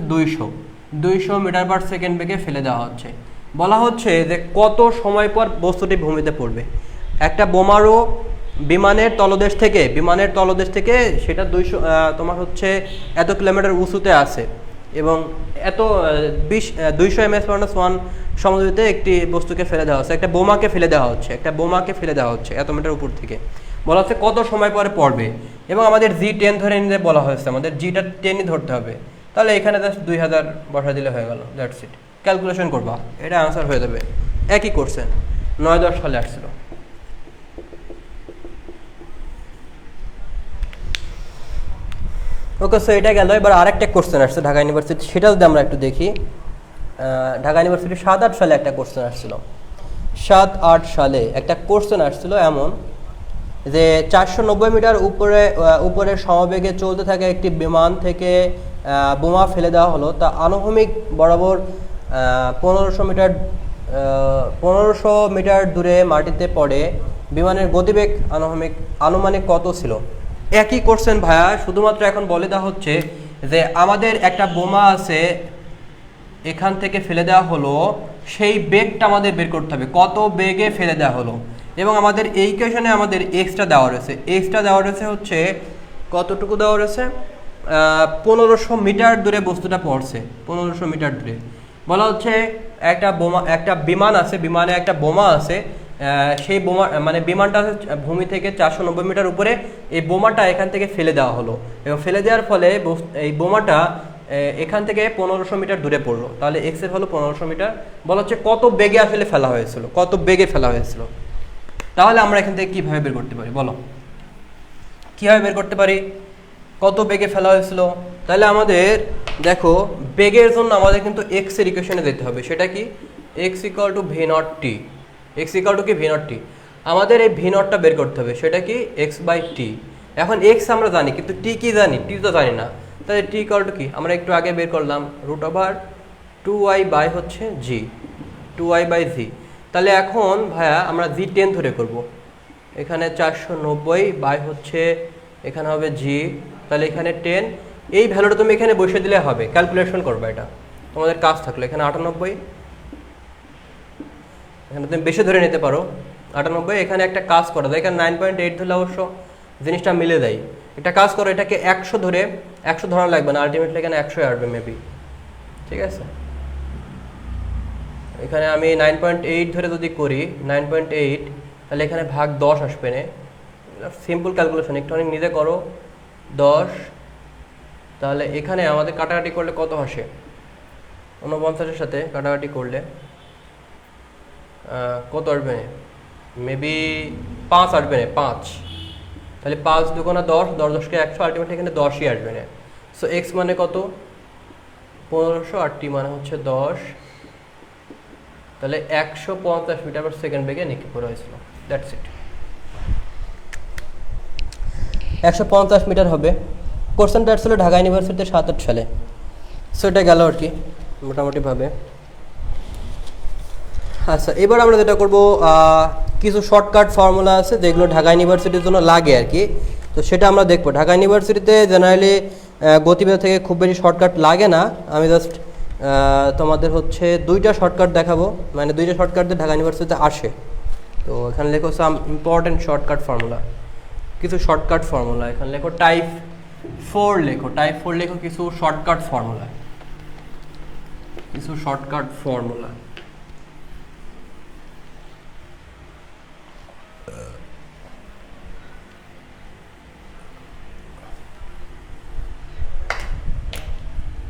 200 মিটার পার সেকেন্ড বেগে ফেলে দেওয়া হচ্ছে। বলা হচ্ছে যে কত সময় পর বস্তুটি ভূমিতে পড়বে। একটা বোমারু বিমানের তলদেশ থেকে সেটা 200 হচ্ছে এত কিলোমিটার উঁচুতে আছে এবং এত 200 ms/1 সমদ্রুতিতে একটি বস্তুকে ফেলে দেওয়া হচ্ছে, একটা বোমাকে ফেলে দেওয়া হচ্ছে এত মিটার উপর থেকে। বলা হচ্ছে কত সময় পরে পড়বে, এবং আমাদের G10 ধরে নিতে বলা হয়েছে, আমাদের জিটা 10ই ধরতে হবে। তাহলে এখানে জাস্ট 2000 বসা দিলে হয়ে গেল, দ্যাটস ইট। ক্যালকুলেশন করবা, এটা আনসার হয়ে যাবে। একই কোশ্চেন 9-10 সালে আসছিল। ওকে, সো এটা গেল। এবার আরেকটা কোশ্চেন আসছে ঢাকা ইউনিভার্সিটি, সেটা যদি আমরা একটু দেখি। ঢাকা ইউনিভার্সিটি 7-8 সালে একটা কোশ্চেন আসছিল। 7-8 সালে একটা কোশ্চেন আসছিল এমন যে 490 মিটার উপরে সমবেগে চলতে থাকা একটি বিমান থেকে বোমা ফেলে দেওয়া হলো, তা আনুভূমিক বরাবর 1500 মিটার দূরে মাটিতে পড়ে। বিমানের গতিবেগ আনুমানিক কত ছিল? একই কোশ্চেন ভাইয়া, শুধুমাত্র এখন বলে দেওয়া হচ্ছে যে আমাদের একটা বোমা আছে, এখান থেকে ফেলে দেওয়া হলো, সেই বেগটা আমাদের বের করতে হবে, কত বেগে ফেলে দেওয়া হলো। এবং আমাদের এই কোয়েশনে আমাদের এক্সট্রা দেওয়া রয়েছে হচ্ছে কতটুকু দেওয়া রয়েছে, 1500 মিটার দূরে বস্তুটা পড়ছে, 1500 মিটার দূরে। বলা হচ্ছে একটা বিমান আছে, বিমানে একটা বোমা আছে, সেই বোমা মানে বিমানটা ভূমি থেকে 490 মিটার উপরে, এই বোমাটা এখান থেকে ফেলে দেওয়া হলো, এবং ফেলে দেওয়ার ফলে এই বোমাটা এখান থেকে 1500 মিটার দূরে পড়লো। তাহলে এক্স এর হলো 1500 মিটার। বলা হচ্ছে কত বেগে আসলে ফেলা হয়েছিল। তাহলে আমরা এখান থেকে কিভাবে বের করতে পারি, বলো কিভাবে বের করতে পারি কত বেগে ফেলা হয়েছিল? তাহলে আমাদের দেখো, বেগের জন্য আমাদের কিন্তু এক্স এর ইকুয়েশনে যেতে হবে। সেটা কি? X equal to v naught t. আমাদের এই ভি নটটা বের করতে হবে। সেটা কি? x/t। এখন এক্স আমরা জানি, কিন্তু টি কি জানি? টি তো জানি না। তাহলে টি ইকুয়াল টু কি? আমরা একটু আগে বের করলাম, √2y বাই হচ্ছে জি, 2y/g। তাহলে এখন ভাইয়া আমরা G10 ধরে করব। এখানে 490 বাই হচ্ছে, এখানে হবে জি, তাহলে এখানে 10। এই ভ্যালুটা তুমি এখানে বসে দিলে হবে, ক্যালকুলেশন করবে, এটা তোমাদের কাজ থাকলো। এখানে 98, এখানে তুমি বেশি ধরে নিতে পারো 98। এখানে একটা কাজ করা যায়, এখানে 9.8 ধরলে অবশ্য জিনিসটা মিলে দেয়। একটা কাজ করো, এটাকে 100 ধরা লাগবে না, আলটিমেটলি এখানে 100 আসবে মেবি, ঠিক আছে। এখানে আমি 9.8 ধরে যদি করি, 9.8, তাহলে এখানে ভাগ 10 আসবে না। সিম্পল ক্যালকুলেশন, একটু অনেক নিজে করো। 10, তাহলে এখানে আমাদের কাটাকাটি করলে কত আসে? 49-এর সাথে কাটাকাটি করলে কত আসবে? মেবি 5 আসবে না, 5। তাহলে 5 দুগুণা 10, 10 10কে 100, আলটিমেটলি এখানে 10ই আসবে না। সো এক্স মানে কত? 1500, আর টি মানে হচ্ছে 10। তাহলে 150 মিটার পার সেকেন্ড বেগে নিক্ষেপ করা হয়েছিল, দ্যাটস ইট। 150 মিটার হবে। কোশ্চেনটা আসলে ঢাকা ইউনিভার্সিটিতে 7-8 সালে। সো এটা গেল আর কি মোটামুটিভাবে। আচ্ছা, এবার আমরা যেটা করব, কিছু শর্টকাট ফর্মুলা আছে যেগুলো ঢাকা ইউনিভার্সিটির জন্য লাগে আর কি, তো সেটা আমরা দেখবো। ঢাকা ইউনিভার্সিটিতে জেনারেলি গতিবেগ থেকে খুব বেশি শর্টকাট লাগে না। আমি জাস্ট তোমাদের হচ্ছে 2টা শর্টকাট দেখাবো, মানে 2টা শর্টকাট দিয়ে ঢাকা ইউনিভার্সিটিতে আসে। তো এখানে লেখো সাম ইম্পর্টেন্ট শর্টকাট ফর্মুলা, কিছু শর্টকাট ফর্মুলা। এখানে লেখো টাইপ 4, লেখো কিছু শর্টকাট ফর্মুলা,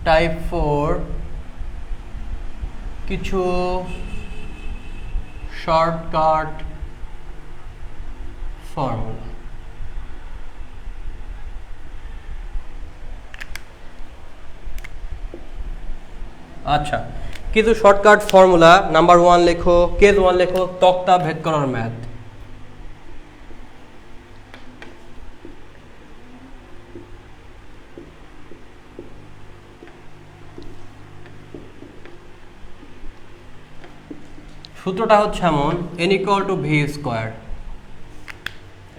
টাইপ 4 কিছু শর্টকাট ফর্মুলা। আচ্ছা, কিছু শর্টকাট ফর্মুলা। নাম্বার 1 লেখো, কেস 1 লেখো, তক্তা ভেদ করার ম্যাথ। সূত্রটা হচ্ছে এমন, n equal to V square.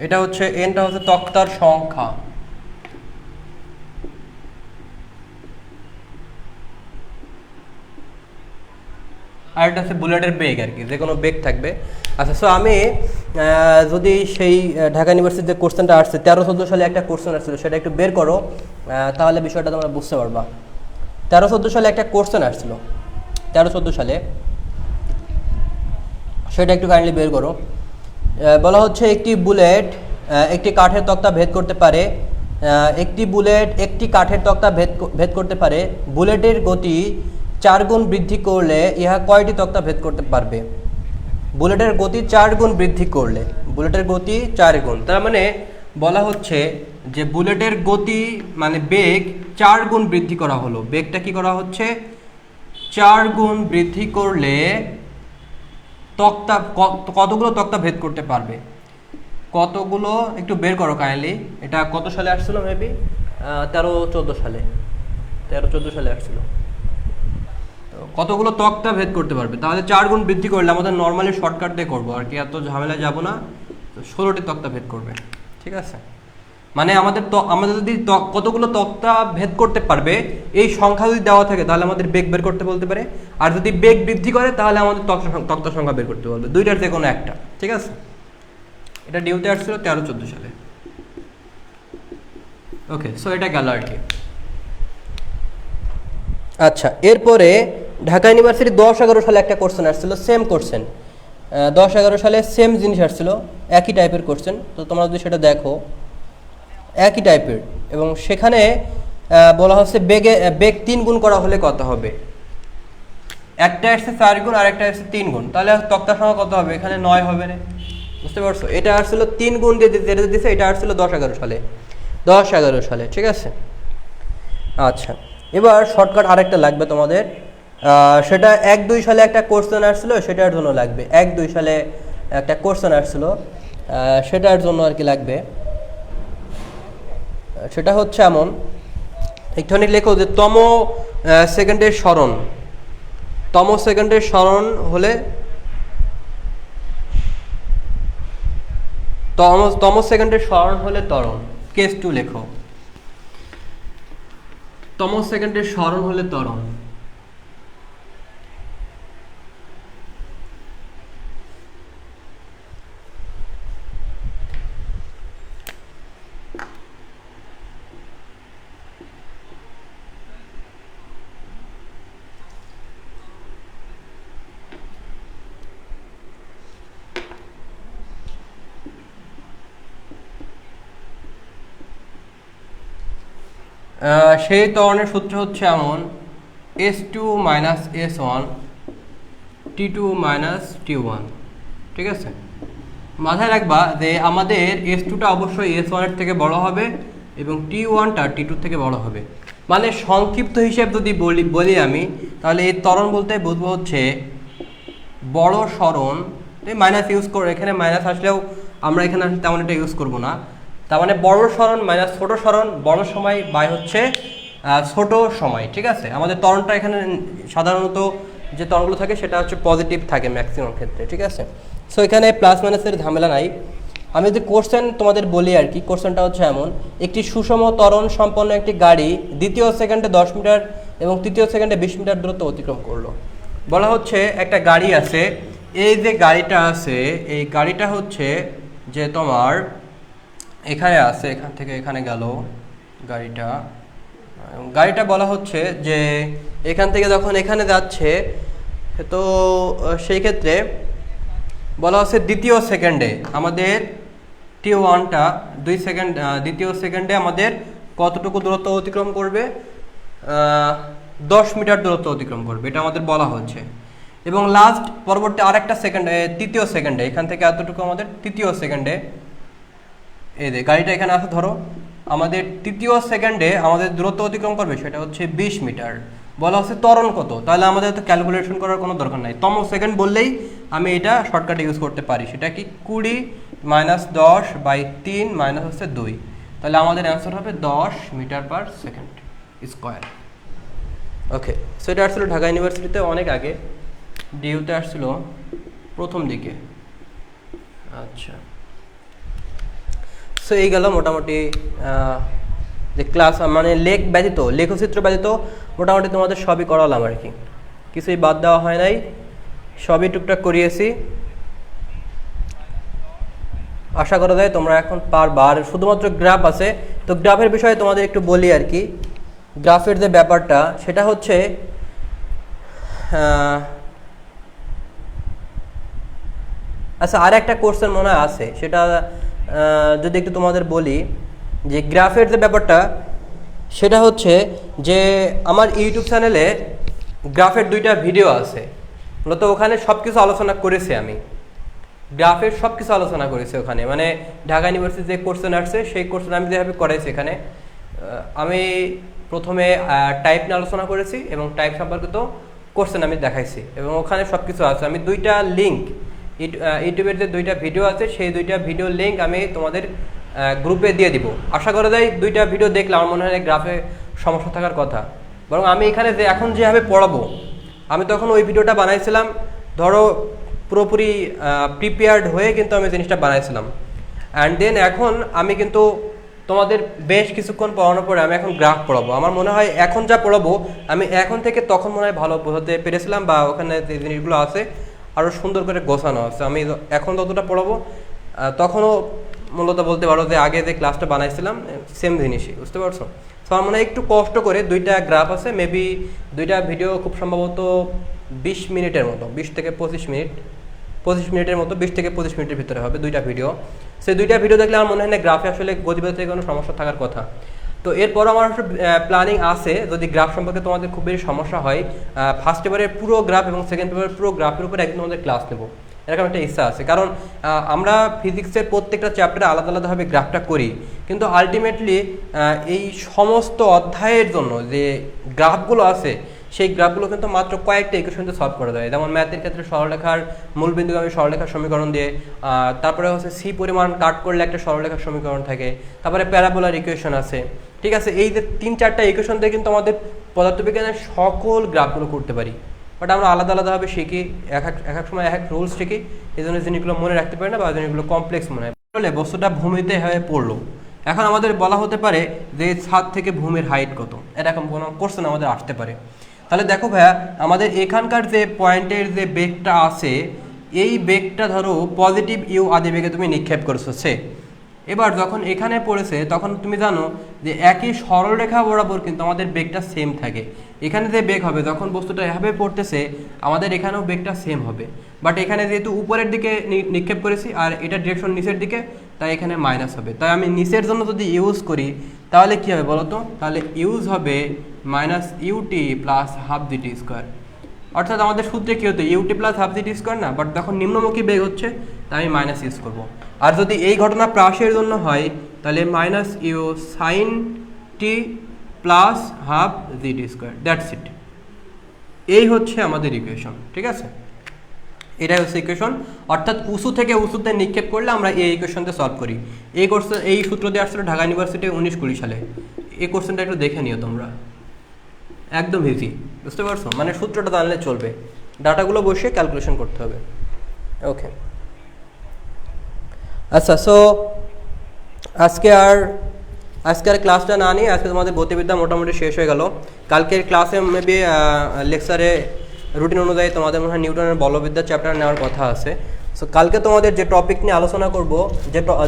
এটা হচ্ছে এনটা হচ্ছে তক্তার সংখ্যা, আর এটা হচ্ছে বুলেটের বেগ আর কি, যে কোনো বেগ থাকবে। আচ্ছা, সো আমি যদি সেই ঢাকা ইউনিভার্সিটিতে কোশ্চেনটা আসছে 13-14 সালে একটা কোশ্চেন আসছিল, সেটা একটু বের করো, তাহলে বিষয়টা তোমরা বুঝতে পারবা। 13-14 সালে একটা কোশ্চেন আসছিল, 13-14 সালে, সেটা একটু কাইন্ডলি বের করো। বলা হচ্ছে একটি বুলেট একটি কাঠের তক্তা ভেদ করতে পারে। একটি বুলেট একটি কাঠের তক্তা ভেদ করতে পারে। বুলেটের গতি 4 গুণ বৃদ্ধি করলে ইহা কয়টি তক্তা ভেদ করতে পারবে? বুলেটের গতি 4 গুণ বৃদ্ধি করলে, বুলেটের গতি 4 গুণ, তার মানে বলা হচ্ছে যে বুলেটের গতি মানে বেগ 4 গুণ বৃদ্ধি করা হলো। বেগটা কি করা হচ্ছে? 4 গুণ বৃদ্ধি করলে তক্তা কতগুলো তক্তা ভেদ করতে পারবে? কতগুলো একটু বের করো কাইন্ডলি। এটা কত সালে আসছিল? মেবি 13-14 সালে, 13-14 সালে আসছিল। কতগুলো তক্তা ভেদ করতে পারবে? তাহলে 4 গুণ বৃদ্ধি করলে, আমাদের নর্মালি শর্টকাট দিয়ে করবো আর কি, এত ঝামেলায় যাব না। 16টি তক্তা ভেদ করবে, ঠিক আছে? মানে আমাদের যদি কতগুলো তক্তা ভেদ করতে পারবে এই সংখ্যা যদি দেওয়া থাকে, তাহলে আমাদের বেগ বের করতে বলতে পারে। আর যদি বেগ বৃদ্ধি করে, তাহলে আমাদের তক্তা সংখ্যা বের করতে বলবে। দুইটার যে কোনো একটা, ঠিক আছে? এটা ডিউতে আসছিল 13-14 সালে। ওকে, সো এটা গেল আর কি। আচ্ছা, এরপরে ঢাকা ইউনিভার্সিটি 10-11 সালে একটা কোশ্চেন আসছিল, সেম কোশ্চেন। 10-11 সালে সেম জিনিস আসছিল, একই টাইপের কোশ্চেন। তো তোমরা যদি সেটা দেখো, একই টাইপের, এবং সেখানে বলা হচ্ছে বেগ 3 গুণ করা হলে কত হবে? একটা আসছে 4 গুণ আর একটা আসছে 3 গুণ, তাহলে তক্তা সংখ্যা কত হবে? এখানে 9 হবে না? বুঝতে পারছো? এটা আসছিল 3 গুণ দিয়ে যেটা দিচ্ছে, এটা আসছিল 10-11 সালে, 10-11 সালে, ঠিক আছে? আচ্ছা, এবার শর্টকাট আরেকটা লাগবে তোমাদের, সেটা 1-2 সালে একটা কোশ্চেন আসছিল, সেটার জন্য লাগবে। 1-2 সালে একটা কোশ্চেন আসছিল, সেটার জন্য আর কি লাগবে। সেটা হচ্ছে এমন, একটুখানি লেখো যে তম সেকেন্ডের স্মরণ, তম সেকেন্ডের স্মরণ হলে, তম সেকেন্ডের স্মরণ হলে ত্বরণ। কেস 2 লেখো, তম সেকেন্ডের স্মরণ হলে ত্বরণ। সেই ত্বরণের সূত্র হচ্ছে এমন, S2 minus S1 T2 minus T1, ঠিক আছে? মাথায় রাখবা যে আমাদের S2টা অবশ্যই S1 এর থেকে বড় হবে এবং T1টা T2 থেকে বড় হবে। মানে সংক্ষিপ্ত হিসেব যদি বলি আমি, তাহলে এই ত্বরণ বলতে বুঝবো হচ্ছে বড় সরণ, মাইনাস ইউজ করো, এখানে মাইনাস আসলেও আমরা এখানে আসলে তেমন একটা ইউজ করবো না। তার মানে বড় সরণ মাইনাস ছোট সরণ, বড় সময় বাই হচ্ছে ছোট সময়, ঠিক আছে? আমাদের ত্বরণটা এখানে সাধারণত যে ত্বরণগুলো থাকে সেটা হচ্ছে পজিটিভ থাকে ম্যাক্সিমাম ক্ষেত্রে, ঠিক আছে? সো এখানে প্লাস মাইনাসের ঝামেলা নাই। আমি যদি কোশ্চেন তোমাদের বলি আর কি, কোশ্চেনটা হচ্ছে এমন, একটি সুষম ত্বরণ সম্পন্ন একটি গাড়ি দ্বিতীয় সেকেন্ডে 10 মিটার এবং তৃতীয় সেকেন্ডে 20 মিটার দূরত্ব অতিক্রম করলো। বলা হচ্ছে একটা গাড়ি আছে, এই যে গাড়িটা আছে, এই গাড়িটা হচ্ছে যে তোমার এখানে আছে, এখান থেকে এখানে গেল গাড়িটা বলা হচ্ছে যে এখান থেকে যখন এখানে যাচ্ছে, তো সেই ক্ষেত্রে বলা হচ্ছে দ্বিতীয় সেকেন্ডে আমাদের T1টা 2 সেকেন্ড, দ্বিতীয় সেকেন্ডে আমাদের কতটুকু দূরত্ব অতিক্রম করবে? 10 মিটার দূরত্ব অতিক্রম করবে, এটা আমাদের বলা হচ্ছে। এবং লাস্ট পরবর্তী আরেকটা সেকেন্ডে, তৃতীয় সেকেন্ডে, এখান থেকে এতটুকু আমাদের তৃতীয় সেকেন্ডে, এই যে গাড়িটা এখানে আছে, ধরো আমাদের তৃতীয় সেকেন্ডে আমাদের দূরত্ব অতিক্রম করবে সেটা হচ্ছে 20 মিটার। বলা হচ্ছে ত্বরণ কত, তাহলে আমাদের তো ক্যালকুলেশন করার কোনো দরকার নাই, তম সেকেন্ড বললেই আমি এটা শর্টকাট ইউজ করতে পারি। সেটা কি 20 মাইনাস 10/3 মাইনাস হচ্ছে 2, তাহলে আমাদের অ্যান্সার হবে 10 মিটার পার সেকেন্ড স্কোয়ার। ওকে, সো এটা আসলে ঢাকা ইউনিভার্সিটিতে অনেক আগে, ডিইউতে আসছিল প্রথম দিকে। আচ্ছা, সো এই গেল মোটামুটি যে ক্লাস, মানে লেখচিত্র ব্যতীত মোটামুটি তোমাদের সবই করালাম আর কি, কিছুই বাদ দেওয়া হয় নাই, সবই টুকটাক করিয়েছি। আশা করা যায় তোমরা এখন পারবা। আর শুধুমাত্র গ্রাফ আছে, তো গ্রাফের বিষয়ে তোমাদের একটু বলি আর কি। গ্রাফের যে ব্যাপারটা সেটা হচ্ছে আচ্ছা, আর একটা কোর্সের মনে হয় আছে, সেটা যদি একটু তোমাদের বলি যে গ্রাফের যে ব্যাপারটা সেটা হচ্ছে যে আমার ইউটিউব চ্যানেলে গ্রাফের 2টা ভিডিও আছে, মূলত ওখানে সব কিছু আলোচনা করেছি আমি, গ্রাফের সব কিছু আলোচনা করেছি ওখানে, মানে ঢাকা ইউনিভার্সিটি যে কোর্সেন আসছে সেই কোর্সেন আমি যেভাবে করাইছি এখানে। আমি প্রথমে টাইপ নিয়ে আলোচনা করেছি এবং টাইপ সম্পর্কিত কোর্সেন আমি দেখাইছি, এবং ওখানে সব কিছু আছে। আমি 2টা লিঙ্ক, ইউটিউবের যে 2টা ভিডিও আছে সেই 2টা ভিডিও লিঙ্ক আমি তোমাদের গ্রুপে দিয়ে দিব। আশা করা যায় 2টা ভিডিও দেখলে আমার মনে হয় গ্রাফে সমস্যা থাকার কথা, বরং আমি এখানে যে এখন যেভাবে পড়াবো, আমি তখন ওই ভিডিওটা বানাইছিলাম ধরো পুরোপুরি প্রিপেয়ার্ড হয়ে কিন্তু আমি জিনিসটা বানাইছিলাম। অ্যান্ড দেন এখন আমি কিন্তু তোমাদের বেশ কিছুক্ষণ পড়ানোর পরে আমি এখন গ্রাফ পড়াবো। আমার মনে হয় এখন যা পড়াবো আমি এখন থেকে তখন মনে হয় ভালো বোঝাতে পেরেছিলাম, বা ওখানে যে জিনিসগুলো আছে আরও সুন্দর করে গোছানো আছে। আমি এখন যতটা পড়াবো তখনও মূলত বলতে পারো যে আগে যে ক্লাসটা বানাইছিলাম সেম জিনিসই, বুঝতে পারছো? তো আমার মনে হয় একটু কষ্ট করে 2টা গ্রাফ আছে, মেবি 2টা ভিডিও খুব সম্ভবত 20 মিনিটের মতো, 20 থেকে 25 মিনিট, 25 মিনিটের মতো, 20 থেকে 25 মিনিটের ভিতরে হবে 2টা ভিডিও। সেই 2টা ভিডিও দেখলে আমার মনে হয় না গ্রাফে আসলে গতিবেগের কোনো সমস্যা থাকার কথা। তো এরপর আমার প্ল্যানিং আছে, যদি গ্রাফ সম্পর্কে তোমাদের খুব বেশি সমস্যা হয়, ফার্স্ট পেপারের পুরো গ্রাফ এবং সেকেন্ড পেপারের পুরো গ্রাফের উপর একদিন আমাদের ক্লাস নেব, এরকম একটা ইচ্ছা আছে। কারণ আমরা ফিজিক্সের প্রত্যেকটা চ্যাপ্টারে আলাদা আলাদাভাবে গ্রাফটা করি, কিন্তু আলটিমেটলি এই সমস্ত অধ্যায়ের জন্য যে গ্রাফগুলো আছে সেই গ্রাফগুলো কিন্তু মাত্র কয়েকটা ইকুয়েশনতে সলভ করা যায়। যেমন ম্যাথের ক্ষেত্রে সরলরেখার মূলবিন্দুগামী সরলরেখার সমীকরণ দিয়ে, তারপরে হচ্ছে সি পরিমাণ কাট করলে একটা সরলরেখার সমীকরণ থাকে, তারপরে প্যারাবোলার ইকুয়েশন আছে, ঠিক আছে? এই যে 3-4টা ইকুয়েশন দিয়ে কিন্তু আমাদের পদার্থবিজ্ঞানের সকল গ্রাফগুলো করতে পারি। বাট আমরা আলাদা আলাদাভাবে শিখি, এক এক সময় এক রুলস শিখি, এই জন্য জিনিসগুলো মনে রাখতে পারি না, বা জিনিসগুলো কমপ্লেক্স মনে হয়। বলে বস্তুটা ভূমিতে হয়ে পড়লো, এখন আমাদের বলা হতে পারে যে ছাদ থেকে ভূমির হাইট কত, এরকম কোনো কোশ্চেন আমাদের আসতে পারে। তাহলে দেখো ভাইয়া, আমাদের এখানকার যে পয়েন্টের যে বেগটা আছে, এই বেগটা ধরো পজিটিভ ইউ আদি বেগে তুমি নিক্ষেপ করছো সে, এবার যখন এখানে পড়েছে তখন তুমি জানো যে একই সরলরেখা বরাবর কিন্তু আমাদের বেগটা সেম থাকে। এখানে যে বেগ হবে যখন বস্তুটা এভাবে পড়তেছে, আমাদের এখানেও বেগটা সেম হবে, বাট এখানে যেহেতু উপরের দিকে নিক্ষেপ করেছি আর এটা ডিরেকশন নিচের দিকে, তাই এখানে মাইনাস হবে। তাই আমি নিচের জন্য যদি ইউজ করি তাহলে কী হবে বলো তো? তাহলে ইউজ হবে minus u t plus half g t square. অর্থাৎ আমাদের সূত্রে কী হতো? U t plus half g t square না, বাট যখন নিম্নমুখী বেগ হচ্ছে তাই আমি মাইনাস ইউজ করবো। আর যদি এই ঘটনা প্রাসের জন্য হয় তাহলে minus u sine t plus half g t square, that's it. এই হচ্ছে আমাদের ইকুয়েশন, ঠিক আছে? এটাই হচ্ছে ইকুয়েশন। অর্থাৎ উঁচু থেকে উঁচুতে নিক্ষেপ করলে আমরা এই ইকুয়েশনটা সলভ করি। এই সূত্র দিয়ে আসছিল ঢাকা ইউনিভার্সিটি 19-20 সালে। এই কোশ্চেনটা একটু দেখে নিও তোমরা, একদম ইজি, বুঝতে পারছো? মানে সূত্রটা জানলে চলবে, ডাটাগুলো বসিয়ে ক্যালকুলেশন করতে হবে। ওকে, আচ্ছা, সো আজকে আর ক্লাসটা না নিয়ে আজকে তোমাদের গতিবিদ্যা মোটামুটি শেষ হয়ে গেল। কালকের ক্লাসে মেবি লেকচারে রুটিন অনুযায়ী তোমাদের মনে হয় নিউটনের বলবিদ্যা চ্যাপ্টার নেওয়ার কথা আছে। সো কালকে তোমাদের যে টপিক নিয়ে আলোচনা করব,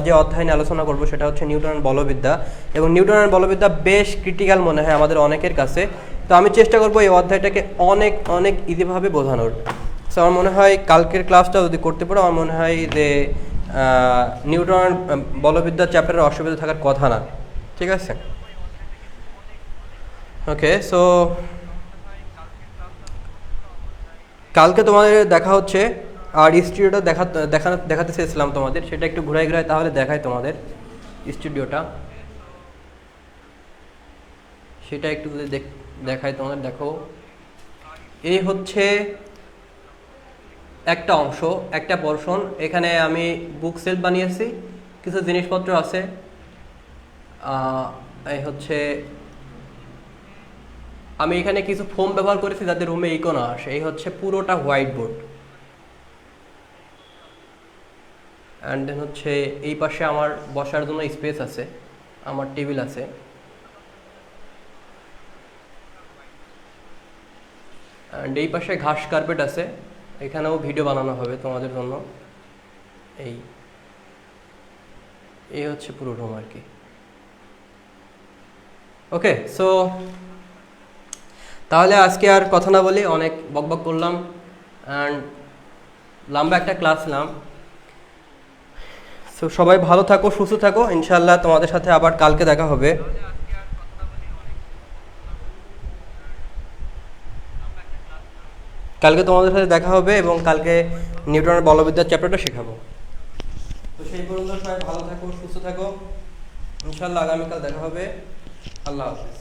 যে অধ্যায় নিয়ে আলোচনা করব সেটা হচ্ছে নিউটনের বলবিদ্যা, এবং নিউটনের বলবিদ্যা বেশ ক্রিটিক্যাল মনে হয় আমাদের অনেকের কাছে। তো আমি চেষ্টা করব এই অধ্যায়টাকে অনেক অনেক ইজিভাবে বোঝানোর। সো আমার মনে হয় কালকের ক্লাসটা যদি করতে পারো, আমার মনে হয় যে নিউটনের বলবিদ্যা চ্যাপ্টারের অসুবিধা থাকার কথা না, ঠিক আছে? ওকে, সো কালকে তোমাদের দেখা হচ্ছে। আর স্টুডিওটা দেখাতে চেয়েছিলাম তোমাদের, সেটা একটু ঘুরাই তাহলে দেখাই তোমাদের স্টুডিওটা, সেটা একটু যদি দেখাই তোমাদের। দেখো এই হচ্ছে একটা অংশ, একটা পোর্শন। এখানে আমি বুক সেলফ বানিয়েছি, কিছু জিনিসপত্র আছে। এই হচ্ছে আমি এখানে কিছু ফোম ব্যবহার করেছি যাতে রুমে ইকো না আসে। এই হচ্ছে পুরোটা হোয়াইট বোর্ড। অ্যান্ড দেন হচ্ছে এই পাশে আমার বসার জন্য স্পেস আছে, আমার টেবিল আছে। অ্যান্ড এই পাশে ঘাস কার্পেট আছে, এখানেও ভিডিও বানানো হবে তোমাদের জন্য। এই এই হচ্ছে পুরো রুম আর কি। ওকে, সো তাহলে আজকে আর কথা না বলি, অনেক বকবক করলাম অ্যান্ড লম্বা একটা ক্লাস নিলাম। সো সবাই ভালো থাকো, সুস্থ থাকো, ইনশাল্লাহ তোমাদের সাথে আবার কালকে দেখা হবে। কালকে তোমাদের সাথে দেখা হবে এবং কালকে নিউটনের বলবিদ্যার চ্যাপ্টারটা শেখাবো। তো সেই পর্যন্ত সবাই ভালো থাকো, সুস্থ থাকো, ইনশাল্লাহ আগামীকাল দেখা হবে। আল্লাহ হাফিজ।